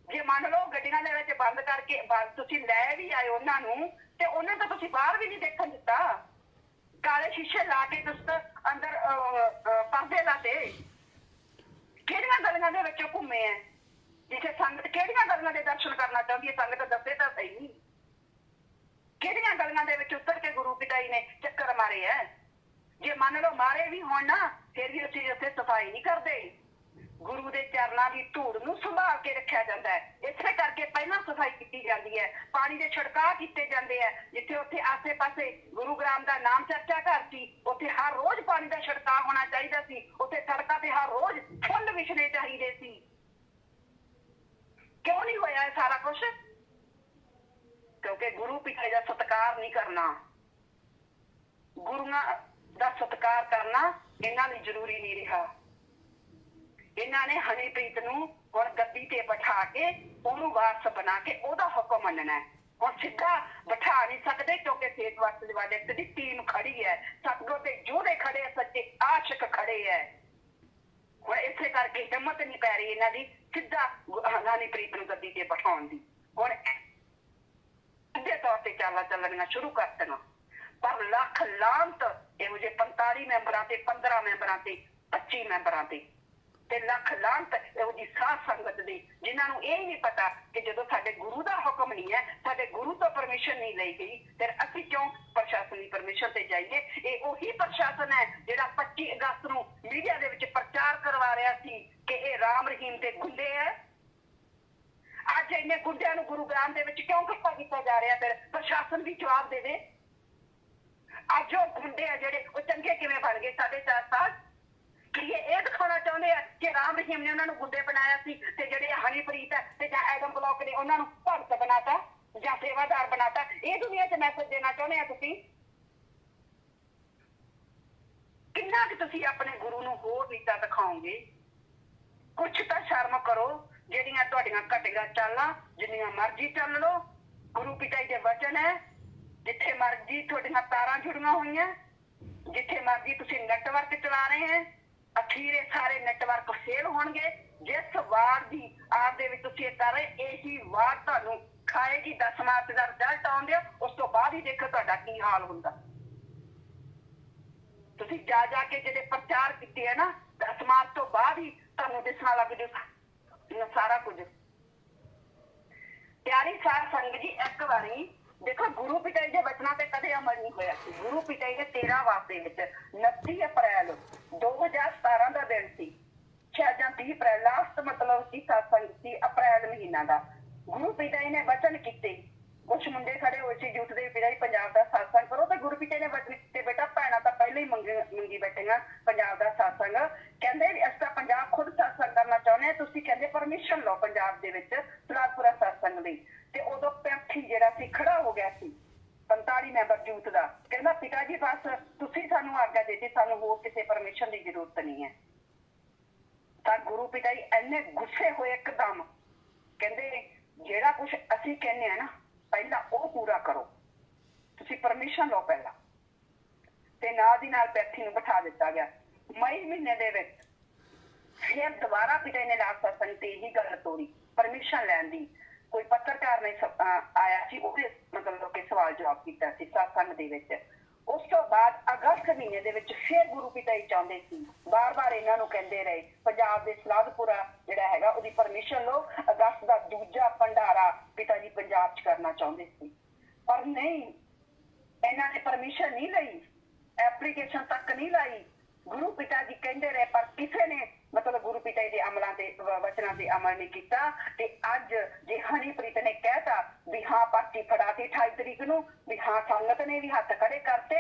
ਜੇ ਮੰਨ ਲਓ ਗੱਡੀਆਂ ਦੇ ਵਿੱਚ ਬੰਦ ਕਰਕੇ ਤੁਸੀਂ ਲੈ ਵੀ ਆਏ ਉਹਨਾਂ ਨੂੰ ਤੇ ਉਹਨਾਂ ਦਾ ਤੁਸੀਂ ਬਾਹਰ ਵੀ ਨਹੀਂ ਦੇਖਣ ਦਿੱਤਾ। ਕਾਲੇ ਸ਼ੀਸ਼ੇ ਲਾ ਕੇ ਤੁਸੀਂ ਅੰਦਰ ਪਰਦੇ ਲਾਤੇ। ਕਿਹੜੀਆਂ ਗਲੀਆਂ ਦੇ ਵਿੱਚ ਘੁੰਮੇ ਐ ਜਿੱਥੇ ਸੰਗਤ ਕਿਹੜੀਆਂ ਗਲੀਆਂ ਦੇ ਦਰਸ਼ਨ ਕਰਨਾ ਚਾਹੁੰਦੀ ਹੈ? ਸੰਗਤ ਦੱਸੇ ਤਾਂ ਸਹੀ। ਕਿਹੜੀਆਂ ਗਲੀਆਂ ਦੇ ਵਿੱਚ ਉਤਰ ਕੇ ਗੁਰੂ ਪਿਤਾ ਜੀ ਨੇ ਚੱਕਰ ਮਾਰੇ ਐ? ਜੇ ਮੰਨ ਲਓ ਮਾਰੇ ਵੀ ਹੋਣ ਨਾ, ਫਿਰ ਵੀ ਅਸੀਂ ਉੱਥੇ ਸਫਾਈ ਨਹੀਂ ਕਰਦੇ। ਗੁਰੂ ਦੇ ਚਰਨਾਂ ਦੀ ਧੂੜ ਨੂੰ ਸੰਭਾਲ ਕੇ ਰੱਖਿਆ ਜਾਂਦਾ ਹੈ। ਇਸੇ ਕਰਕੇ ਪਹਿਲਾਂ ਸਫਾਈ ਕੀਤੀ ਜਾਂਦੀ ਹੈ। ਪਾਣੀ ਦੇ ਛਿੜਕਾਅ ਕੀਤੇ ਜਾਂਦੇ ਆ। ਜਿੱਥੇ ਉੱਥੇ ਆਸੇ ਪਾਸੇ ਗੁਰੂ ਗ੍ਰਾਮ ਦਾ ਨਾਮ ਚਰਚਾ ਘਰ ਸੀ, ਉੱਥੇ ਹਰ ਰੋਜ਼ ਪਾਣੀ ਦਾ ਛਿੜਕਾਅ ਹੋਣਾ ਚਾਹੀਦਾ ਸੀ। ਉੱਥੇ ਸੜਕਾਂ ਤੇ ਹਰ ਰੋਜ਼ ਫੁੱਲ ਵਿਛਣੇ ਚਾਹੀਦੇ ਸੀ। ਕਿਉਂ ਨਹੀਂ ਹੋਇਆ ਇਹ ਸਾਰਾ ਕੁਛ? ਕਿਉਂਕਿ ਗੁਰੂ ਪਿਤਾ ਦਾ ਸਤਿਕਾਰ ਨਹੀਂ ਕਰਨਾ, ਗੁਰੂਆਂ ਦਾ ਸਤਿਕਾਰ ਕਰਨਾ ਇਹਨਾਂ ਲਈ ਜ਼ਰੂਰੀ ਨਹੀਂ ਰਿਹਾ। ਇਹਨਾਂ ਨੇ ਹਨੀਪ੍ਰੀਤ ਨੂੰ ਹੁਣ ਗੱਦੀ ਤੇ ਬਿਠਾ ਕੇ ਉਹਨੂੰ ਵਾਰਸ ਬਣਾ ਕੇ ਉਹਦਾ ਹੁਕਮ ਮੰਨਣਾ ਹੈ। ਹੁਣ ਸਿੱਧਾ ਬਿਠਾ ਨਹੀਂ ਸਕਦੇ ਕਿਉਂਕਿ ਸੇਤ ਵਾਸਤੇ ਵਾਲੇ ਦੀ ਟੀਮ ਖੜੀ ਹੈ। ਸਤਿਗੁਰ ਦੇ ਜੋਧੇ ਖੜੇ, ਸੱਚੇ ਆਸ਼ਿਕ ਖੜੇ ਹੈ। ਹੁਣ ਇਸੇ ਕਰਕੇ ਹਿੰਮਤ ਨਹੀਂ ਪੈ ਰਹੀ ਇਹਨਾਂ ਦੀ ਸਿੱਧਾ ਹਨੀਪ੍ਰੀਤ ਨੂੰ ਗੱਦੀ ਤੇ ਬਿਠਾਉਣ ਦੀ। ਹੁਣ ਸਿੱਧੇ ਤੌਰ ਤੇ ਚਾਲਾਂ ਚੱਲਣੀਆਂ ਸ਼ੁਰੂ ਕਰ ਦੇਣਾ। ਪਰ ਲੱਖ ਲਾਂਤ ਇਹੋ ਜਿਹੇ 45 ਮੈਂਬਰਾਂ ਤੇ 15 ਮੈਂਬਰਾਂ ਤੇ 25 ਮੈਂਬਰਾਂ ਤੇ ਲੱਖ ਲਾਂਤ ਇਹੋ ਜਿਹੀ ਸਾਧ ਸੰਗਤ ਦੀ ਜਿਨ੍ਹਾਂ ਨੂੰ ਇਹ ਨਹੀਂ ਪਤਾ ਕਿ ਜਦੋਂ ਸਾਡੇ ਗੁਰੂ ਦਾ ਹੁਕਮ ਨਹੀਂ ਹੈ, ਸਾਡੇ ਗੁਰੂ ਤੋਂ ਪਰਮਿਸ਼ਨ ਨਹੀਂ ਲਈ ਗਈ, ਫਿਰ ਅਸੀਂ ਕਿਉਂ ਪ੍ਰਸ਼ਾਸਨੀ ਪਰਮਿਸ਼ਨ ਤੇ ਜਾਈਏ? ਇਹ ਉਹੀ ਪ੍ਰਸ਼ਾਸਨ ਹੈ ਜਿਹੜਾ 25 ਅਗਸਤ ਨੂੰ ਮੀਡੀਆ ਦੇ ਵਿੱਚ ਪ੍ਰਚਾਰ ਕਰਵਾ ਰਿਹਾ ਸੀ ਕਿ ਇਹ ਰਾਮ ਰਹੀਮ ਦੇ ਗੁੰਡੇ ਹੈ। ਅੱਜ ਇੰਨੇ ਗੁੰਡਿਆਂ ਨੂੰ ਗੁਰੂ ਗ੍ਰਾਮ ਦੇ ਵਿੱਚ ਕਿਉਂ ਇਕੱਠਾ ਕੀਤਾ ਜਾ ਰਿਹਾ? ਫਿਰ ਪ੍ਰਸ਼ਾਸਨ ਵੀ ਜਵਾਬ ਦੇਵੇ। ਅੱਜ ਉਹ ਗੁੰਡੇ ਆ ਜਿਹੜੇ ਉਹ ਚੰਗੇ ਕਿਵੇਂ ਬਣ ਗਏ? 4.5 ਸਾਲ ਕਿ ਇਹ ਦਿਖਾਉਣਾ ਚਾਹੁੰਦੇ ਆ ਕਿ ਰਾਮ ਰਹੀਮ ਨੇ ਉਹਨਾਂ ਨੂੰ ਗੁੰਡੇ ਬਣਾਇਆ ਸੀ ਤੇ ਜਿਹੜੇ ਹਨੀਪ੍ਰੀਤ ਹੈ ਤੇ ਜਾਂ ਐਡਮ ਬਲੌਕ ਨੇ ਉਹਨਾਂ ਨੂੰ ਭਗਤ ਬਣਾਤਾ ਜਾਂ ਸੇਵਾਦਾਰ ਬਣਾਤਾ। ਇਹ ਦੁਨੀਆ 'ਚ ਮੈਸੇਜ ਦੇਣਾ ਚਾਹੁੰਦੇ ਆ ਤੁਸੀਂ? ਕਿੰਨਾ ਕੁ ਤੁਸੀਂ ਆਪਣੇ ਗੁਰੂ ਨੂੰ ਹੋਰ ਨੀਚਾ ਦਿਖਾਓਗੇ? ਕੁਛ ਤਾਂ ਸ਼ਰਮ ਕਰੋ। ਜਿਹੜੀਆਂ ਤੁਹਾਡੀਆਂ ਘਟੀਆਂ ਚਾਲਾਂ ਜਿੰਨੀਆਂ ਮਰਜ਼ੀ ਚੱਲ ਲਓ, ਗੁਰੂ ਪਿਤਾ ਜੀ ਦੇ ਵਚਨ ਹੈ, ਜਿੱਥੇ ਮਰਜ਼ੀ ਤੁਹਾਡੀਆਂ ਤਾਰਾਂ ਜੁੜੀਆਂ ਹੋਈਆਂ ਜਿੱਥੇ ਮਰਜ਼ੀ ਤੁਸੀਂ ਨੈਟਵਰਕ ਚਲਾ ਰਹੇ ਹੈ, ਅਖੀਰੇ ਸਾਰੇ ਨੈਟਵਰਕ ਫੇਲ ਹੋਣਗੇ। ਜਿਸ ਵਾਰ ਦੀ ਆਪ ਦੇ ਵਿੱਚ ਤੁਸੀਂ ਇਹ ਕਰ ਰਹੇ, ਇਹੀ ਵਾਰ ਤੁਹਾਨੂੰ ਖਾਏਗੀ 10 ਮਾਰਚ ਦਾ ਰਿਜ਼ਲਟ ਆਉਂਦੇ, ਉਸ ਤੋਂ ਬਾਅਦ ਹੀ ਦੇਖੋ ਤੁਹਾਡਾ ਕੀ ਹਾਲ ਹੁੰਦਾ। ਤੁਸੀਂ ਜਾ ਜਾ ਕੇ ਜਿਹੜੇ ਪ੍ਰਚਾਰ ਕੀਤੇ ਹੈ ਨਾ, 10 ਮਾਰਚ ਤੋਂ ਬਾਅਦ ਹੀ ਤੁਹਾਨੂੰ ਦਿਸਣਾ ਲੱਗ ਜੂ ਸਾਰਾ ਕੁਝ। ਪਿਆਰੀ ਸਾਧ ਸੰਗਤ ਜੀ, ਇੱਕ ਵਾਰੀ ਦੇਖੋ ਗੁਰੂ ਪਿਤਾ ਜੀ ਦੇ ਬਚਨਾਂ ਤੇ ਕਦੇ ਅਮਲ ਨਹੀਂ ਹੋਇਆ ਸੀ। ਗੁਰੂ ਪਿਤਾ ਜੀ ਦੇ 13 ਵਾਰ ਦੇ ਵਿੱਚ 29 ਅਪ੍ਰੈਲ 2017 ਦਾ ਦਿਨ ਸੀ, ਸ਼ਾਇਦ ਜਾਂ 30 ਅਪ੍ਰੈਲ ਲਾਸਟ ਮਤਲਬ ਸੀ ਸਤਸੰਗ ਸੀ ਅਪ੍ਰੈਲ ਮਹੀਨਾ ਦਾ। ਗੁਰੂ ਪਿਤਾ ਜੀ ਨੇ ਵਚਨ ਕੀਤੇ, ਕੁਛ ਮੁੰਡੇ ਖੜੇ ਹੋਏ ਸੀ ਯੂਥ ਦੇ ਪਿਤਾ ਜੀ ਪੰਜਾਬ ਦਾ ਸਤਸੰਗ ਕਰੋ, ਤੇ ਗੁਰੂ ਪਿਤਾ ਜੀ ਨੇ ਵਚਨ ਕੀਤੇ ਬੇਟਾ ਭੈਣਾਂ ਤਾਂ ਪਹਿਲਾਂ ਹੀ ਮੰਗੀ ਬੈਠੀਆਂ ਪੰਜਾਬ ਦਾ ਸਤਸੰਗ। ਕਹਿੰਦੇ ਅਸੀਂ ਤਾਂ ਪੰਜਾਬ ਖੁਦ ਸਤਸੰਗ ਕਰਨਾ ਚਾਹੁੰਦੇ ਹਾਂ, ਤੁਸੀਂ ਕਹਿੰਦੇ ਪਰਮਿਸ਼ਨ ਲਓ ਪੰਜਾਬ ਦੇ ਵਿੱਚ ਸਲਾਦਪੁਰਾ ਸਤਸੰਗ ਲਈ। ਤੇ ਉਦੋਂ ਪੈਂਥੀ ਜਿਹੜਾ ਸੀ ਖੜਾ ਹੋ ਗਿਆ ਸੀ 45 ਮੈਂਬਰ ਯੂਥ ਦਾ, ਕਹਿੰਦਾ ਪਿਤਾ ਜੀ ਬਸ ਤੁਸੀਂ ਸਾਨੂੰ ਆਗਿਆ ਦਿੱਤੀ, ਸਾਨੂੰ ਹੋਰ ਕਿਸੇ ਪਰਮਿਸ਼ਨ ਦੀ ਜ਼ਰੂਰਤ ਨਹੀਂ ਹੈ। ਤਾਂ ਗੁਰੂ ਪਿਤਾ ਜੀ ਇੰਨੇ ਗੁੱਸੇ ਹੋਏ ਇੱਕਦਮ, ਕਹਿੰਦੇ ਜਿਹੜਾ ਕੁਛ ਅਸੀਂ ਕਹਿੰਦੇ ਆ ਨਾ ਪਹਿਲਾਂ ਉਹ ਪੂਰਾ ਕਰੋ, ਤੁਸੀਂ ਪਰਮਿਸ਼ਨ ਲਓ ਪਹਿਲਾਂ। ਤੇ ਨਾਲ ਦੀ ਨਾਲ ਪੈਥੀ ਨੂੰ ਬਿਠਾ ਦਿੱਤਾ ਗਿਆ। ਮਈ ਮਹੀਨੇ ਦੇ ਵਿੱਚ ਫਿਰ ਦੁਬਾਰਾ ਪਿਤਾ ਨੇ ਲਾਸਟ ਸਤਸੰਗ ਤੇ ਇਹੀ ਗੱਲ ਤੋਰੀ ਪਰਮਿਸ਼ਨ ਲੈਣ ਦੀ। ਕੋਈ ਪੱਤਰਕਾਰ ਨੇ ਆਇਆ ਸੀ, ਉਹਦੇ ਮਤਲਬ ਕਿ ਸਵਾਲ ਜਵਾਬ ਕੀਤਾ ਸੀ ਸਤਸੰਗ ਦੇ ਵਿੱਚ। ਉਸ ਤੋਂ ਬਾਅਦ ਅਗਸਤ ਮਹੀਨੇ ਦੇ ਵਿੱਚ ਫਿਰ ਗੁਰੂ ਪਿਤਾ ਜੀ ਚਾਹੁੰਦੇ ਸੀ, ਬਾਰ-ਬਾਰ ਇਹਨਾਂ ਨੂੰ ਕਹਿੰਦੇ ਰਹੇ ਪੰਜਾਬ ਦੇ ਸਲਾਦਪੁਰਾ ਜਿਹੜਾ ਹੈਗਾ ਉਹਦੀ ਪਰਮਿਸ਼ਨ ਲਓ, ਅਗਸਤ ਦਾ ਦੂਜਾ ਭੰਡਾਰਾ ਪਿਤਾ ਜੀ ਪੰਜਾਬ 'ਚ ਕਰਨਾ ਚਾਹੁੰਦੇ ਸੀ। ਪਰ ਨਹੀਂ, ਇਹਨਾਂ ਨੇ ਪਰਮਿਸ਼ਨ ਨਹੀਂ ਲਈ, ਐਪਲੀਕੇਸ਼ਨ ਤੱਕ ਨਹੀਂ ਲਾਈ। ਗੁਰੂ ਪਿਤਾ ਜੀ ਕਹਿੰਦੇ ਰਹੇ ਪਰ ਕਿਸੇ ਨੇ ਮਤਲਬ ਗੁਰੂ ਪਿਤਾ ਜੀ ਦੇ ਅਮਲਾਂ ਤੇ ਵਚਨਾਂ ਤੇ ਅਮਲ ਨਹੀਂ ਕੀਤਾ। ਤੇ ਅੱਜ ਜੇ ਹਨੀਪ੍ਰੀਤ ਨੇ ਕਹਿਤਾ ਵੀ ਹਾਂ ਪਾਰਟੀ ਫੜਾਤੀ 28 ਤਰੀਕ ਨੂੰ, ਵੀ ਹਾਂ ਸੰਗਤ ਨੇ ਵੀ ਹੱਥ ਖੜੇ ਕਰਤੇ,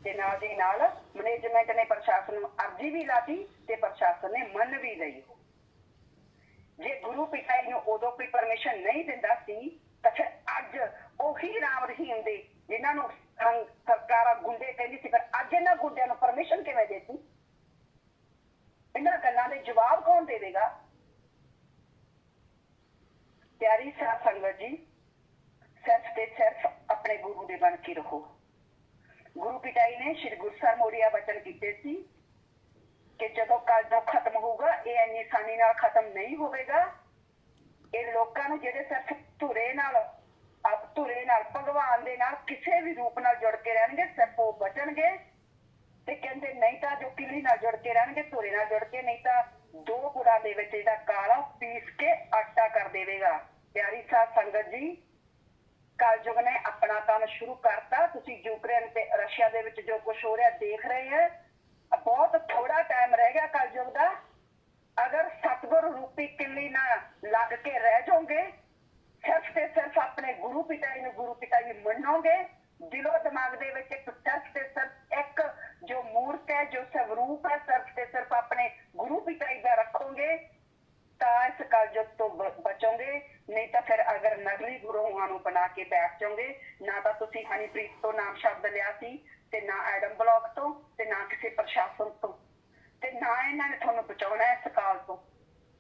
ਤੇ ਨਾਲ ਦੀ ਨਾਲ ਮੈਨੇਜਮੈਂਟ ਨੇ ਪ੍ਰਸ਼ਾਸਨ ਨੂੰ ਅਰਜ਼ੀ ਵੀ ਲਾਤੀ ਤੇ ਪ੍ਰਸ਼ਾਸਨ ਨੇ ਮੰਨ ਵੀ ਲਈ। ਜੇ ਗੁਰੂ ਪਿਤਾ ਜੀ ਨੂੰ ਉਦੋਂ ਕੋਈ ਪਰਮਿਸ਼ਨ ਨਹੀਂ ਦਿੰਦਾ ਸੀ ਤਾਂ ਫਿਰ ਅੱਜ ਉਹੀ ਰਾਮ ਰਹੀਮ ਦੇ ਜਿਨ੍ਹਾਂ ਨੂੰ ਸਰਕਾਰਾਂ ਗੁੰਡੇ ਕਹਿੰਦੀ ਸੀ, ਫਿਰ ਅੱਜ ਇਹਨਾਂ ਗੁੰਡਿਆਂ ਨੂੰ ਪਰਮਿਸ਼ਨ ਕਿਵੇਂ ਦੇਤੀ? ਇਹਨਾਂ ਗੱਲਾਂ ਦੇ ਜਵਾਬ ਕੌਣ ਦੇਵੇਗਾ? ਪਿਆਰੀ ਸਾਧ ਸੰਗਤ ਜੀ, ਸਿਰਫ ਤੇ ਸਿਰਫ ਆਪਣੇ ਗੁਰੂ ਦੇ ਬਣ ਕੇ ਰਹੋ। ਗੁਰੂ ਪਿਤਾ ਜੀ ਨੇ ਸ਼੍ਰੀ ਗੁਰੂ ਸਾਹਿਬ ਮੋਰੀਆ ਵਚਨ ਕੀਤੇ ਸੀ ਕਿ ਜਦੋਂ ਕਲਯੁੱਗ ਖਤਮ ਹੋਊਗਾ ਇਹ ਇੰਨੀ ਆਸਾਨੀ ਨਾਲ ਖਤਮ ਨਹੀਂ ਹੋਵੇਗਾ। ਇਹ ਲੋਕਾਂ ਨੂੰ ਜਿਹੜੇ ਸਿਰਫ ਧੁਰੇ ਨਾਲ ਭਗਵਾਨ ਦੇ ਨਾਲ ਕਿਸੇ ਵੀ ਰੂਪ ਨਾਲ ਜੁੜ ਕੇ ਰਹਿਣਗੇ ਸਿਰਫ ਉਹ ਬਚਣਗੇ। ਤੇ ਕਹਿੰਦੇ ਨਹੀਂ ਤਾਂ ਜੋ ਕਿਲੀ ਨਾਲ ਜੁੜ ਕੇ ਰਹਿਣਗੇ, ਧੁਰੇ ਨਾਲ ਜੁੜ ਕੇ, ਨਹੀਂ ਤਾਂ ਦੋ ਗੁੜਾਂ ਦੇ ਵਿੱਚ ਜਿਹੜਾ ਕਾਲਾ ਪੀਸ ਕੇ ਆਟਾ ਕਰ ਦੇਵੇਗਾ। ਪਿਆਰੀ ਸਾਧ ਸੰਗਤ ਜੀ, ਕਲਯੁੱਗ ਨੇ ਆਪਣਾ ਕੰਮ ਸ਼ੁਰੂ ਕਰਤਾ। ਤੁਸੀਂ ਯੂਕਰੇਨ ਤੇ ਰਸ਼ੀਆ ਦੇ ਵਿੱਚ ਜੋ ਕੁਝ ਹੋ ਰਿਹਾ ਦੇਖ ਰਹੇ ਹੈ। ਬਹੁਤ ਥੋੜਾ ਟਾਈਮ ਰਹਿ ਗਿਆ ਕਲਯੁੱਗ ਦਾ। ਅਗਰ ਸਤਿਗੁਰ ਰੂਪੀ ਕਿੱਲੀ ਨਾਲ ਲੱਗ ਕੇ ਰਹਿ ਜਾਓਗੇ, ਸਿਰਫ ਤੇ ਸਿਰਫ ਆਪਣੇ ਗੁਰੂ ਪਿਤਾ ਜੀ ਨੂੰ ਗੁਰੂ ਪਿਤਾ ਜੀ ਮੰਨੋਗੇ, ਦਿਲੋਂ ਦਿਮਾਗ ਦੇ ਵਿੱਚ ਇੱਕ ਸਿਰਫ ਤੇ ਸਿਰਫ ਇੱਕ ਜੋ ਮੂਰਤ ਹੈ, ਜੋ ਸਵਰੂਪ ਹੈ, ਸਿਰਫ ਤੇ ਸਿਰਫ ਆਪਣੇ ਗੁਰੂ ਪਿਤਾ ਜੀ ਦਾ ਰੱਖੋਗੇ ਤਾਂ ਇਸ ਕਲਯੁੱਗ ਤੋਂ ਬਚੋਗੇ। ਨਹੀਂ ਤਾਂ ਫਿਰ ਅਗਰ ਨਕਲੀ ਗੁਰੂਆਂ ਨੂੰ ਬਣਾ ਕੇ ਬੈਠ ਜਾਓਗੇ, ਨਾ ਤਾਂ ਤੁਸੀਂ ਹਨੀਪ੍ਰੀਤ ਤੋਂ ਨਾਮ ਸ਼ਬਦ ਲਿਆ ਸੀ, ਤੇ ਨਾ ਐਡਮ ਬਲੌਕ ਤੋਂ, ਤੇ ਨਾ ਕਿਸੇ ਪ੍ਰਸ਼ਾਸਨ ਤੋਂ, ਤੇ ਨਾ ਇਹਨਾਂ ਨੇ ਤੁਹਾਨੂੰ ਬਚਾਉਣਾ ਇਸ ਕਾਲ ਤੋਂ।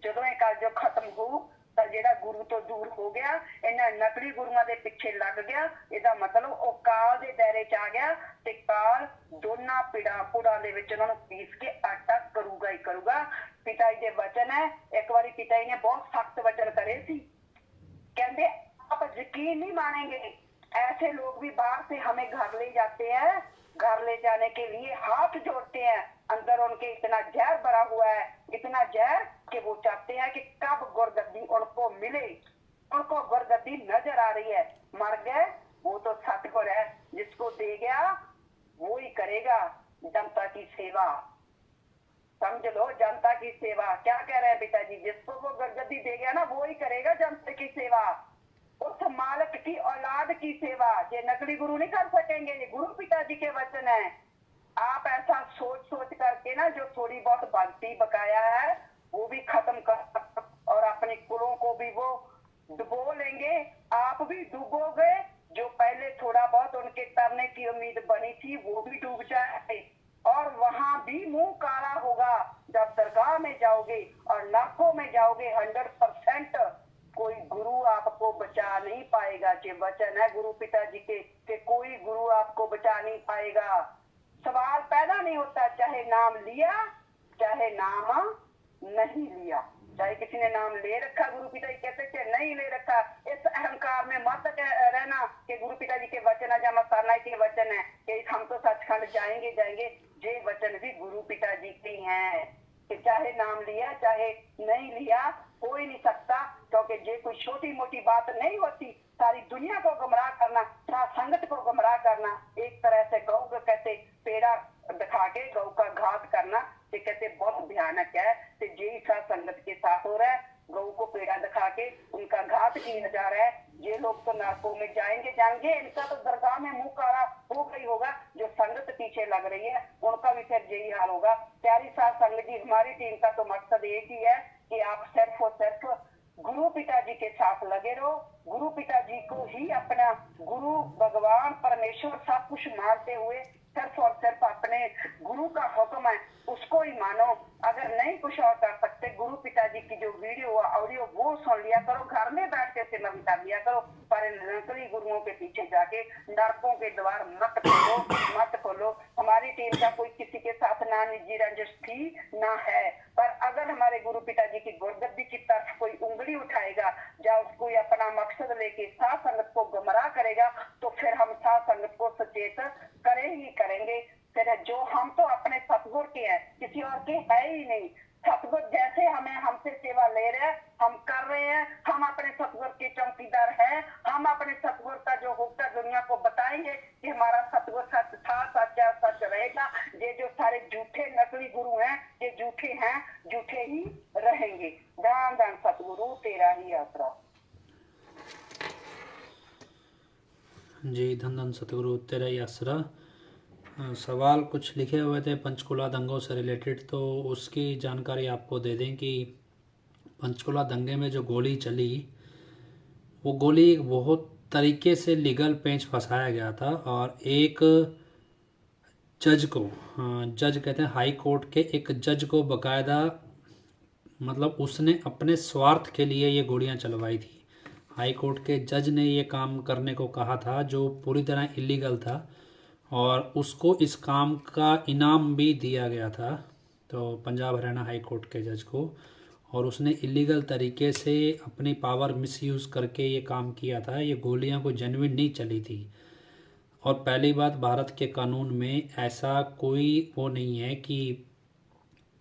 ਜਦੋਂ ਇਹ ਕਲਯੁੱਗ ਖਤਮ ਹੋਊ ਤਾਂ ਜਿਹੜਾ ਗੁਰੂ ਤੋਂ ਦੂਰ ਹੋ ਗਿਆ, ਇਹਨਾਂ ਨਕਲੀ ਗੁਰੂਆਂ ਦੇ ਪਿੱਛੇ ਲੱਗ ਗਿਆ, ਇਹਦਾ ਮਤਲਬ ਉਹ ਕਾਲ ਦੇ ਦਾਇਰੇ 'ਚ ਆ ਗਿਆ। ਤੇ ਕਾਲ ਦੋਨਾਂ ਪੁੜਾਂ ਦੇ ਵਿੱਚ ਉਹਨਾਂ ਨੂੰ ਪੀਸ ਕੇ ਆਟਾ ਕਰੂਗਾ ਹੀ ਕਰੂਗਾ। ਪਿਤਾ ਜੀ ਦੇ ਵਚਨ ਹੈ। ਇੱਕ ਵਾਰੀ ਪਿਤਾ ਜੀ ਨੇ ਬਹੁਤ ਸਖਤ ਵਚਨ करे ਸੀ, कहते आप यकीन नहीं मानेंगे, ऐसे लोग भी बाहर से हमें घर ले जाते हैं, घर ले जाने के लिए हाथ जोड़ते हैं, अंदर उनके इतना जहर भरा हुआ है, इतना जहर कि वो चाहते हैं कि कब गुरगद्दी उनको मिले। उनको गुरगद्दी नजर आ रही है, मर गए वो तो सतगुर है, जिसको दे गया वो ही करेगा जनता की सेवा। समझ लो, जनता की सेवा। क्या कह रहे हैं पिताजी? जिसको वो गुरगद्दी दे गया ना वो ही करेगा जनता की सेवा, उस मालिक की औलाद की सेवा। ये नकली गुरु नहीं कर सकेंगे, ये गुरु पिताजी के वचन है। आप ऐसा सोच सोच करके ना जो थोड़ी बहुत भक्ति बकाया है वो भी खत्म कर और अपने कुलों को भी वो डुबो लेंगे, आप भी डूबोगे। जो पहले थोड़ा बहुत उनके तरने की उम्मीद बनी थी वो भी डूब जाए और वहां भी मुंह काला होगा जब दरगाह में जाओगे और लाखों में जाओगे। 100% कोई गुरु आपको बचा नहीं पाएगा। कि वचन है गुरु पिताजी के कि कोई गुरु आपको बचा नहीं पाएगा। सवाल पैदा नहीं होता, चाहे नाम लिया चाहे नाम नहीं लिया, चाहे किसी ने नाम ले रखा गुरु पिता जी कहते कि नहीं ले रखा। इस अहंकार में मत रहना कि गुरु पिता जी के वचन है, जहाँ मसाना के वचन है कि हम तो सचखंड जाएंगे जाएंगे, ये वचन भी गुरु पिता जी के हैं कि चाहे नाम लिया चाहे नहीं लिया हो ही नहीं सकता, क्योंकि ये कोई छोटी मोटी बात नहीं होती। सारी दुनिया को गुमराह करना, सारी संगत को गुमराह करना, एक तरह से गौ को कहते पेड़ा दिखा के गौ का घात करना, ये कहते बहुत भयानक है। तो यही साथ संगत के साथ हो रहा है, गौ को पेड़ा दिखा के उनका घात किया जा रहा है। ये लोग तो नरकों में जाएंगे जाएंगे, इनका तो दरगाह में मुंह काला हो गई होगा। जो संगत पीछे लग रही है उनका भी फिर यही हाल होगा। प्यारी साथ संगत जी, हमारी टीम का तो मकसद एक ही है कि आप सिर्फ और सिर्फ गुरु पिता जी के साथ लगे रहो, गुरु पिता जी को ही अपना गुरु भगवान परमेश्वर सब कुछ मानते हुए सिर्फ और सिर्फ अपने गुरु का हुक्म है उसको ही मानो। अगर नहीं कुछ और कर सकते, गुरु पिता जी की जो वीडियो ऑडियो वो सुन लिया करो, घर में बैठ के सिमरन कर लिया करो, पर इन नकली गुरुओं के पीछे जाके नरकों के द्वार मत खोलो, मत खोलो। हमारी टीम का कोई किसी के साथ ना निजी रंजिश थी ना है, पर अगर हमारे गुरु पिता जी की गुरगद्दी की तरफ कोई उंगली उठाएगा या कोई अपना मकसद लेके साथ संगत को गुमराह करेगा, तो फिर हम साथ संगत को सचेत करें ही करेंगे। फिर जो हम तो अपने सतगुर के हैं, किसी और के है ही नहीं। सतगुर जैसे हमें हमसे सेवा ले रहे हैं, हम कर रहे हैं, हम अपने सतगुर के चौकीदार हैं। हम अपने सतगुर का जो होगा दुनिया को बताएंगे कि हमारा सतगुर सच था, सच्चा सच रहेगा। ये जो सारे झूठे नकली गुरु हैं, ये झूठे हैं, झूठे ही रहेंगे। दान दान सतगुरु तेरा ही आसरा। जी, धन धन सतगुरु तेरा ही आसरा। सवाल कुछ लिखे हुए थे पंचकुला दंगों से रिलेटेड, तो उसकी जानकारी आपको दे दें कि पंचकुला दंगे में जो गोली चली, वो गोली बहुत तरीके से लीगल पेंच फंसाया गया था। और एक जज को, जज कहते हैं हाई कोर्ट के एक जज को बकायदा, मतलब उसने अपने स्वार्थ के लिए ये गोलियां चलवाई थी। हाई कोर्ट के जज ने ये काम करने को कहा था जो पूरी तरह इलीगल था, और उसको इस काम का इनाम भी दिया गया था, तो पंजाब हरियाणा हाई कोर्ट के जज को। और उसने इलीगल तरीके से अपनी पावर मिसयूज़ करके ये काम किया था। ये गोलियां कोई जेन्युइन नहीं चली थी। और पहली बात, भारत के कानून में ऐसा कोई वो नहीं है कि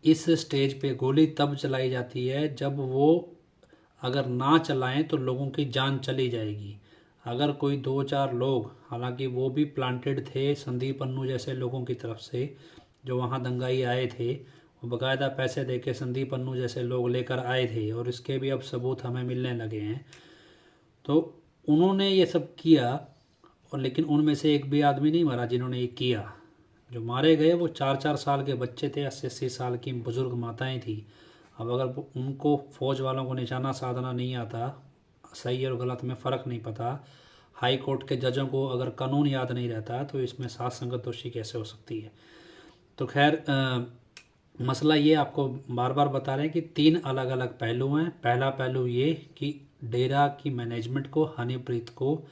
इस स्टेज पे गोली तब चलाई जाती है जब वो अगर ना चलाएं तो लोगों की जान चली जाएगी। अगर कोई 2-4 लोग, हालांकि वो भी प्लांटेड थे संदीप अन्नू जैसे लोगों की तरफ से, जो वहाँ दंगाई आए थे, वो बाकायदा पैसे देके संदीप अन्नू जैसे लोग लेकर आए थे, और इसके भी अब सबूत हमें मिलने लगे हैं। तो उन्होंने ये सब किया, और लेकिन उनमें से एक भी आदमी नहीं मरा जिन्होंने ये किया। जो मारे गए वो 4-4 साल के बच्चे थे, 80-80 साल की बुजुर्ग माताएं थी। अब अगर उनको फौज वालों को निशाना साधना नहीं आता, सही और गलत में फ़र्क नहीं पता, हाई कोर्ट के जजों को अगर कानून याद नहीं रहता, तो इसमें साथ संगत दोषी कैसे हो सकती है। तो खैर, मसला ये आपको बार बार बता रहे हैं कि 3 अलग अलग पहलू हैं। पहला पहलू ये कि डेरा की मैनेजमेंट को, हनीप्रीत को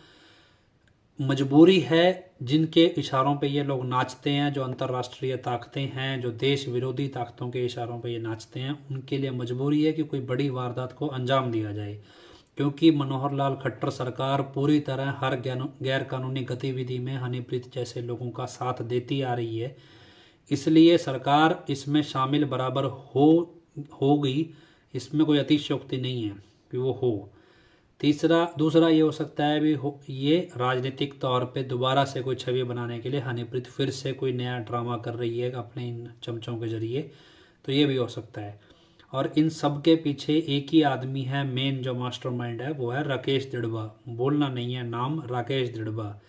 मजबूरी है, जिनके इशारों पे ये लोग नाचते हैं, जो अंतर्राष्ट्रीय ताकतें हैं, जो देश विरोधी ताकतों के इशारों पे ये नाचते हैं, उनके लिए मजबूरी है कि कोई बड़ी वारदात को अंजाम दिया जाए। क्योंकि मनोहर लाल खट्टर सरकार पूरी तरह हर गैर कानूनी गतिविधि में हनीप्रीत जैसे लोगों का साथ देती आ रही है, इसलिए सरकार इसमें शामिल बराबर होगी। इसमें कोई अतिशयोक्ति नहीं है कि वो हो। दूसरा ये हो सकता है भी ये राजनीतिक तौर पे दोबारा से कोई छवि बनाने के लिए हनीप्रीत फिर से कोई नया ड्रामा कर रही है अपने इन चमचों के जरिए, तो ये भी हो सकता है। और इन सब के पीछे एक ही आदमी है, मेन जो मास्टरमाइंड है, वो है राकेश दिड़बा। बोलना नहीं है नाम, राकेश दिड़बा।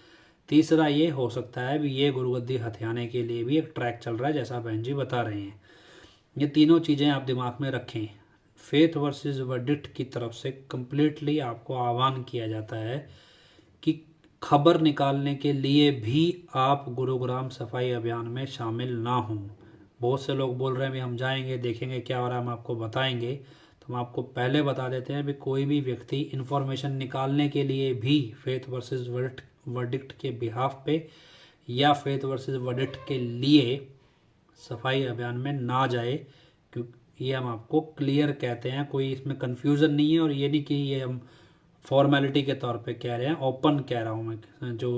तीसरा ये हो सकता है भी ये गुरुगद्दी हथियाने के लिए भी एक ट्रैक चल रहा है, जैसा बहन जी बता रहे हैं। ये तीनों चीज़ें आप दिमाग में रखें। फेथ वर्सेस वर्डिक्ट की तरफ से कम्प्लीटली आपको आह्वान किया जाता है कि खबर निकालने के लिए भी आप गुरुग्राम सफाई अभियान में शामिल ना हों। बहुत से लोग बोल रहे हैं भी हम जाएंगे, देखेंगे क्या हो रहा है, हम आपको बताएंगे। तो हम आपको पहले बता देते हैं भी कोई भी व्यक्ति इन्फॉर्मेशन निकालने के लिए भी फेथ वर्सेस वर्डिक्ट के बिहाफ पे या फेथ वर्सेस वर्डिक्ट के लिए सफाई अभियान में ना जाए, क्योंकि ये हम आपको क्लियर कहते हैं, कोई इसमें कन्फ्यूज़न नहीं है। और ये नहीं कि ये हम फॉर्मेलिटी के तौर पे कह रहे हैं, ओपन कह रहा हूँ मैं। जो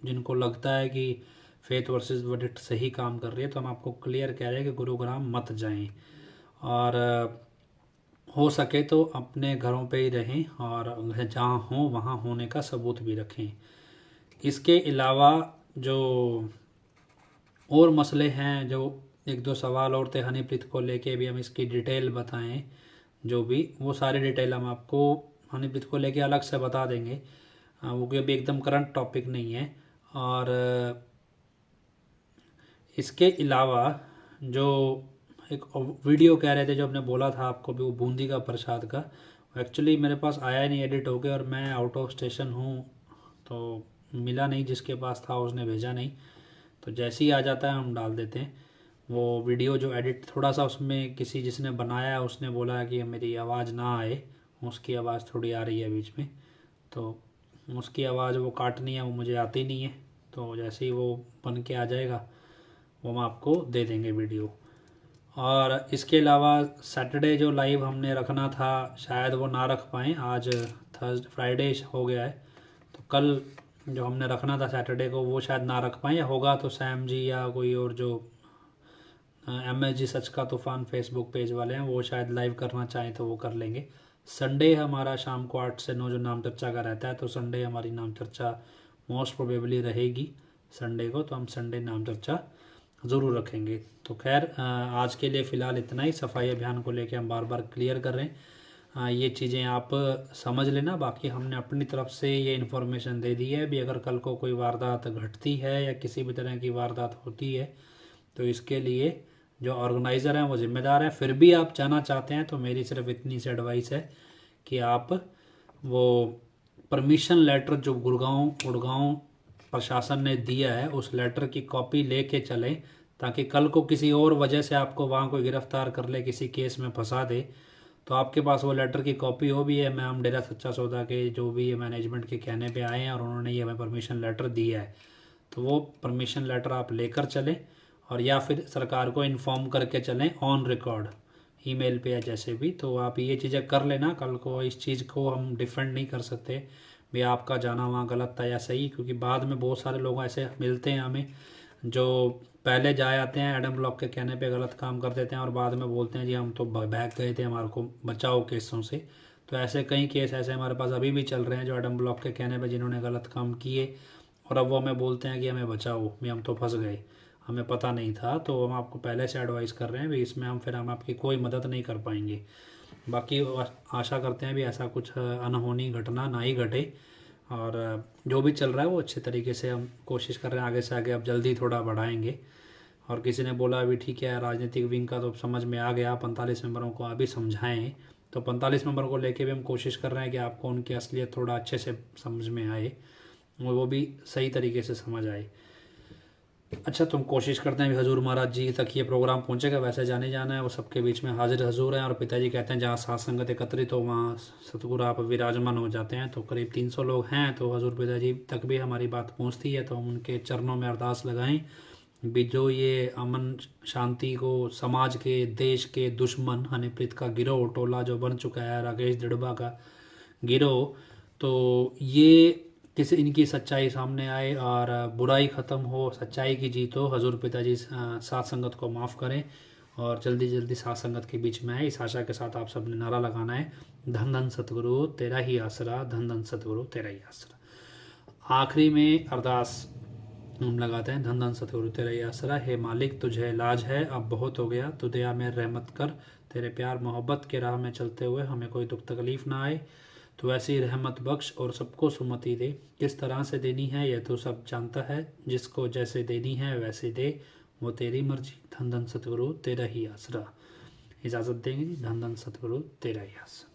जिनको लगता है कि फेथ वर्सेस वर्डिक्ट सही काम कर रही है, तो हम आपको क्लियर कह रहे हैं कि गुरुग्राम मत जाएं, और हो सके तो अपने घरों पे ही रहें, और जहाँ हो वहाँ होने का सबूत भी रखें। इसके अलावा जो और मसले हैं, जो एक दो सवाल और थे हनीप्रीत को लेके, भी हम इसकी डिटेल बताएं, जो भी वो सारी डिटेल हम आपको हनीप्रीत को लेके अलग से बता देंगे, वो कोई अभी एकदम करंट टॉपिक नहीं है। और इसके अलावा जो एक वीडियो कह रहे थे, जो आपने बोला था आपको भी, वो बूंदी का प्रसाद का, एक्चुअली मेरे पास आया नहीं एडिट हो गया, और मैं आउट ऑफ स्टेशन हूँ तो मिला नहीं, जिसके पास था उसने भेजा नहीं। तो जैसे ही आ जाता है हम डाल देते हैं वो वीडियो। जो एडिट थोड़ा सा उसमें किसी जिसने बनाया है उसने बोला है कि मेरी आवाज़ ना आए, उसकी आवाज़ थोड़ी आ रही है बीच में, तो उसकी आवाज़ वो काटनी है, वो मुझे आती नहीं है। तो जैसे ही वो बन के आ जाएगा वो हम आपको दे देंगे वीडियो। और इसके अलावा सैटरडे जो लाइव हमने रखना था, शायद वो ना रख पाएँ, आज फ्राइडे हो गया है, तो कल जो हमने रखना था सैटरडे को वो शायद ना रख पाएँ, या होगा तो सैम जी या कोई और जो MSG सच का तूफान फेसबुक पेज वाले हैं वो शायद लाइव करना चाहें तो वो कर लेंगे। संडे हमारा शाम को 8 से 9 जो नाम चर्चा का रहता है, तो संडे हमारी नाम चर्चा मोस्ट प्रोबेबली रहेगी संडे को, तो हम संडे नाम चर्चा ज़रूर रखेंगे। तो खैर आज के लिए फ़िलहाल इतना ही। सफाई अभियान को लेकर हम बार बार क्लियर कर रहे हैं, ये चीज़ें आप समझ लेना। बाकी हमने अपनी तरफ से ये इन्फॉर्मेशन दे दी है। भी अगर कल को कोई वारदात घटती है या किसी भी तरह की वारदात होती है, तो इसके लिए जो ऑर्गेनाइज़र हैं वो जिम्मेदार हैं। फिर भी आप जाना चाहते हैं तो मेरी सिर्फ इतनी सी एडवाइस है कि आप वो परमिशन लेटर जो गुड़गांव प्रशासन ने दिया है, उस लेटर की कॉपी लेके चलें, ताकि कल को किसी और वजह से आपको वहाँ कोई गिरफ्तार कर ले, किसी केस में फंसा दे, तो आपके पास वो लेटर की कॉपी हो भी है। मैं हम डेरा सच्चा सौदा के जो भी ये मैनेजमेंट के कहने पे आए हैं और उन्होंने ये हमें परमिशन लेटर दिया है, तो वो परमिशन लेटर आप लेकर चलें, और या फिर सरकार को इन्फॉर्म करके चलें ऑन रिकॉर्ड, ईमेल पे या जैसे भी। तो आप ये चीज़ें कर लेना, कल को इस चीज़ को हम डिफेंड नहीं कर सकते भी आपका जाना वहाँ गलत था या सही, क्योंकि बाद में बहुत सारे लोग ऐसे मिलते हैं हमें जो पहले जाए आते हैं एडम ब्लॉक के कहने पे गलत काम कर देते हैं, और बाद में बोलते हैं जी हम तो भाग गए थे, हमारे को बचाओ केसों से। तो ऐसे कई केस ऐसे हमारे पास अभी भी चल रहे हैं जो एडम ब्लॉक के कहने पे जिन्होंने गलत काम किए, और अब वो हमें बोलते हैं कि हमें बचाओ, भी हम तो फंस गए, हमें पता नहीं था। तो हम आपको पहले से एडवाइस कर रहे हैं भी इसमें हम आपकी कोई मदद नहीं कर पाएंगे। बाकी आशा करते हैं भी ऐसा कुछ अनहोनी घटना ना ही घटे, और जो भी चल रहा है वो अच्छे तरीके से हम कोशिश कर रहे हैं आगे से आगे अब जल्दी थोड़ा बढ़ाएंगे। और किसी ने बोला अभी ठीक है राजनीतिक विंग का तो समझ में आ गया, 45 मेंबरों को अभी समझाएं, तो 45 मेंबर को लेके भी हम कोशिश कर रहे हैं कि आपको उनकी असलियत थोड़ा अच्छे से समझ में आए, वो भी सही तरीके से समझ आए। अच्छा, तुम कोशिश करते हैं भी हजूर महाराज जी तक ये प्रोग्राम पहुंचेगा, वैसे जाने जाना है, वो सबके बीच में हाजिर हजूर हैं। और पिताजी कहते हैं जहाँ सात संगत एकत्रित हो वहाँ सतगुरु आप विराजमान हो जाते हैं। तो करीब 300 लोग हैं, तो हजूर पिताजी तक भी हमारी बात पहुँचती है, तो हम उनके चरणों में अरदास लगाएं भी जो ये अमन शांति को समाज के देश के दुश्मन हनीप्रीत का गिरोह टोला जो बन चुका है, राकेश दिड़बा का गिरोह, तो ये किसी इनकी सच्चाई सामने आए और बुराई ख़त्म हो, सच्चाई की जीत हो। हजूर पिताजी सात संगत को माफ़ करें और जल्दी जल्दी सात संगत के बीच में आए। इस आशा के साथ आप सबने नारा लगाना है, धन धन सतगुरु तेरा ही आसरा, धन धन सतगुरु तेरा ही आसरा। आखिरी में अरदास हम लगाते हैं, धन धन सतगुरु तेरा ही आसरा। हे मालिक तुझे इलाज है, अब बहुत हो गया, तू दया में रहमत कर। तेरे प्यार मोहब्बत के राह में चलते हुए हमें कोई दुख तकलीफ ना आए, तो ऐसी रहमत बख्श और सबको सुमति दे। किस तरह से देनी है यह तो सब जानता है, जिसको जैसे देनी है वैसे दे, वो तेरी मर्जी। धन धन सतगुरु तेरा ही आसरा। इजाज़त देंगे जी, धन धन सतगुरु तेरा ही आसरा।